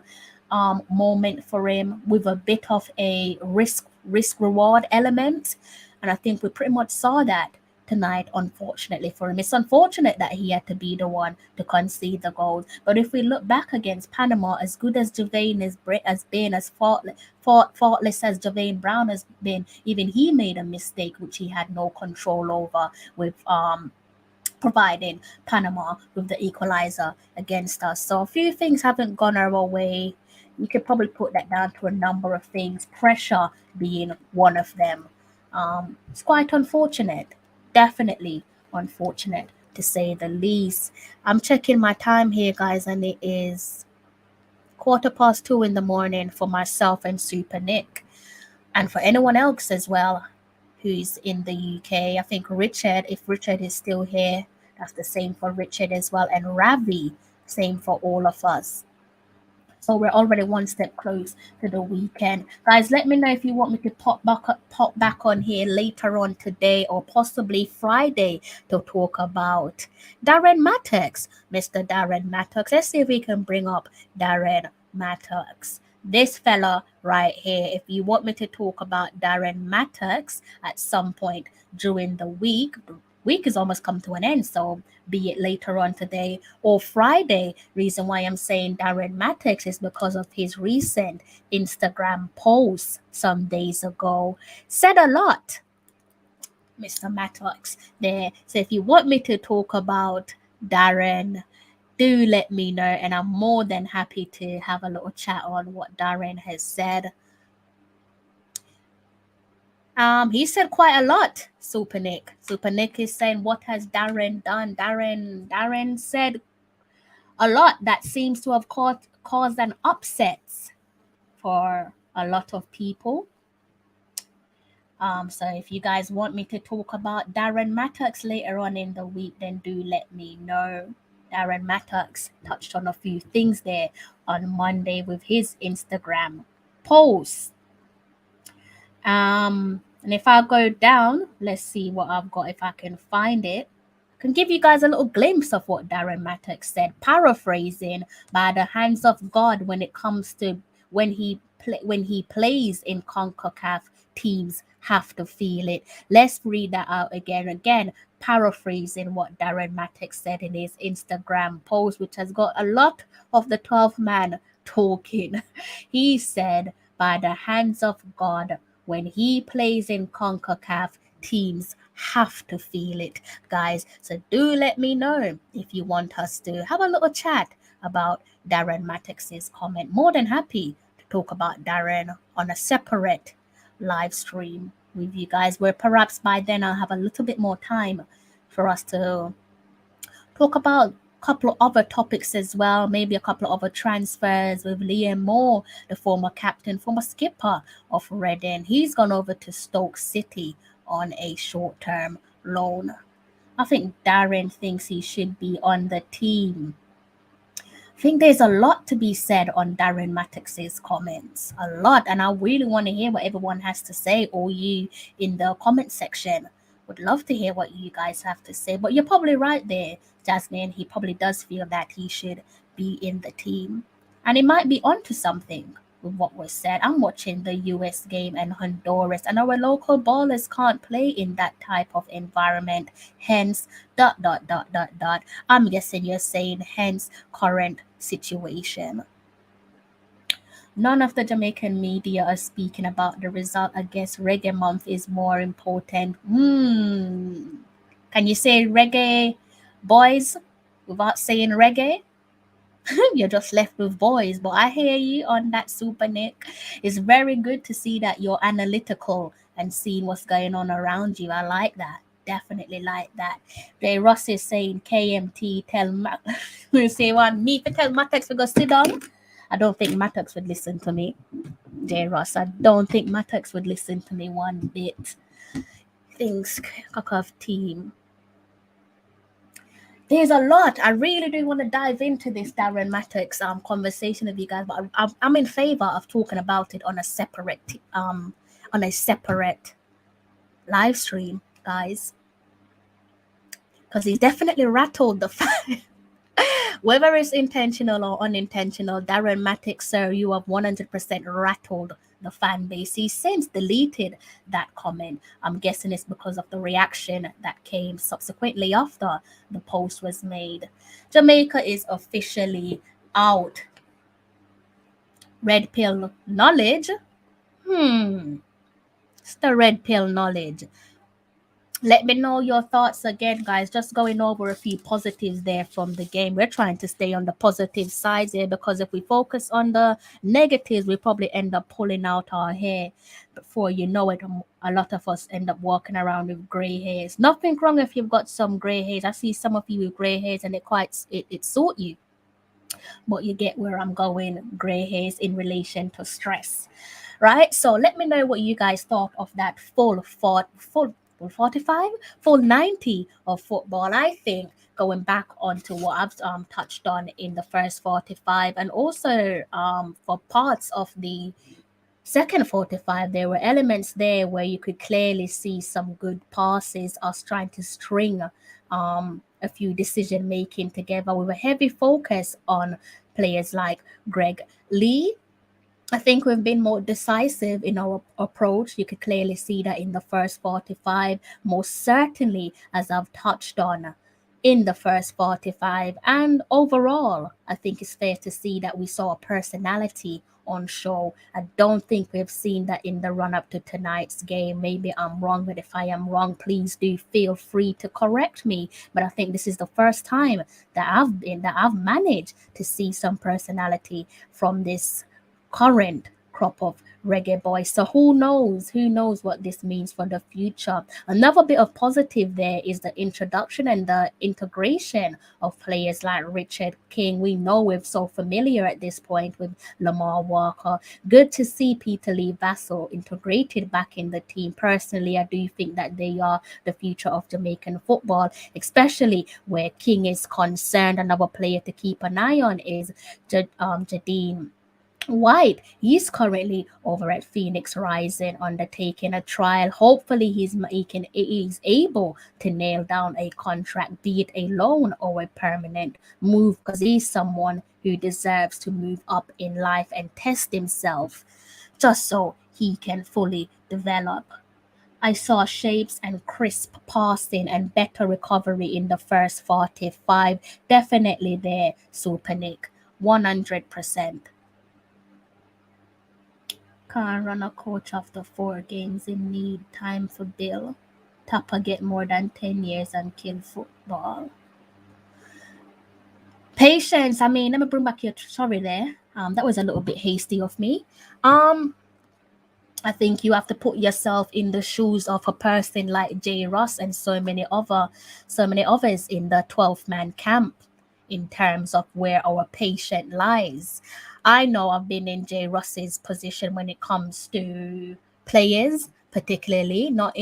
moment for him, with a bit of a risk reward element. And I think we pretty much saw that tonight, unfortunately for him. It's unfortunate that he had to be the one to concede the goal. But if we look back against Panama, as good as Javane has been, as faultless as Javane Brown has been, even he made a mistake which he had no control over, with providing Panama with the equalizer against us. So a few things haven't gone our way. You could probably put that down to a number of things, pressure being one of them. It's quite unfortunate, definitely unfortunate to say the least. I'm checking my time here, guys, and it is 2:15 in the morning for myself and Super Nick, and for anyone else as well who's in the UK. I think Richard, if Richard is still here, that's the same for Richard as well, and Ravi, same for all of us. So we're already one step close to the weekend. Guys, let me know if you want me to pop back on here later on today, or possibly Friday, to talk about Darren Mattocks, Mr. Darren Mattocks. Let's see if we can bring up Darren Mattocks. This fella right here, if you want me to talk about Darren Mattocks at some point during the week is almost come to an end, so be it later on today or Friday. Reason why I'm saying Darren Mattocks is because of his recent Instagram post some days ago. Said a lot, Mr. Mattocks there. So if you want me to talk about Darren, do let me know, and I'm more than happy to have a little chat on what Darren has said. He said quite a lot, Super Nick. Super Nick is saying, what has Darren done? Darren said a lot that seems to have caused an upset for a lot of people. So if you guys want me to talk about Darren Mattocks later on in the week, then do let me know. Darren Mattocks touched on a few things there on Monday with his Instagram post. And if I go down, let's see what I've got, if I can find it. I can give you guys a little glimpse of what Darren Mattocks said, paraphrasing, by the hands of God when it comes to when he plays in CONCACAF, teams have to feel it. Let's read that out again, paraphrasing what Darren Mattocks said in his Instagram post, which has got a lot of the 12 man talking. He said, by the hands of God, when he plays in CONCACAF, teams have to feel it, guys. So do let me know if you want us to have a little chat about Darren Mattocks' comment. More than happy to talk about Darren on a separate live stream with you guys, where perhaps by then I'll have a little bit more time for us to talk about couple of other topics as well, maybe a couple of other transfers with Liam Moore, the former captain, former skipper of Reading. He's gone over to Stoke City on a short-term loan. I think Darren thinks he should be on the team. I think there's a lot to be said on Darren Mattocks' comments, a lot, and I really want to hear what everyone has to say, or you in the comment section. Would love to hear what you guys have to say. But you're probably right there, Jasmine. He probably does feel that he should be in the team. And he might be onto something with what was said. I'm watching the US game and Honduras, and our local ballers can't play in that type of environment. Hence, ... I'm guessing you're saying hence current situation. None of the Jamaican media are speaking about the result. I guess Reggae Month is more important. Can you say Reggae, Boyz, without saying Reggae? You're just left with Boyz. But I hear you on that, Super Nick. It's very good to see that you're analytical and seeing what's going on around you. I like that. Definitely like that. Jay Ross is saying KMT tell we say one me to tell Mattocks we go sit down. I don't think Mattocks would listen to me. J. Ross, I don't think Mattocks would listen to me one bit. Things kickoff team. There's a lot. I really do want to dive into this Darren Mattocks conversation with you guys, but I'm in favor of talking about it on a separate live stream, guys, because he definitely rattled the fan. Whether it's intentional or unintentional, Darren Matic, sir, you have 100% rattled the fan base. He's since deleted that comment. I'm guessing it's because of the reaction that came subsequently after the post was made. Jamaica is officially out. Red pill knowledge? It's the red pill knowledge. Let me know your thoughts again, guys. Just going over a few positives there from the game. We're trying to stay on the positive side here, because if we focus on the negatives, we probably end up pulling out our hair. Before you know it, a lot of us end up walking around with gray hairs. Nothing wrong if you've got some gray hairs. I see some of you with gray hairs and it suit you. But you get where I'm going, gray hairs in relation to stress. Right? So let me know what you guys thought of that full 45, full 90 of football. I think going back onto what I've touched on in the first 45, and also for parts of the second 45, there were elements there where you could clearly see some good passes, us trying to string a few decision making together with a heavy focus on players like Greg Lee. I think we've been more decisive in our approach. You could clearly see that in the first 45, most certainly, as I've touched on in the first 45. And overall, I think it's fair to see that we saw a personality on show. I don't think we've seen that in the run up to tonight's game. Maybe I'm wrong, but if I am wrong, please do feel free to correct me. But I think this is the first time that I've managed to see some personality from this current crop of reggae boys. So who knows what this means for the future. Another bit of positive there is the introduction and the integration of players like Richard King. We know we're so familiar at this point with Lamar Walker. Good to see Peter Lee Vassell integrated back in the team. Personally, I do think that they are the future of Jamaican football, especially where King is concerned. Another player to keep an eye on is Jadine White. He's currently over at Phoenix Rising undertaking a trial. Hopefully he's able to nail down a contract, be it a loan or a permanent move, because he's someone who deserves to move up in life and test himself just so he can fully develop. I saw shapes and crisp passing and better recovery in the first 45. Definitely there, Super Nick. 100%. Can't run a coach after 4 games in need. Time for Bill. Tapper get more than 10 years and kill football. Patience. I mean, let me bring back your sorry there. That was a little bit hasty of me. I think you have to put yourself in the shoes of a person like J. Ross and so many others in the 12-man camp in terms of where our patient lies. I know I've been in J. Ross's position when it comes to players, particularly not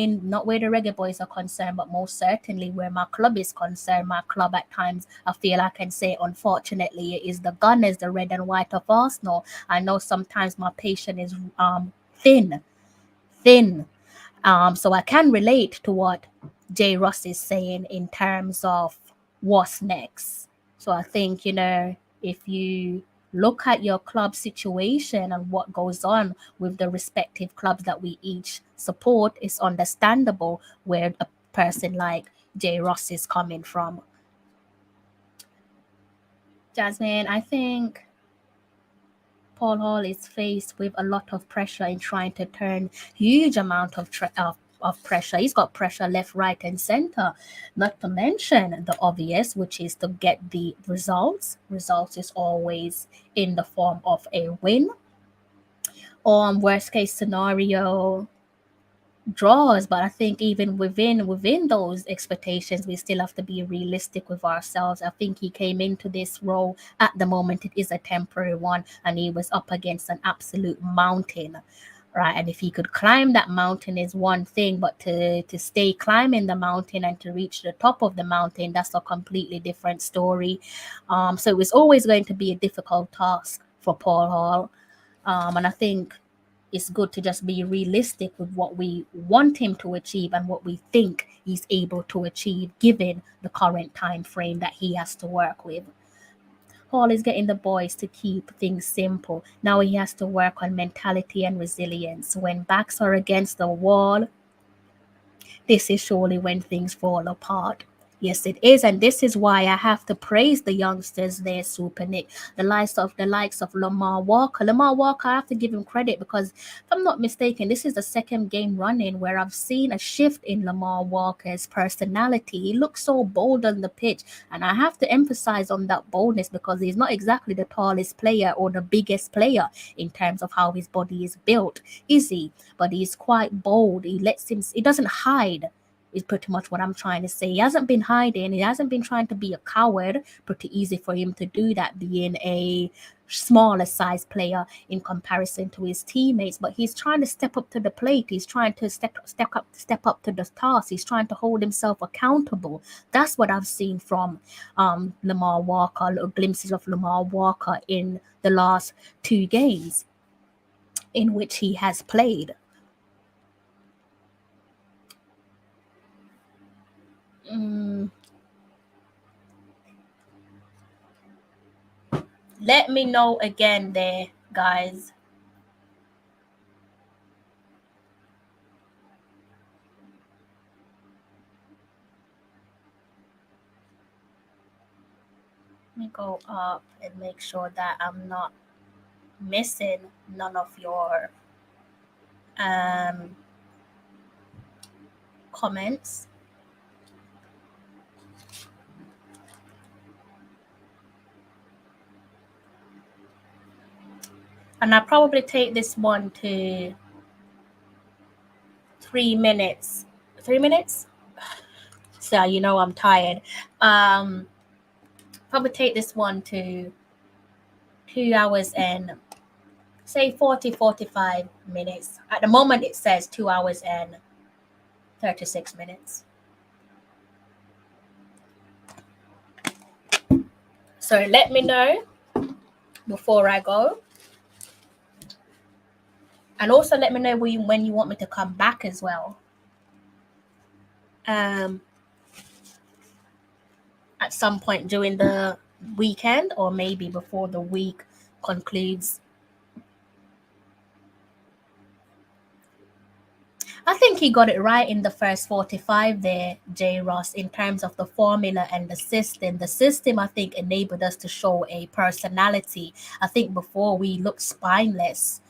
where the Reggae Boys are concerned, but most certainly where my club is concerned. My club at times, I feel I can say, unfortunately, it is the Gunners, the red and white of Arsenal. I know sometimes my patient is thin. So I can relate to what J. Ross is saying in terms of what's next. So I think, if you look at your club situation and what goes on with the respective clubs that we each support, it's understandable where a person like J. Ross is coming from. Jasmine, I think Paul Hall is faced with a lot of pressure in trying to turn huge amount of pressure. He's got pressure left, right, and center. Not to mention the obvious, which is to get the results. Results is always in the form of a win. Or worst case scenario, draws. But I think even within those expectations, we still have to be realistic with ourselves. I think he came into this role at the moment. It is a temporary one, and he was up against an absolute mountain. Right, and if he could climb that mountain is one thing, but to stay climbing the mountain and to reach the top of the mountain, that's a completely different story. So it was always going to be a difficult task for Paul Hall, and I think it's good to just be realistic with what we want him to achieve and what we think he's able to achieve given the current time frame that he has to work with. Paul is getting the boys to keep things simple. Now he has to work on mentality and resilience. When backs are against the wall, this is surely when things fall apart. Yes, it is, and this is why I have to praise the youngsters there, Super Nick. The likes of Lamar Walker. Lamar Walker, I have to give him credit because, if I'm not mistaken, this is the second game running where I've seen a shift in Lamar Walker's personality. He looks so bold on the pitch, and I have to emphasize on that boldness because he's not exactly the tallest player or the biggest player in terms of how his body is built, is he? But he's quite bold. He doesn't hide is pretty much what I'm trying to say. He hasn't been hiding. He hasn't been trying to be a coward. Pretty easy for him to do that being a smaller size player in comparison to his teammates, but he's trying to step up to the plate. He's trying to step up to the task. He's trying to hold himself accountable. That's what I've seen from Lamar Walker, glimpses of Lamar Walker in the last 2 games in which he has played. Let me know again there, guys. Let me go up and make sure that I'm not missing none of your comments. And I'll probably take this one to 3 minutes. 3 minutes? So you know I'm tired. Probably take this one to 2 hours and say 45 minutes. At the moment it says 2 hours and 36 minutes. So let me know before I go. And also let me know when you want me to come back as well. At some point during the weekend or maybe before the week concludes. I think he got it right in the first 45 there, J. Ross, in terms of the formula and the system. The system, I think, enabled us to show a personality. I think before we looked spineless,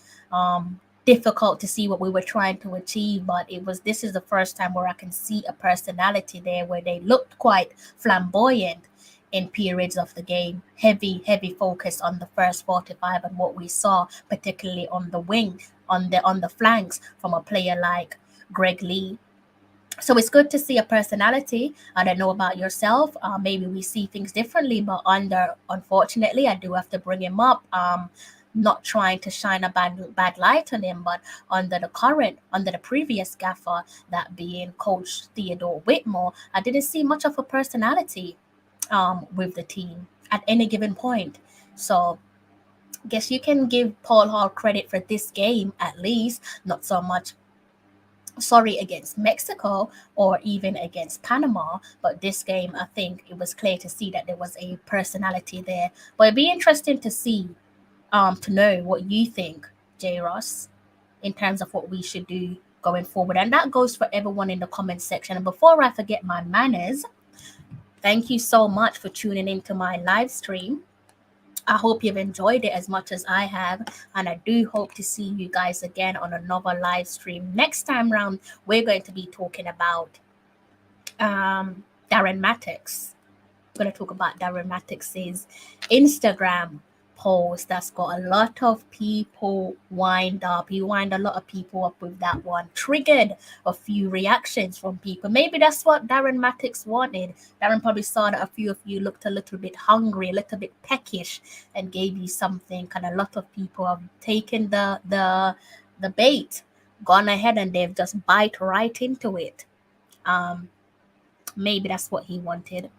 difficult to see what we were trying to achieve, but this is the first time where I can see a personality there where they looked quite flamboyant in periods of the game. Heavy focus on the first 45 and what we saw, particularly on the wing, on the flanks from a player like Greg Lee. So it's good to see a personality. I don't know about yourself. Maybe we see things differently, but unfortunately, I do have to bring him up. Not trying to shine a bad light on him, but under the previous gaffer, that being Coach Theodore Whitmore, I didn't see much of a personality with the team at any given point. So I guess you can give Paul Hall credit for this game at least, not so much against Mexico or even against Panama, but this game I think it was clear to see that there was a personality there. But it'd be interesting to see to know what you think, J. Ross, in terms of what we should do going forward. And that goes for everyone in the comment section. And before I forget my manners, thank you so much for tuning into my live stream. I hope you've enjoyed it as much as I have, and I do hope to see you guys again on another live stream. Next time round, we're going to be talking about Darren Mattocks. We're going to talk about Darren Mattocks' Instagram post that's got a lot of people wind up. He wind a lot of people up with that one. Triggered a few reactions from people. Maybe that's what Darren Mattocks wanted. Darren probably saw that a few of you looked a little bit hungry, a little bit peckish, and gave you something. And a lot of people have taken the bait, gone ahead, and they've just bite right into it. Maybe that's what he wanted.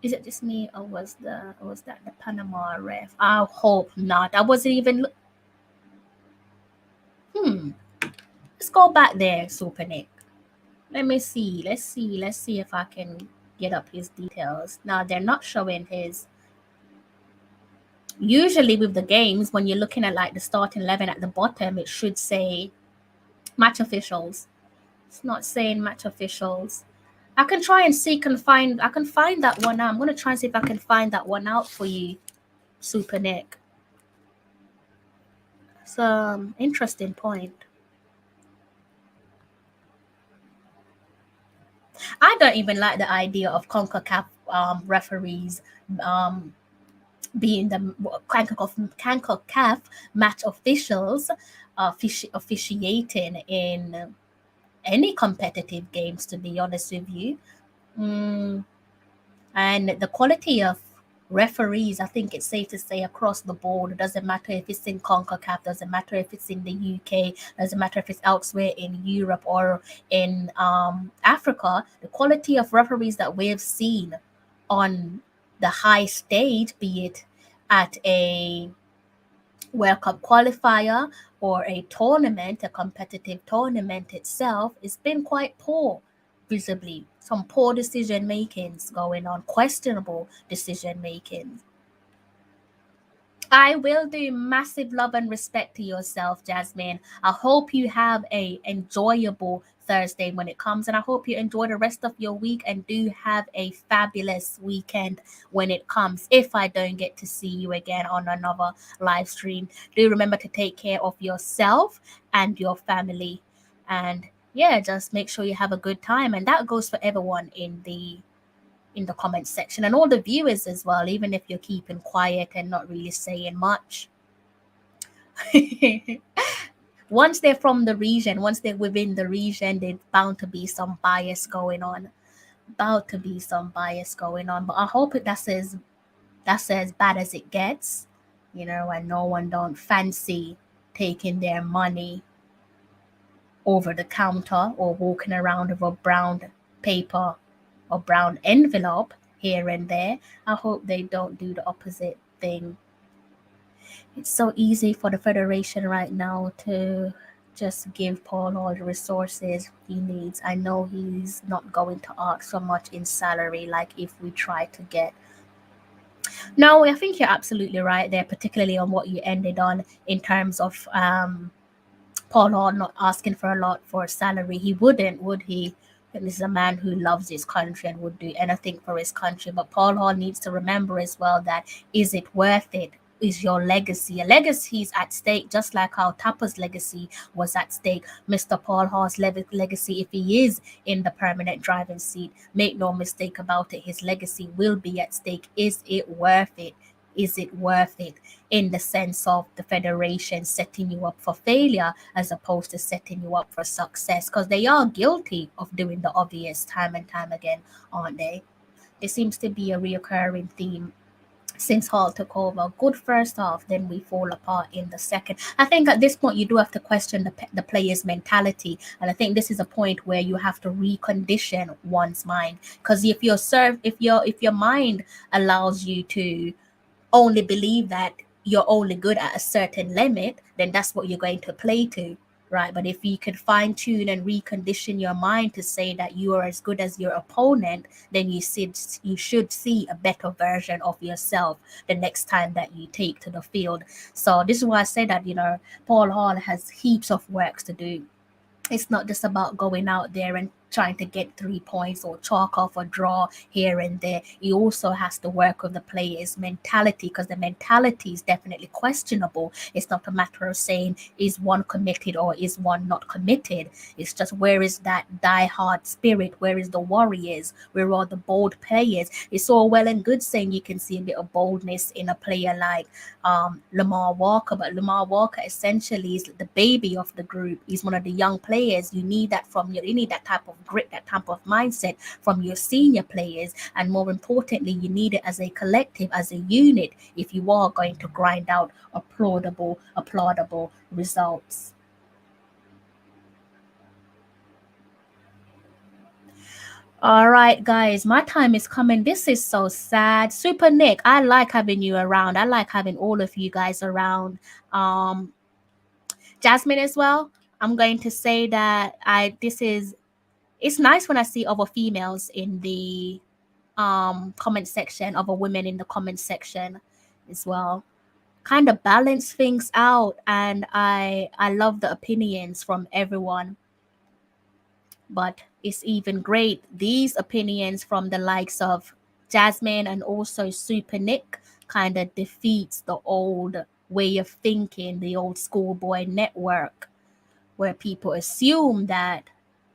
Is it just me, or was that the Panama ref? I hope not. I wasn't even. go back there, Super Nick. Let me see. Let's see if I can get up his details. Now they're not showing his. Usually with the games, when you're looking at like the starting 11 at the bottom, it should say match officials. It's not saying match officials. I can try and see, I can find that one out. I'm going to try and see if I can find that one out for you, Super Nick. It's an interesting point. I don't even like the idea of CONCACAF referees being the CONCACAF match officials officiating in any competitive games, to be honest with you. And the quality of referees, I think it's safe to say across the board, it doesn't matter if it's in CONCACAF, doesn't matter if it's in the UK, doesn't matter if it's elsewhere in Europe or in Africa, the quality of referees that we've seen on the high stage, be it at a World Cup Qualifier or a tournament, a competitive tournament itself, it's been quite poor, visibly. Some poor decision makings going on, questionable decision making. I will do massive love and respect to yourself, Jasmine. I hope you have a enjoyable Thursday when it comes, and I hope you enjoy the rest of your week and do have a fabulous weekend when it comes. If I don't get to see you again on another live stream, do remember to take care of yourself and your family, and yeah, just make sure you have a good time. And that goes for everyone in the comment section and all the viewers as well, even if you're keeping quiet and not really saying much. Once they're from the region, once they're within the region, there's bound to be some bias going on. But I hope that's as bad as it gets, and no one don't fancy taking their money over the counter or walking around with a brown paper or brown envelope here and there. I hope they don't do the opposite thing. It's so easy for the Federation right now to just give Paul all the resources he needs. I know he's not going to ask so much in salary like if we try to get. No, I think you're absolutely right there, particularly on what you ended on in terms of Paul Hall not asking for a lot for salary. He wouldn't, would he? This is a man who loves his country and would do anything for his country. But Paul Hall needs to remember as well that, is it worth it? Is your legacy? A legacy is at stake, just like how Tapa's legacy was at stake. Mr. Paul Hall's legacy, if he is in the permanent driving seat, make no mistake about it, his legacy will be at stake. Is it worth it? Is it worth it, in the sense of the Federation setting you up for failure as opposed to setting you up for success? Because they are guilty of doing the obvious time and time again, aren't they? There seems to be a reoccurring theme since Hall took over. Good first half, then we fall apart in the second. I think at this point you do have to question the player's mentality, and I think this is a point where you have to recondition one's mind. Because if your mind allows you to only believe that you're only good at a certain limit, then that's what you're going to play to, right? But if you could fine tune and recondition your mind to say that you are as good as your opponent, then you should see a better version of yourself the next time that you take to the field. So this is why I say that, Paul Hall has heaps of work to do. It's not just about going out there and trying to get 3 points or chalk off a draw here and there. He also has to work with the players' mentality, because the mentality is definitely questionable. It's not a matter of saying, is one committed or is one not committed? It's just, where is that die-hard spirit? Where is the warriors? Where are the bold players? It's all well and good saying you can see a bit of boldness in a player like Lamar Walker, but Lamar Walker essentially is the baby of the group. He's one of the young players. You need that you need that type of grit, that type of mindset from your senior players, and more importantly, you need it as a collective, as a unit, if you are going to grind out applaudable results. All right, guys, my time is coming. This is so sad. Super Nick, I like having you around. I like having all of you guys around. Jasmine as well. I'm going to say that it's nice when I see other females in the comment section, other women in the comment section as well. Kind of balance things out, and I love the opinions from everyone. But it's even great these opinions from the likes of Jasmine and also Super Nick kind of defeats the old way of thinking, the old schoolboy network, where people assume that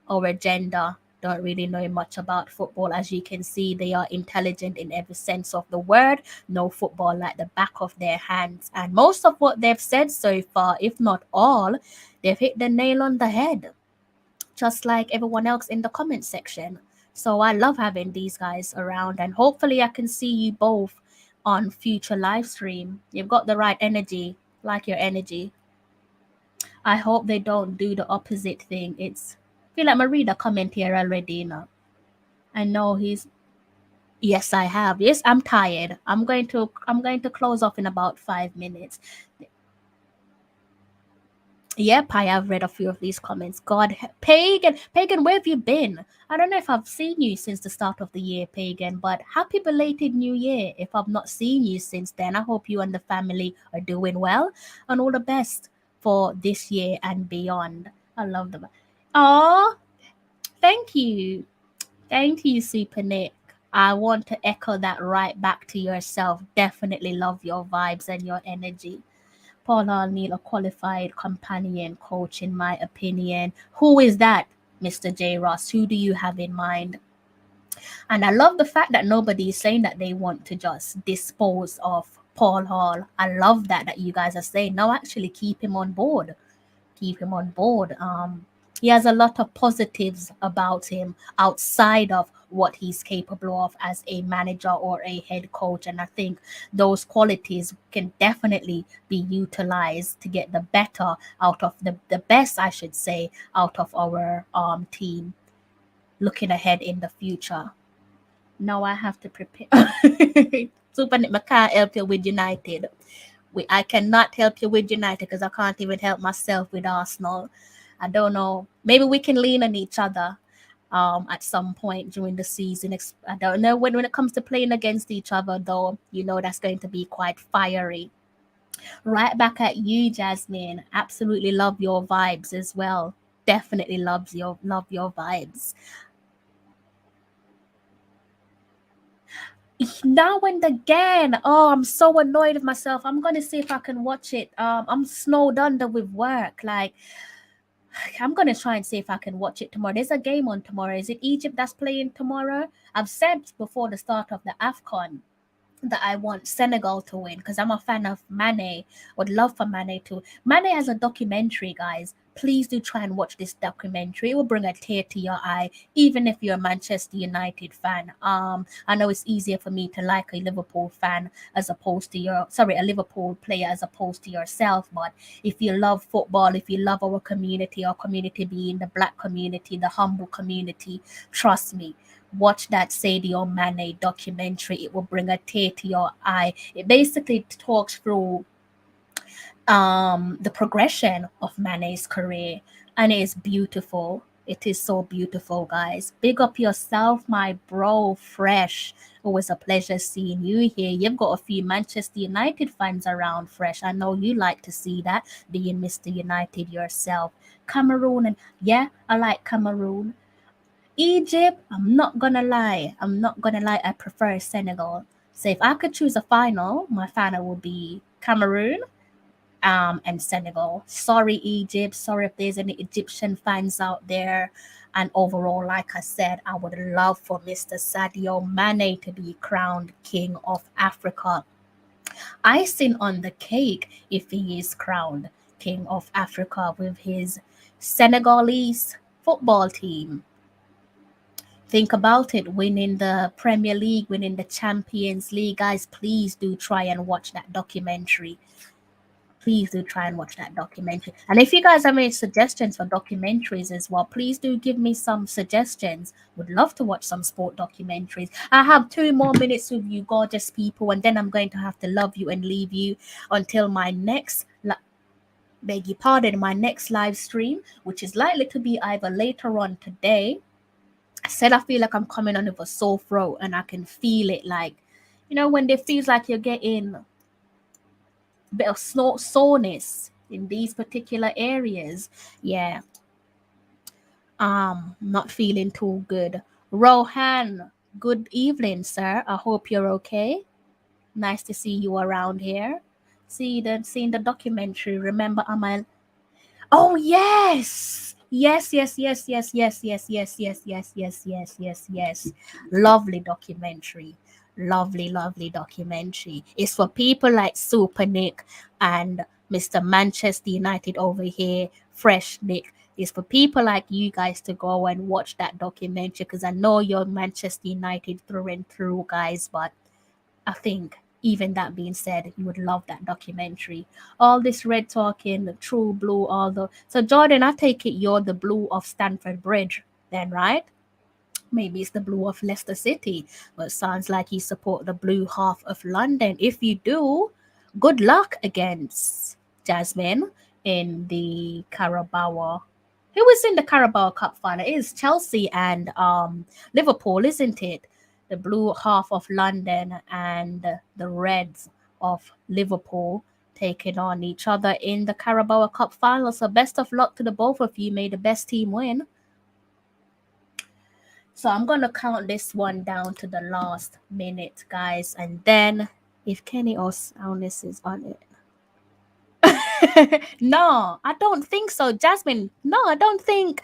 our gender don't really know much about football. As you can see, they are intelligent in every sense of the word, know football like the back of their hands. And most of what they've said so far, if not all, they've hit the nail on the head, just like everyone else in the comment section. So I love having these guys around, and hopefully I can see you both on future live stream. You've got the right energy, like your energy. I hope they don't do the opposite thing. I feel like I read a comment here already, you know. I know he's yes, I have. Yes, I'm tired. I'm going to close off in about 5 minutes. Yep, I have read a few of these comments. Pagan, where have you been? I don't know if I've seen you since the start of the year, Pagan, but happy belated New Year. If I've not seen you since then, I hope you and the family are doing well, and all the best for this year and beyond. I love them. Oh, thank you. Thank you, Super Nick. I want to echo that right back to yourself. Definitely love your vibes and your energy. Paul Hall need a qualified companion coach, in my opinion. Who is that, Mr. J. Ross? Who do you have in mind? And I love the fact that nobody is saying that they want to just dispose of Paul Hall. I love that you guys are saying, no, actually keep him on board. Keep him on board. He has a lot of positives about him outside of what he's capable of as a manager or a head coach, and I think those qualities can definitely be utilized to get the better out of the best, I should say, out of our team looking ahead in the future. Now I have to prepare. Super Nick, I can't help you with United. I cannot help you with United because I can't even help myself with Arsenal. I don't know. Maybe we can lean on each other at some point during the season. I don't know when it comes to playing against each other, though. You know that's going to be quite fiery. Right back at you, Jasmine. Absolutely love your vibes as well. Definitely love your vibes. Now and again. Oh, I'm so annoyed with myself. I'm gonna see if I can watch it. I'm snowed under with work. Like, I'm gonna try and see if I can watch it tomorrow. There's a game on tomorrow. Is it Egypt that's playing tomorrow? I've said before the start of the AFCON that I want Senegal to win because I'm a fan of Mane. Would love for Mane to. Mane has a documentary, guys. Please do try and watch this documentary. It will bring a tear to your eye, even if you're a Manchester United fan. I know it's easier for me to like a Liverpool fan as opposed to a Liverpool player as opposed to yourself. But if you love football, if you love our community being the black community, the humble community, trust me, watch that Sadio Mane documentary. It will bring a tear to your eye. It basically talks through the progression of Mane's career, and it is beautiful. It is so beautiful, guys. Big up yourself, my bro, Fresh. Always a pleasure seeing you here. You've got a few Manchester United fans around, Fresh. I know you like to see that, being Mr. United yourself. Cameroon, and yeah, I like Cameroon. Egypt, I'm not gonna lie. I prefer Senegal. So if I could choose a final, my final would be Cameroon, and Senegal. Sorry, Egypt. Sorry if there's any Egyptian fans out there. And overall, like I said, I would love for Mr. Sadio Mane to be crowned King of Africa. Icing on the cake if he is crowned King of Africa with his Senegalese football team. Think about it, winning the Premier League, winning the Champions League. Guys, please do try and watch that documentary. Please do try and watch that documentary. And if you guys have any suggestions for documentaries as well, please do give me some suggestions. Would love to watch some sport documentaries. I have 2 more minutes with you gorgeous people, and then I'm going to have to love you and leave you until my next beg your pardon, my next live stream, which is likely to be either later on today. I said I feel like I'm coming on with a sore throat and I can feel it, like, when it feels like you're getting a bit of soreness in these particular areas. Yeah, not feeling too good. Rohan, good evening, sir. I hope you're okay. Nice to see you around here. Seeing the documentary. Remember Amal? Oh yes. Yes, yes, yes, yes, yes, yes, yes, yes, yes, yes, yes, yes, yes. Lovely documentary. Lovely, lovely documentary. It's for people like Super Nick and Mr. Manchester United over here, Fresh Nick. It's for people like you guys to go and watch that documentary, because I know you're Manchester United through and through, guys, but I think, even that being said, you would love that documentary. All this red talking, the true blue, all the. So, Jordan, I take it you're the blue of Stamford Bridge, then, right? Maybe it's the blue of Leicester City, but it sounds like you support the blue half of London. If you do, good luck against Jasmine in the Carabao. Who was in the Carabao Cup final? It is Chelsea and Liverpool, isn't it? The blue half of London and the Reds of Liverpool taking on each other in the Carabao Cup final. So best of luck to the both of you. May the best team win. So I'm going to count this one down to the last minute, guys. And then if Kenny or Soundness is on it. No, I don't think so. Jasmine, no, I don't think.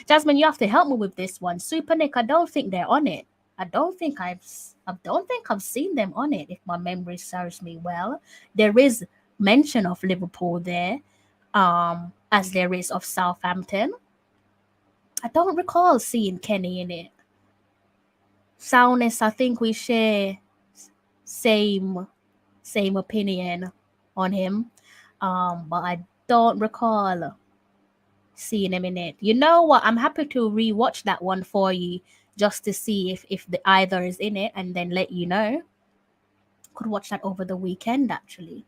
Jasmine, you have to help me with this one. Super Nick, I don't think they're on it. I don't think I've seen them on it, if my memory serves me well. There is mention of Liverpool there, as there is of Southampton. I don't recall seeing Kenny in it. Soundness, I think we share same opinion on him, but I don't recall seeing him in it. You know what? I'm happy to rewatch that one for you just to see if the either is in it, and then let you know. Could watch that over the weekend actually.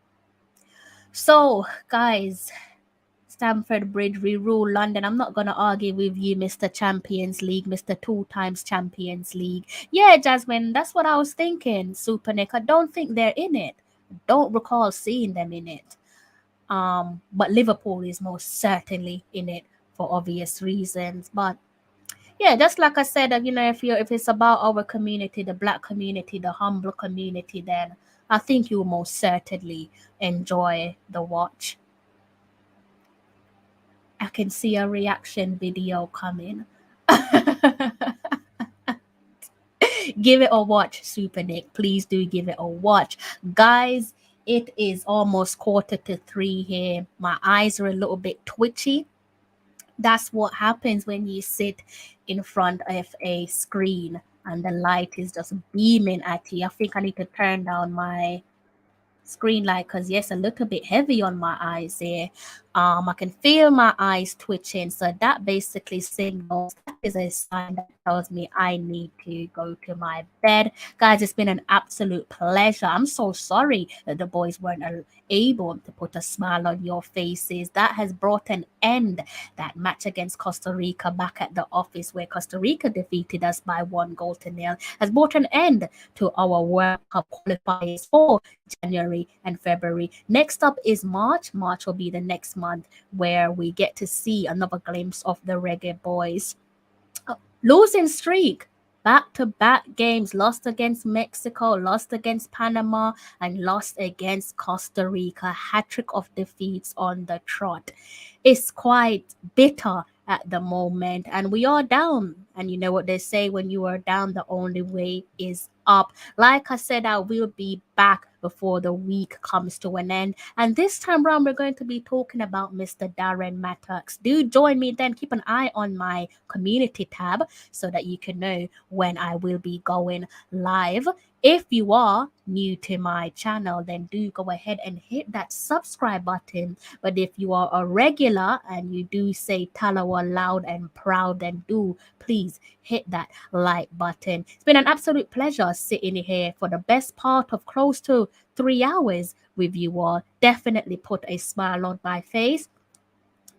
So, guys, Stamford Bridge, we rule London. I'm not going to argue with you, Mr. Champions League, Mr. Two times Champions League. Yeah, Jasmine, that's what I was thinking, Super Nick. I don't think they're in it. Don't recall seeing them in it. But Liverpool is most certainly in it for obvious reasons. But yeah, just like I said, if it's about our community, the Black community, the humble community, then I think you'll most certainly enjoy the watch. I can see a reaction video coming. Give it a watch, Super Nick. Please do give it a watch. Guys, it is almost 2:45 here. My eyes are a little bit twitchy. That's what happens when you sit in front of a screen and the light is just beaming at you. I think I need to turn down my screen light, because yes, a little bit heavy on my eyes here. I can feel my eyes twitching, so that basically signals, that is a sign that tells me I need to go to my bed. Guys, it's been an absolute pleasure. I'm so sorry that the boys weren't able to put a smile on your faces. That has brought an end, that match against Costa Rica back at the office, where Costa Rica defeated us by 1-0, has brought an end to our World Cup qualifiers for January and February. Next up is March. March will be the next month where we get to see another glimpse of the Reggae boys. Losing streak. Back-to-back games, lost against Mexico, lost against Panama, and lost against Costa Rica. Hat-trick of defeats on the trot. It's quite bitter at the moment, and we are down. And you know what they say, when you are down, the only way is up. Like I said, I will be back before the week comes to an end. And this time around, we're going to be talking about Mr. Darren Mattox. Do join me then. Keep an eye on my community tab so that you can know when I will be going live. If you are new to my channel, then do go ahead and hit that subscribe button. But if you are a regular and you do say Tallawah loud and proud, then do please hit that like button. It's been an absolute pleasure sitting here for the best part of close to 3 hours with you all. Definitely put a smile on my face.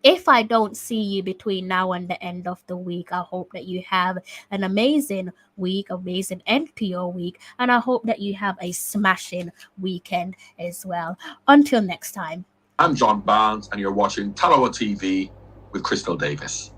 If I don't see you between now and the end of the week, I hope that you have an amazing week, amazing end to your week, and I hope that you have a smashing weekend as well. Until next time. I'm John Barnes, and you're watching Tallawah TV with Crystal Davis.